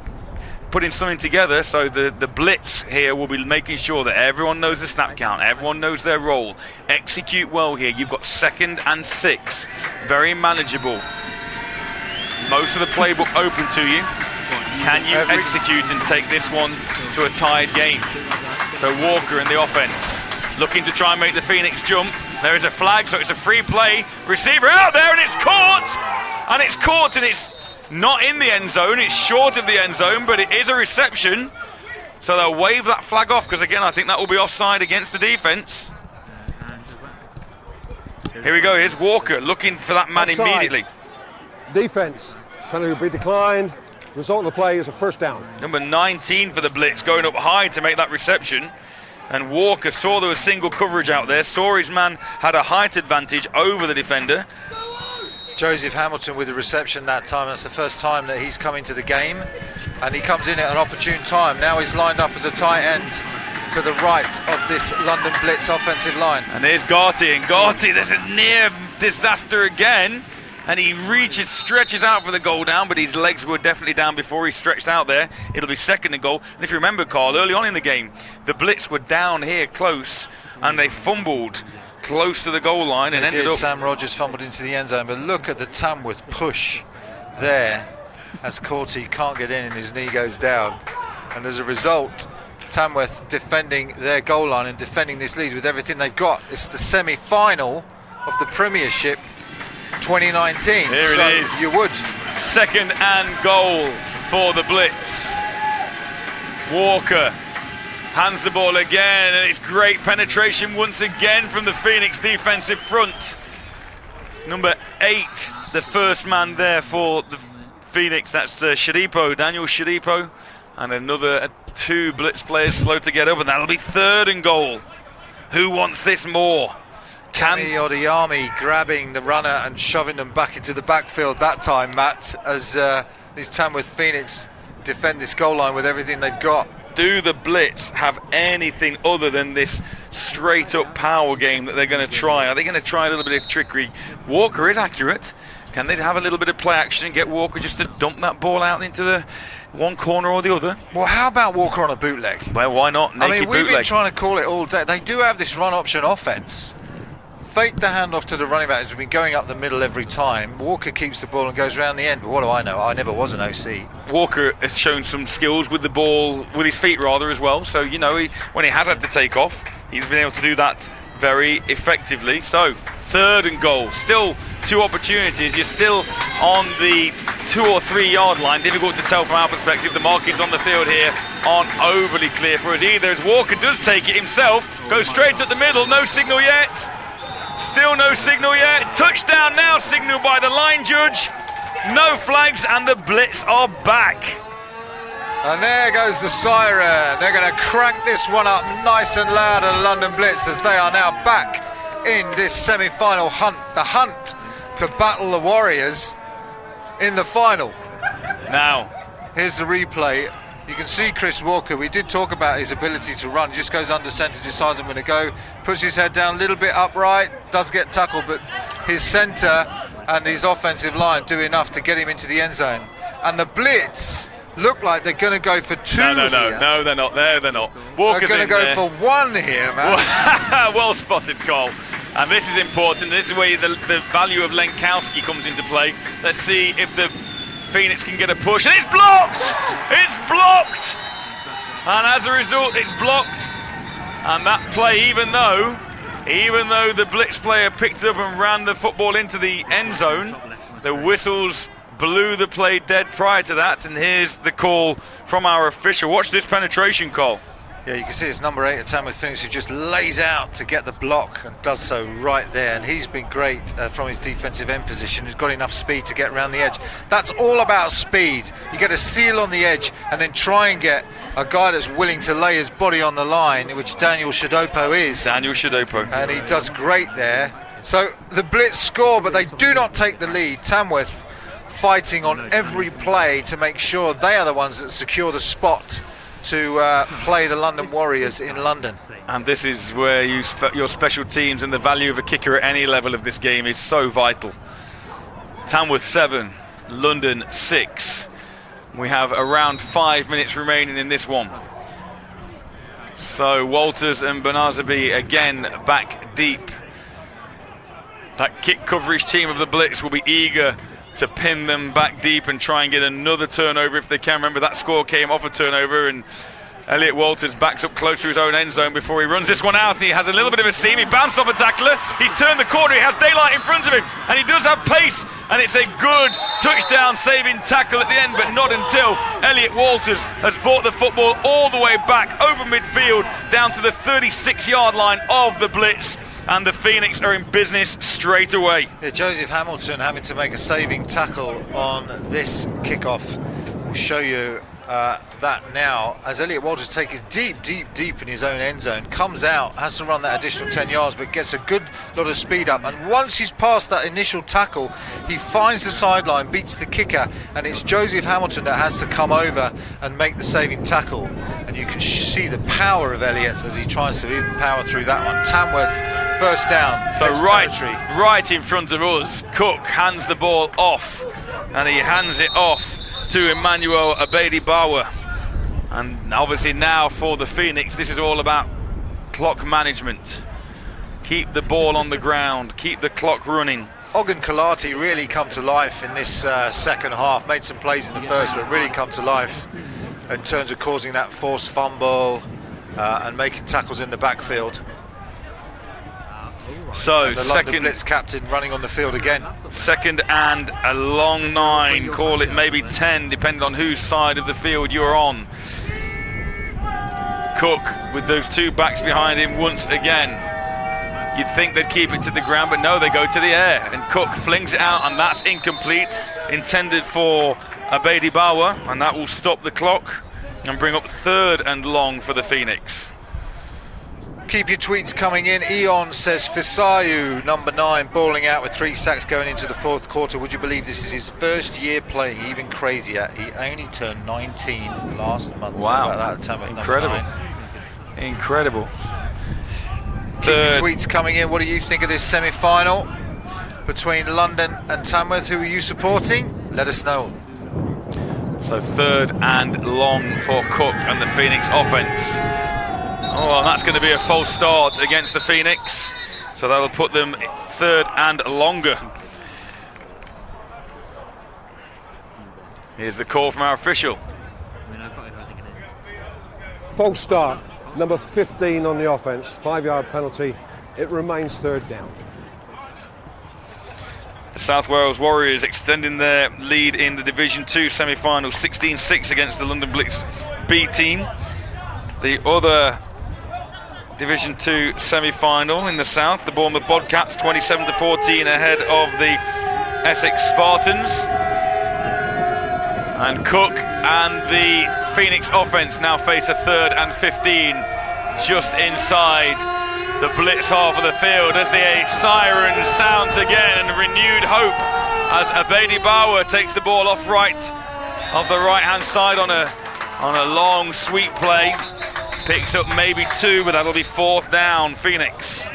putting something together. So the Blitz here will be making sure that everyone knows the snap count, everyone knows their role, execute well here. You've got 2nd and 6, very manageable. Most of the playbook open to you. Can you execute and take this one to a tied game? So Walker in the offense, looking to try and make the Phoenix jump. There is a flag, so it's a free play. Receiver out there, and it's caught! And it's caught, and it's not in the end zone. It's short of the end zone, but it is a reception. So they'll wave that flag off, because again, I think that will be offside against the defense. Here we go, here's Walker looking for that man Offside. immediately. Defense, penalty will be declined. Result of the play is a first down. Number 19 for the Blitz, going up high to make that reception. And Walker saw there was single coverage out there, saw his man had a height advantage over the defender. Joseph Hamilton with the reception that time. That's the first time that he's come into the game, and he comes in at an opportune time. Now he's lined up as a tight end to the right of this London Blitz offensive line. And here's Garty, and Garty, there's a near disaster again. And he stretches out for the goal down, but his legs were definitely down before he stretched out there. It'll be 2nd and goal. And if you remember, Carl, early on in the game, the Blitz were down here close, and they fumbled close to the goal line and ended up... Sam Rogers fumbled into the end zone, but look at the Tamworth push there as Corty can't get in and his knee goes down. And as a result, Tamworth defending their goal line and defending this lead with everything they've got. It's the semi-final of the Premiership 2019. Here so it is. You would. 2nd and goal for the Blitz. Walker hands the ball again, and it's great penetration once again from the Phoenix defensive front. Number 8, the first man there for the Phoenix. That's Daniel Shadipo, and another 2 Blitz players slow to get up, and that'll be 3rd and goal. Who wants this more? Tammy Odiyami grabbing the runner and shoving them back into the backfield that time, Matt, as these Tamworth Phoenix defend this goal line with everything they've got. Do the Blitz have anything other than this straight-up power game that they're going to try? Are they going to try a little bit of trickery? Walker is accurate. Can they have a little bit of play action and get Walker just to dump that ball out into the one corner or the other? Well, how about Walker on a bootleg? Well, why not? Naked we've bootleg. been trying to call it all day. They do have this run option offense. Fake the handoff to the running back. We've been going up the middle every time. Walker keeps the ball and goes around the end. But what do I know? I never was an OC. Walker has shown some skills with the ball, with his feet rather, as well. So, you know, when he has had to take off, he's been able to do that very effectively. So, 3rd and goal. Still 2 opportunities. You're still on the 2 or 3 yard line. Difficult to tell from our perspective. The markings on the field here aren't overly clear for us either, as Walker does take it himself. Goes straight at the middle. No signal yet. Still no signal yet. Touchdown now signaled by the line judge. No flags, and the Blitz are back. And there goes the siren. They're going to crank this one up nice and loud at London Blitz, as they are now back in this semi-final hunt. The hunt to battle the Warriors in the final. Now, here's the replay. You can see Chris Walker. We did talk about his ability to run. He just goes under centre, decides I'm going to go, puts his head down a little bit upright, does get tackled, but his centre and his offensive line do enough to get him into the end zone. And the Blitz look like they're going to go for 2 no, here. No, they're not. They're not. Walker's they're going to go for 1 here, man. Well spotted, Cole. And this is important. This is where the value of Lenkowski comes into play. Let's see if the Phoenix can get a push, and it's blocked! It's blocked! And as a result, it's blocked. And that play, even though the Blitz player picked up and ran the football into the end zone, the whistles blew the play dead prior to that. And here's the call from our official. Watch this penetration call. Yeah, you can see it's number 8 at Tamworth Phoenix, who just lays out to get the block and does so right there. And he's been great from his defensive end position. He's got enough speed to get around the edge. That's all about speed. You get a seal on the edge and then try and get a guy that's willing to lay his body on the line, which Daniel Shadipo is. Daniel Shadipo. And he does great there. So the Blitz score, but they do not take the lead. Tamworth fighting on every play to make sure they are the ones that secure the spot to play the London Warriors in London. And this is where your special teams and the value of a kicker at any level of this game is so vital. Tamworth 7, London 6. We have around 5 minutes remaining in this one. So Walters and Banazabi again back deep. That kick coverage team of the Blitz will be eager to pin them back deep and try and get another turnover if they can. Remember, that score came off a turnover, and Elliot Walters backs up close to his own end zone before he runs this one out. He has a little bit of a seam. He bounced off a tackler. He's turned the corner. He has daylight in front of him, and he does have pace, and it's a good touchdown saving tackle at the end, but not until Elliot Walters has brought the football all the way back over midfield down to the 36-yard line of the Blitz. And the Phoenix are in business straight away. Yeah, Joseph Hamilton having to make a saving tackle on this kickoff. We'll show you that now, as Elliot Walters takes it deep in his own end zone, comes out, has to run that additional 10 yards, but gets a good lot of speed up. And once he's past that initial tackle, he finds the sideline, beats the kicker, and it's Joseph Hamilton that has to come over and make the saving tackle. And you can see the power of Elliot as he tries to even power through that one. Tamworth, first down. So right in front of us, Cook hands the ball off, and he hands it off to Emmanuel Abedi-Bawa. And obviously now for the Phoenix, this is all about clock management. Keep the ball on the ground, keep the clock running. Ogun Kalati really come to life in this second half. Made some plays in the first, but really come to life in terms of causing that forced fumble and making tackles in the backfield. So the London Blitz captain running on the field again. Second and a long 9, call it maybe 10, depending on whose side of the field you're on. Cook with those two backs behind him once again. You'd think they'd keep it to the ground, but no, they go to the air, and Cook flings it out, and that's incomplete, intended for Abedi Bawa, and that will stop the clock and bring up 3rd and long for the Phoenix. Keep your tweets coming in. Eon says Fisayu, number 9, bowling out with 3 sacks going into the 4th quarter. Would you believe this is his first year playing? Even crazier, he only turned 19 last month. Wow, about that, Tamworth, incredible. Incredible. Keep your tweets coming in. What do you think of this semi-final between London and Tamworth? Who are you supporting? Let us know. So 3rd and long for Cook and the Phoenix offence. Oh, and that's going to be a false start against the Phoenix. So that'll put them 3rd and longer. Here's the call from our official. False start. Number 15 on the offence. 5-yard penalty. It remains 3rd down. The South Wales Warriors extending their lead in the Division 2 semi-final, 16-6 against the London Blitz B team. The other Division 2 semi-final in the South, the Bournemouth Bobcats 27-14 ahead of the Essex Spartans. And Cook and the Phoenix offence now face a 3rd and 15 just inside the Blitz half of the field as the siren sounds again, and renewed hope as Abedi Bawa takes the ball off the right-hand side on a long sweep play. Picks up maybe 2, but that'll be 4th down, Phoenix.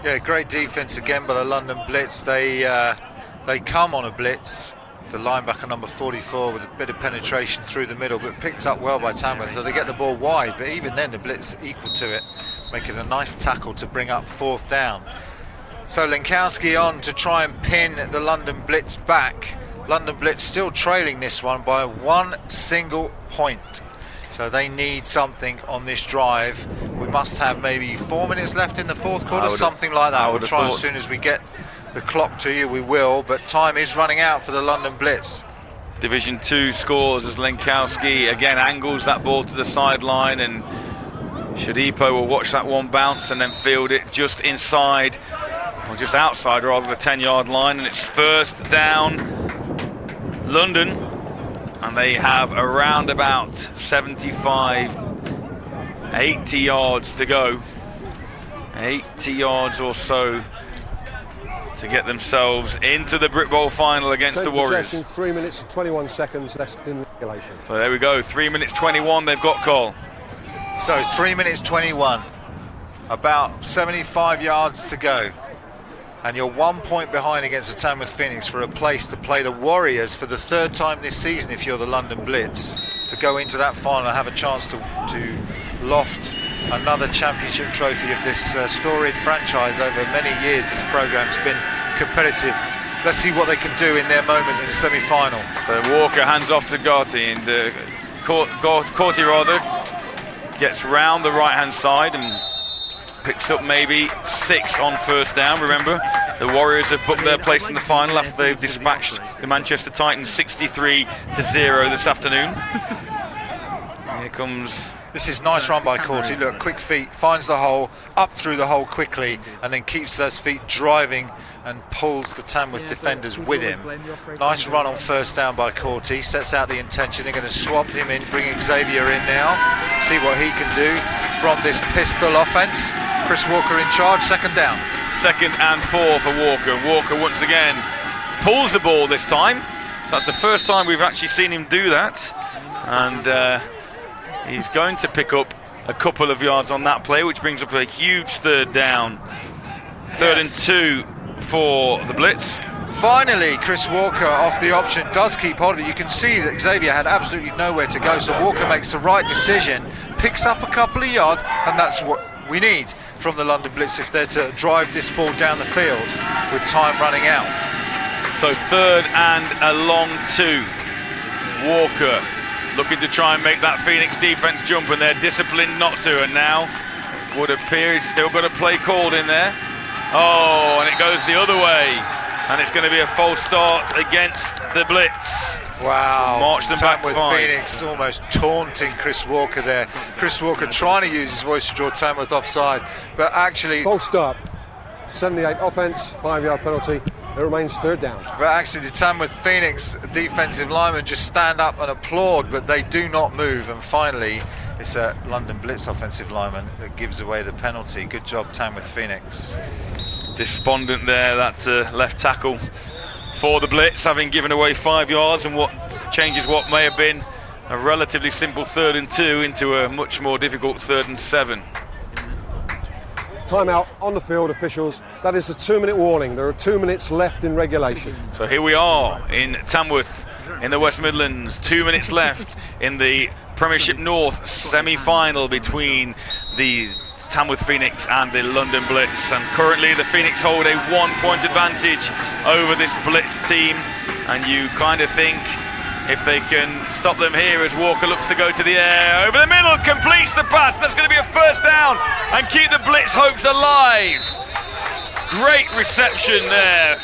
Yeah, great defence again by the London Blitz. They come on a blitz. The linebacker number 44 with a bit of penetration through the middle, but picked up well by Tamworth, so they get the ball wide, but even then the Blitz equal to it, making a nice tackle to bring up 4th down. So Lenkowski on to try and pin the London Blitz back. London Blitz still trailing this one by 1 single point. So they need something on this drive. We must have maybe 4 minutes left in the 4th quarter, something like that. We'll try as soon as we get the clock to you, we will, but time is running out for the London Blitz. Division 2 scores as Lenkowski again angles that ball to the sideline, and Shadipo will watch that one bounce and then field it just inside, or just outside rather, the 10-yard line, and it's 1st down London, and they have around about 75, 80 yards to go. 80 yards or so to get themselves into the Brit Bowl final against the Warriors. 3 minutes and 21 seconds left in regulation. So there we go, 3 minutes 21 they've got, Cole. So 3 minutes 21, about 75 yards to go. And you're 1 point behind against the Tamworth Phoenix for a place to play the Warriors for the 3rd time this season if you're the London Blitz, to go into that final and have a chance to loft another championship trophy of this storied franchise. Over many years this program's been competitive. Let's see what they can do in their moment in the semi-final. So Walker hands off to Garty, and Corty rather gets round the right-hand side and picks up maybe 6 on 1st down. Remember, the Warriors have booked their place in the final after they've dispatched the Manchester Titans 63-0 this afternoon. Here comes... This is nice run by Corty. Look, quick feet, finds the hole, up through the hole quickly, and then keeps those feet driving and pulls the Tamworth defenders with him. Nice run on 1st down by Corty. Sets out the intention. They're going to swap him in, bring Xavier in now, see what he can do from this pistol offence. Chris Walker in charge, 2nd down. 2nd and 4 for Walker. Walker once again pulls the ball this time. So that's the first time we've actually seen him do that. And he's going to pick up a couple of yards on that play, which brings up a huge 3rd down. 3rd and 2 for the Blitz. Finally, Chris Walker off the option does keep hold of it. You can see that Xavier had absolutely nowhere to go, so Walker makes the right decision, picks up a couple of yards, and that's what we need from the London Blitz if they're to drive this ball down the field with time running out. So 3rd and a long 2. Walker looking to try and make that Phoenix defence jump, and they're disciplined not to, and now it would appear he's still got a play called in there. Oh, and it goes the other way, and it's going to be a false start against the Blitz. Wow, march them back with 5. Phoenix almost taunting Chris Walker there. Chris Walker trying to use his voice to draw Tamworth offside, but actually... False start. 78 offence, 5-yard penalty. It remains third down. But actually, the Tamworth Phoenix defensive linemen just stand up and applaud, but they do not move. And finally, it's a London Blitz offensive lineman that gives away the penalty. Good job, Tamworth Phoenix. Despondent there, that left tackle for the Blitz, having given away 5 yards, and what changes what may have been a relatively simple 3rd and 2 into a much more difficult 3rd and 7. Timeout on the field, officials. That is a 2-minute warning. There are 2 minutes left in regulation. So here we are in Tamworth in the West Midlands. 2 minutes left in the Premiership North semi-final between the Tamworth Phoenix and the London Blitz. And currently the Phoenix hold a 1-point advantage over this Blitz team. And you kind of think, if they can stop them here as Walker looks to go to the air, over the middle, completes the pass. That's going to be a first down and keep the Blitz hopes alive. Great reception there.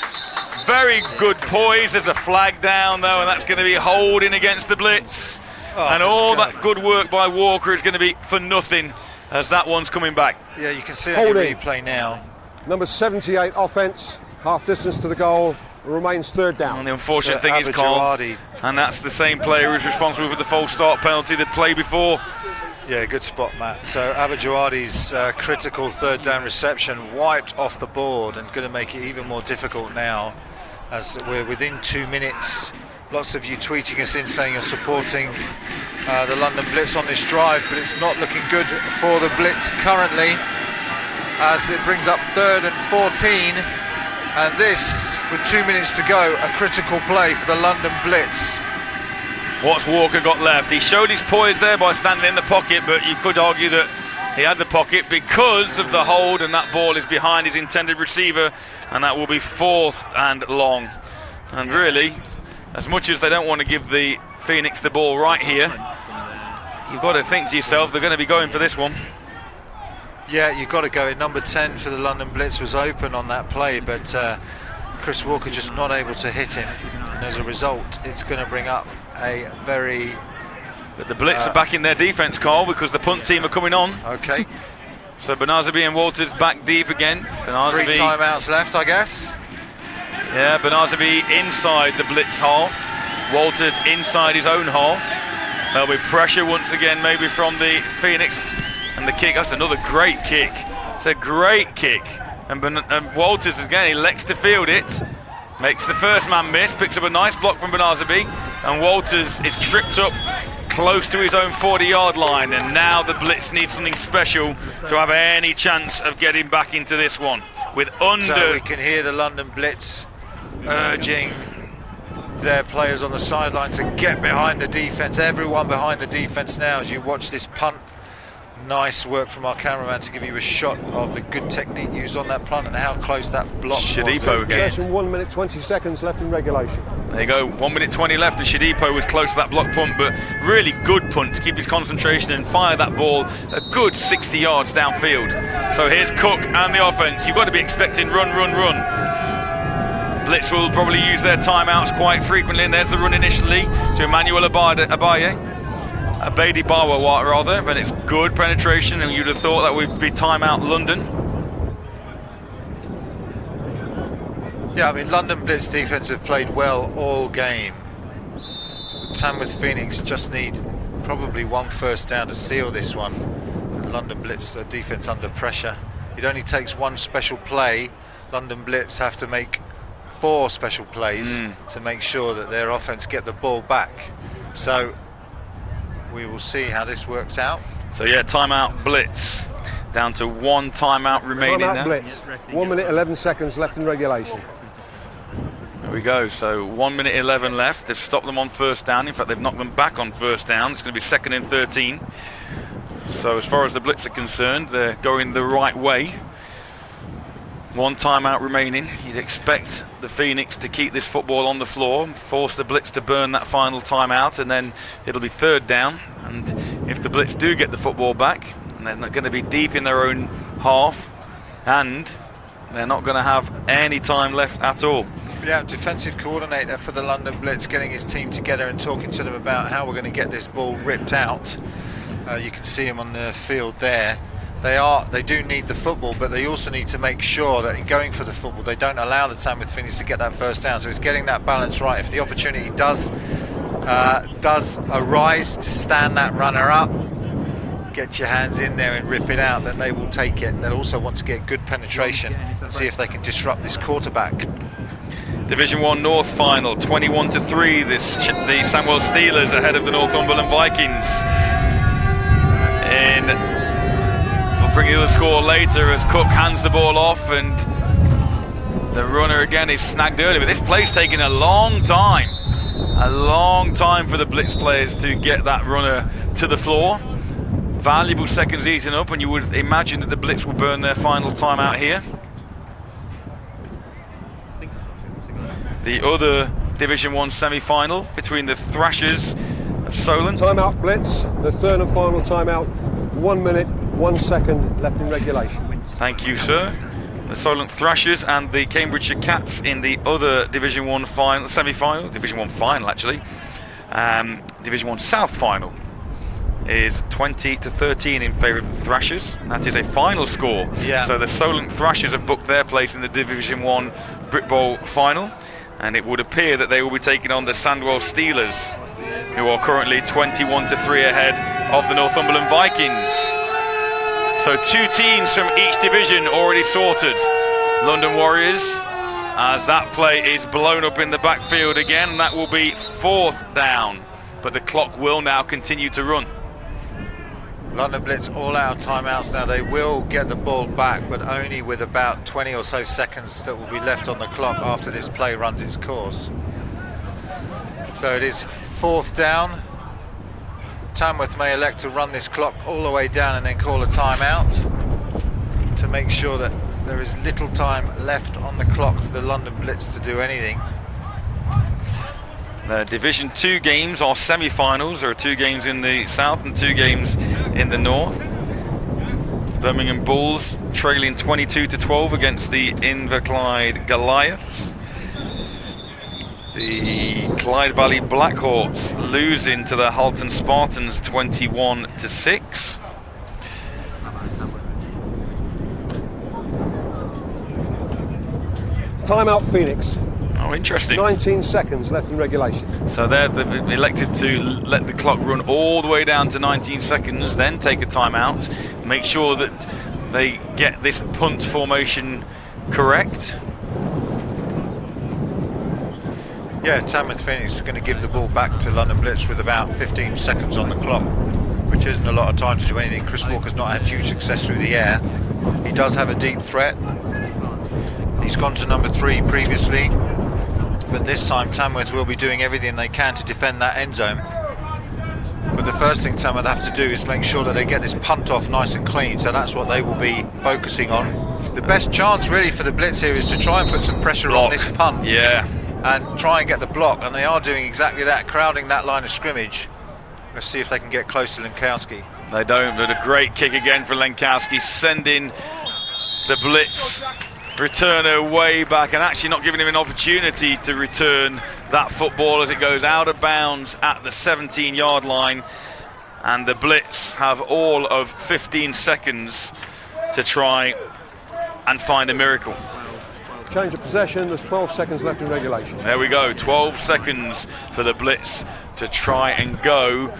Very good poise. There's a flag down though, and that's going to be holding against the Blitz. And all that good work by Walker is going to be for nothing as that one's coming back. Yeah, you can see that in replay now. Number 78 offence, half distance to the goal. Remains third down. And the unfortunate thing is, Carl, and that's the same player who's responsible for the false start penalty that played before. Yeah, good spot, Matt. So Abadjawadi's critical 3rd down reception wiped off the board and going to make it even more difficult now as we're within 2 minutes. Lots of you tweeting us in saying you're supporting the London Blitz on this drive, but it's not looking good for the Blitz currently as it brings up 3rd and 14. And this, with 2 minutes to go, a critical play for the London Blitz. What's Walker got left? He showed his poise there by standing in the pocket, but you could argue that he had the pocket because of the hold, and that ball is behind his intended receiver, and that will be 4th and long. And really, as much as they don't want to give the Phoenix the ball right here, you've got to think to yourself, they're going to be going for this one. Yeah, you've got to go. Number 10 for the London Blitz was open on that play, but Chris Walker just not able to hit him. And as a result, it's going to bring up a very... But the Blitz are back in their defence, Carl, because the punt team are coming on. Okay. So Benazabi and Walters back deep again. Benazabi, 3 timeouts left, I guess. Yeah, Benazabi inside the Blitz half. Walters inside his own half. There'll be pressure once again, maybe from the Phoenix. And the kick, that's another great kick. It's a great kick. And Walters, again, he elects to field it. Makes the first man miss, picks up a nice block from Benazabi. And Walters is tripped up close to his own 40-yard line. And now the Blitz needs something special to have any chance of getting back into this one. So we can hear the London Blitz urging their players on the sideline to get behind the defence. Everyone behind the defence now as you watch this punt. Nice work from our cameraman to give you a shot of the good technique used on that punt and how close that block was. Shadipo again. 1 minute 20 seconds left in regulation. There you go, 1 minute 20 left, and Shadipo was close to that block punt, but really good punt to keep his concentration and fire that ball a good 60 yards downfield. So here's Cook and the offense. You've got to be expecting run. Blitz will probably use their timeouts quite frequently, and there's the run initially to Emmanuel Abadi Bawa rather, but it's good penetration, and you'd have thought that would be timeout London. Yeah, I mean, London Blitz defence have played well all game. Tamworth Phoenix just need probably 1 first down to seal this one. And London Blitz defence under pressure. It only takes 1 special play. London Blitz have to make 4 special plays to make sure that their offence get the ball back. So we will see how this works out. So yeah, timeout Blitz. Down to 1 timeout remaining timeout now. Blitz. 1 minute 11 seconds left in regulation. There we go. So 1 minute 11 left. They've stopped them on first down. In fact, they've knocked them back on first down. It's going to be 2nd and 13. So as far as the Blitz are concerned, they're going the right way. 1 timeout remaining. You'd expect the Phoenix to keep this football on the floor, force the Blitz to burn that final timeout, and then it'll be 3rd down. And if the Blitz do get the football back, they're not going to be deep in their own half, and they're not going to have any time left at all. Yeah, defensive coordinator for the London Blitz getting his team together and talking to them about how we're going to get this ball ripped out. You can see him on the field there. They do need the football, but they also need to make sure that in going for the football, they don't allow the Tamworth Phoenix to get that first down. So it's getting that balance right. If the opportunity does arise to stand that runner up, get your hands in there and rip it out, then they will take it. They'll also want to get good penetration and see if they can disrupt this quarterback. Division 1 North final, 21-3. The Sandwell Steelers ahead of the Northumberland Vikings. We'll bring you the score later as Cook hands the ball off, and the runner again is snagged early. But this play's taking a long time for the Blitz players to get that runner to the floor. Valuable seconds eaten up, and you would imagine that the Blitz will burn their final time out here. The other Division 1 semi-final between the Thrashers of Solent. Timeout, Blitz. The third and final timeout. 1 minute, 1 second left in regulation. Thank you, sir. The Solent Thrashers and the Cambridgeshire Cats in the other Division 1 final, semi-final, Division 1 final actually. Division 1 South final is 20-13 in favour of the Thrashers. That is a final score. Yeah. So the Solent Thrashers have booked their place in the Division 1 Brit Bowl final, and it would appear that they will be taking on the Sandwell Steelers, who are currently 21-3 ahead of the Northumberland Vikings. So 2 teams from each division already sorted. London Warriors, as that play is blown up in the backfield again, that will be 4th down, but the clock will now continue to run. London Blitz all out of timeouts now. They will get the ball back, but only with about 20 or so seconds that will be left on the clock after this play runs its course. So it is 4th down. Tamworth may elect to run this clock all the way down and then call a timeout to make sure that there is little time left on the clock for the London Blitz to do anything. The Division 2 games are semi-finals. There are 2 games in the south and 2 games in the north. Birmingham Bulls trailing 22-12 against the Inverclyde Goliaths. The Clyde Valley Blackhawks losing to the Halton Spartans 21-6. Timeout, Phoenix. Oh, interesting. 19 seconds left in regulation. So they've elected to let the clock run all the way down to 19 seconds, then take a timeout, make sure that they get this punt formation correct. Yeah, Tamworth Phoenix is going to give the ball back to London Blitz with about 15 seconds on the clock, which isn't a lot of time to do anything. Chris Walker's not had huge success through the air. He does have a deep threat. He's gone to number 3 previously, but this time Tamworth will be doing everything they can to defend that end zone. But the first thing Tamworth have to do is make sure that they get this punt off nice and clean, so that's what they will be focusing on. The best chance really for the Blitz here is to try and put some pressure on this punt. Yeah. And try and get the block, and they are doing exactly that, crowding that line of scrimmage. Let's see if they can get close to Lenkowski. They don't, but a great kick again for Lenkowski, sending the Blitz returner way back and actually not giving him an opportunity to return that football as it goes out of bounds at the 17-yard line. And the Blitz have all of 15 seconds to try and find a miracle. Change of possession, there's 12 seconds left in regulation. There we go, 12 seconds for the Blitz to try and go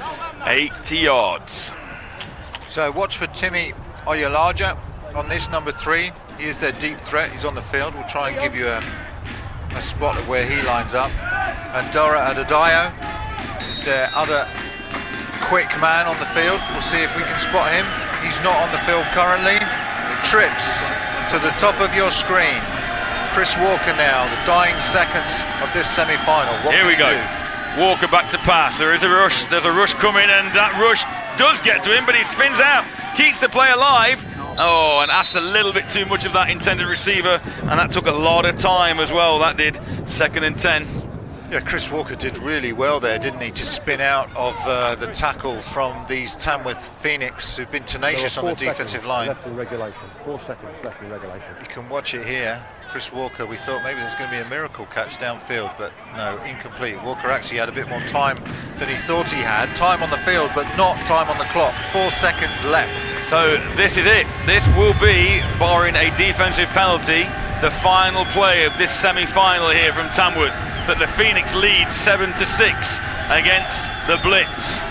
80 yards. So watch for Timmy Oyalaja on this number 3. He is their deep threat. He's on the field. We'll try and give you a spot of where he lines up. And Dora Adedayo is their other quick man on the field. We'll see if we can spot him. He's not on the field currently. Trips to the top of your screen. Chris Walker now, the dying seconds of this semi-final. Here we go. Walker back to pass. There is a rush. There's a rush coming, and that rush does get to him, but he spins out. Keeps the play alive. Oh, and asked a little bit too much of that intended receiver, and that took a lot of time as well. That did. 2nd and 10. Yeah, Chris Walker did really well there, didn't he, to spin out of the tackle from these Tamworth Phoenix, who've been tenacious on the defensive line. Left in regulation. 4 seconds left in regulation. You can watch it here. Chris Walker, we thought maybe there's going to be a miracle catch downfield, but no, incomplete. Walker actually had a bit more time than he thought he had. Time on the field, but not time on the clock. 4 seconds left. So this is it. This will be, barring a defensive penalty, the final play of this semi-final here from Tamworth. But the Phoenix leads 7-6 against the Blitz.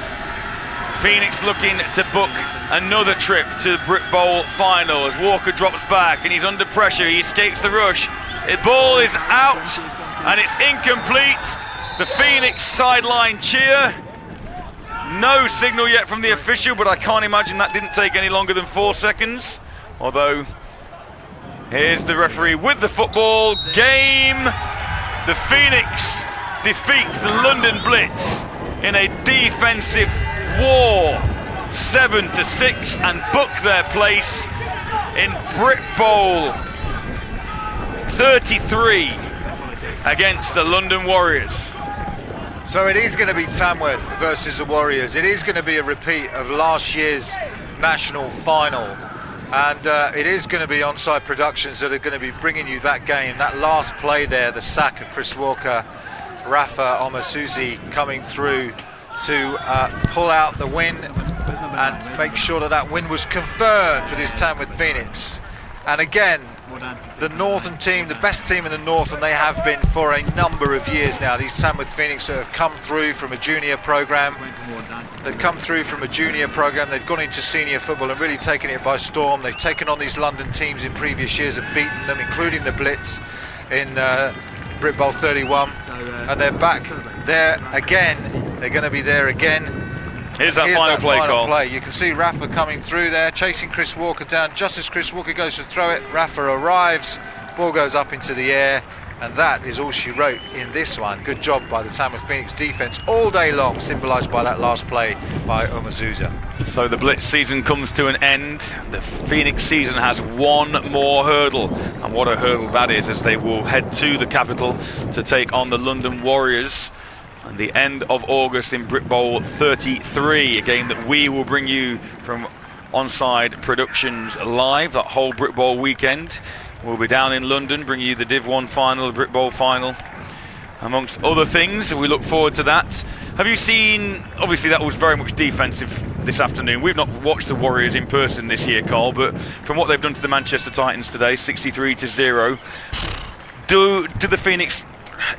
Phoenix looking to book another trip to the Brit Bowl final as Walker drops back and he's under pressure. He escapes the rush. The ball is out and it's incomplete. The Phoenix sideline cheer. No signal yet from the official, but I can't imagine that didn't take any longer than 4 seconds. Although, here's the referee with the football. Game. The Phoenix defeats the London Blitz in a defensive war, 7-6, and book their place in Brit Bowl 33 against the London Warriors. So it is going to be Tamworth versus the Warriors. It is going to be a repeat of last year's national final. And it is going to be Onside Productions that are going to be bringing you that game. That last play there, the sack of Chris Walker, Rafa Omasuzi coming through to pull out the win and make sure that that win was confirmed for this Tamworth Phoenix. And again, the Northern team, the best team in the North, and they have been for a number of years now. These Tamworth Phoenix that have come through from a junior program. They've come through from a junior program. They've gone into senior football and really taken it by storm. They've taken on these London teams in previous years and beaten them, including the Blitz in Brit Bowl 31. And they're back there again. They're going to be there again. Here's that final play, Carl. You can see Rafa coming through there, chasing Chris Walker down. Just as Chris Walker goes to throw it, Rafa arrives, ball goes up into the air, and that is all she wrote in this one. Good job by the Tamworth Phoenix defence all day long, symbolised by that last play by Omazuza. So the Blitz season comes to an end. The Phoenix season has one more hurdle, and what a hurdle that is, as they will head to the capital to take on the London Warriors. And the end of August in Brit Bowl 33, a game that we will bring you from Onside Productions live that whole Brit Bowl weekend. We'll be down in London, bringing you the Div 1 final, the Brit Bowl final, amongst other things. We look forward to that. Have you seen, obviously that was very much defensive this afternoon. We've not watched the Warriors in person this year, Carl, but from what they've done to the Manchester Titans today, 63-0, do the Phoenix,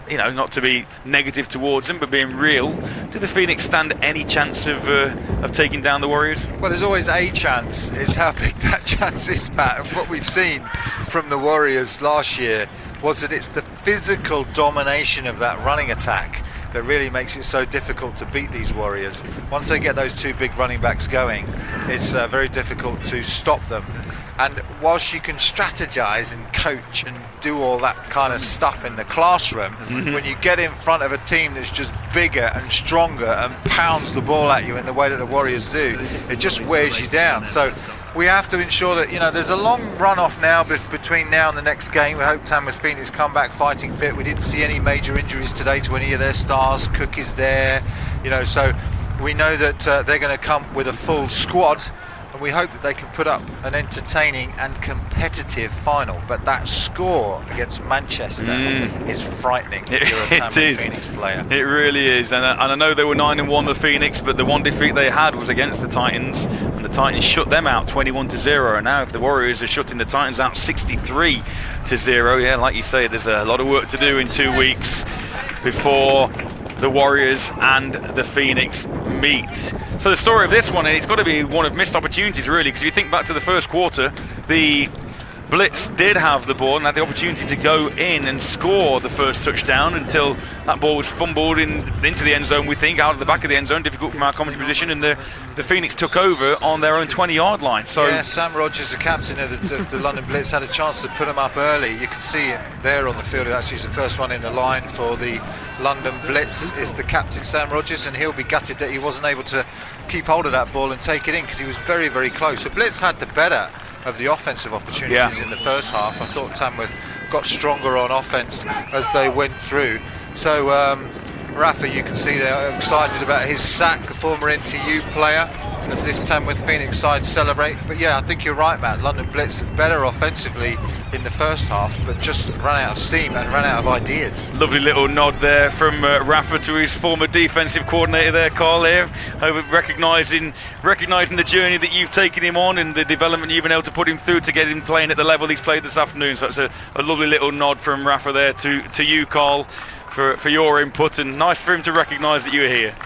you know, not to be negative towards them, but being real, do the Phoenix stand any chance of taking down the Warriors? Well, there's always a chance. It's how big that chance is, Matt. And what we've seen from the Warriors last year was that it's the physical domination of that running attack that really makes it so difficult to beat these Warriors. Once they get those two big running backs going, it's very difficult to stop them. And whilst you can strategize and coach and do all that kind of stuff in the classroom, when you get in front of a team that's just bigger and stronger and pounds the ball at you in the way that the Warriors do, it just wears you down. So we have to ensure that, you know, there's a long run off now between now and the next game. We hope Tamworth Phoenix come back fighting fit. We didn't see any major injuries today to any of their stars. Cook is there, you know, so we know that they're going to come with a full squad. And we hope that they can put up an entertaining and competitive final. But that score against Manchester is frightening if you're a Tamworth Phoenix player. It really is. And I know they were 9-1, the Phoenix, but the one defeat they had was against the Titans. And the Titans shut them out 21-0. And now if the Warriors are shutting the Titans out 63-0, yeah, like you say, there's a lot of work to do in 2 weeks before the Warriors and the Phoenix meet. So the story of this one, and it's got to be one of missed opportunities really, because you think back to the first quarter, the Blitz did have the ball and had the opportunity to go in and score the first touchdown until that ball was fumbled into the end zone, we think, out of the back of the end zone, difficult from our commentary position, and the Phoenix took over on their own 20-yard line. So yeah, Sam Rogers, the captain of the London Blitz, had a chance to put them up early. You can see him there on the field. Actually, he's the first one in the line for the London Blitz. Is the captain, Sam Rogers, and he'll be gutted that he wasn't able to keep hold of that ball and take it in, because he was very, very close. The Blitz had the better of the offensive opportunities in the first half. I thought Tamworth got stronger on offense as they went through, So Rafa, you can see they're excited about his sack, a former NTU player, as this Tamworth Phoenix side celebrate. But yeah, I think you're right, Matt. London Blitz better offensively in the first half, but just ran out of steam and ran out of ideas. Lovely little nod there from Rafa to his former defensive coordinator there, Carl, here, recognising the journey that you've taken him on and the development you've been able to put him through to get him playing at the level he's played this afternoon. So it's a lovely little nod from Rafa there to you, Carl, for your input, and nice for him to recognise that you were here.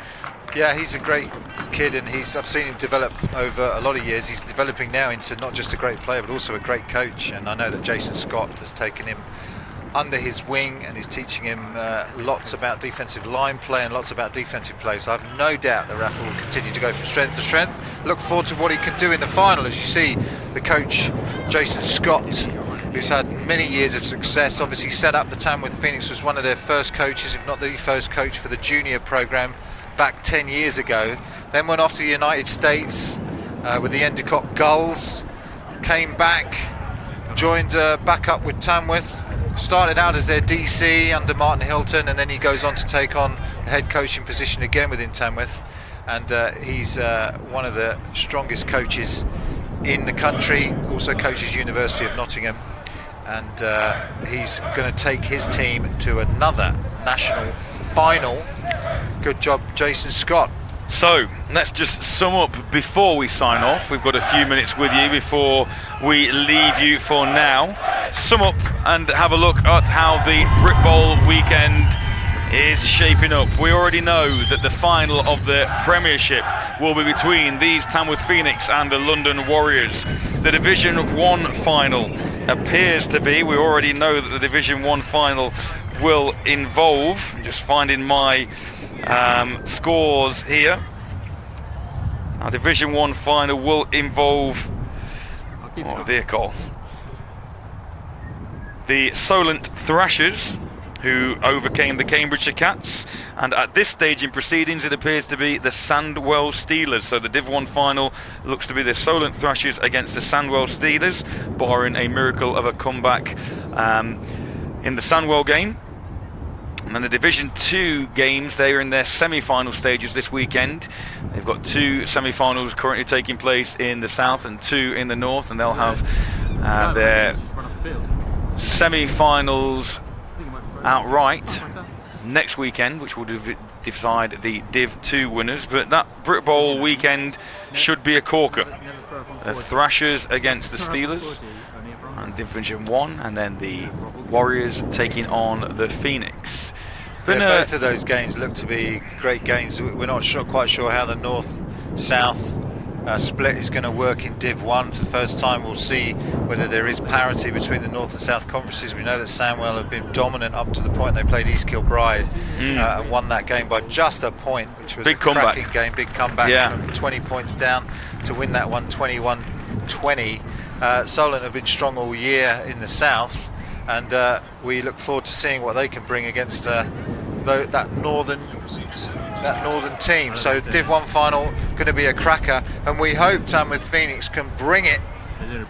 Yeah, he's a great kid, and I've seen him develop over a lot of years. He's developing now into not just a great player but also a great coach, and I know that Jason Scott has taken him under his wing and is teaching him lots about defensive line play and lots about defensive play. So I have no doubt that Rafa will continue to go from strength to strength. Look forward to what he can do in the final. As you see, the coach Jason Scott, who's had many years of success, obviously set up the Tamworth Phoenix, was one of their first coaches, if not the first coach, for the junior program back 10 years ago. Then went off to the United States with the Endicott Gulls, came back, joined back up with Tamworth, started out as their DC under Martin Hilton, and then he goes on to take on the head coaching position again within Tamworth, and he's one of the strongest coaches in the country, also coaches University of Nottingham, and he's going to take his team to another national final. Good job, Jason Scott. So let's just sum up before we sign off. We've got a few minutes with you before we leave you for now. Sum up and have a look at how the Brit Bowl weekend is shaping up. We already know that the final of the Premiership will be between these Tamworth Phoenix and the London Warriors. The Division 1 final appears to be, we already know that the Division 1 final will involve, I'm just finding my scores here. Our Division 1 final will involve, oh dear call, the Solent Thrashers, who overcame the Cambridgeshire Cats, and at this stage in proceedings it appears to be the Sandwell Steelers. So the Div 1 final looks to be the Solent Thrashers against the Sandwell Steelers, barring a miracle of a comeback in the Sandwell game. And then the Division 2 games, they are in their semi-final stages this weekend. They've got 2 semi-finals currently taking place in the south and 2 in the north, and they'll have their semi-finals outright next weekend, which will decide the Div 2 winners. But that Brit Bowl weekend should be a corker. The Thrashers against the Steelers and Division 1, and then the Warriors taking on the Phoenix. But both of those games look to be great games. We're not quite sure how the north-south split is going to work in Div 1. For the first time we'll see whether there is parity between the north and south conferences. We know that Sandwell have been dominant up to the point they played East Kilbride and won that game by just a point, which was big a cracking comeback. Game, big comeback from 20 points down to win that one 21-20. Solent have been strong all year in the south, and we look forward to seeing what they can bring against that northern team. So Div 1 final going to be a cracker, and we hope Tamworth Phoenix can bring it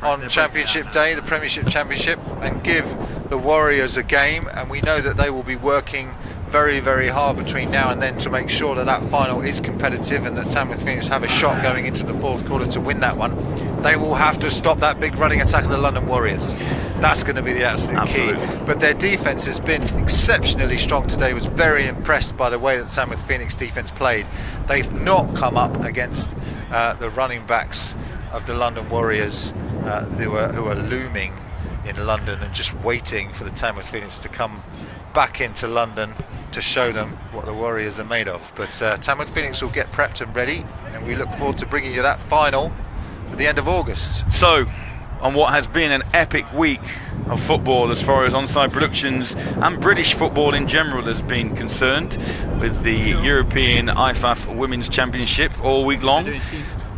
on Championship Day, the Premiership Championship, and give the Warriors a game. And we know that they will be working very, very hard between now and then to make sure that that final is competitive and that Tamworth Phoenix have a shot going into the fourth quarter to win that one. They will have to stop that big running attack of the London Warriors. That's going to be the absolute key. But their defence has been exceptionally strong today. Was very impressed by the way that Tamworth Phoenix defence played. They've not come up against the running backs of the London Warriors who are looming in London and just waiting for the Tamworth Phoenix to come back into London to show them what the Warriors are made of. But Tamworth Phoenix will get prepped and ready, and we look forward to bringing you that final at the end of August. So, on what has been an epic week of football as far as Onside Productions and British football in general has been concerned, with the European IFAF Women's Championship all week long.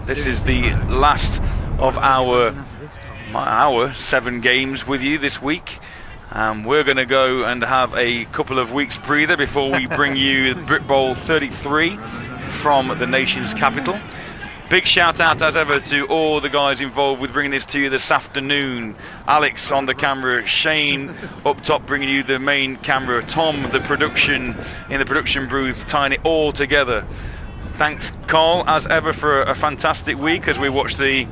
This is the last of our 7 games with you this week. We're going to go and have a couple of weeks breather before we bring you Brit Bowl 33 from the nation's capital. Big shout out as ever to all the guys involved with bringing this to you this afternoon. Alex on the camera, Shane up top bringing you the main camera, Tom the production in the production booth, tying it all together. Thanks Carl as ever for a fantastic week as we watch the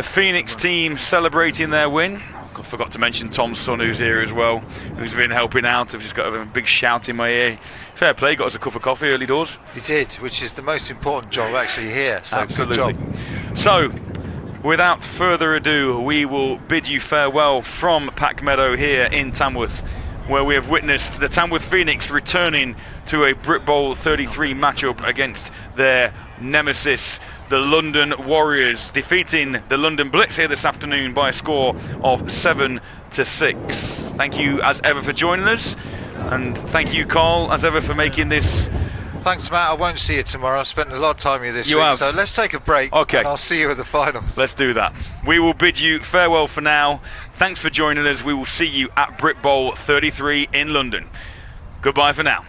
Phoenix team celebrating their win. I forgot to mention Tom's son who's here as well, who's been helping out. I've just got a big shout in my ear. Fair play, got us a cup of coffee early doors. He did, which is the most important job actually here. So absolutely. Good job. So, without further ado, we will bid you farewell from Pack Meadow here in Tamworth, where we have witnessed the Tamworth Phoenix returning to a Brit Bowl 33 matchup against their nemesis, the London Warriors, defeating the London Blitz here this afternoon by a score of 7-6. Thank you as ever for joining us, and thank you Carl as ever for making this. Thanks Matt, I won't see you tomorrow. I've spent a lot of time here this week, so let's take a break. Okay. And I'll see you at the finals. Let's do that. We will bid you farewell for now. Thanks for joining us. We will see you at Brit Bowl 33 in London. Goodbye for now.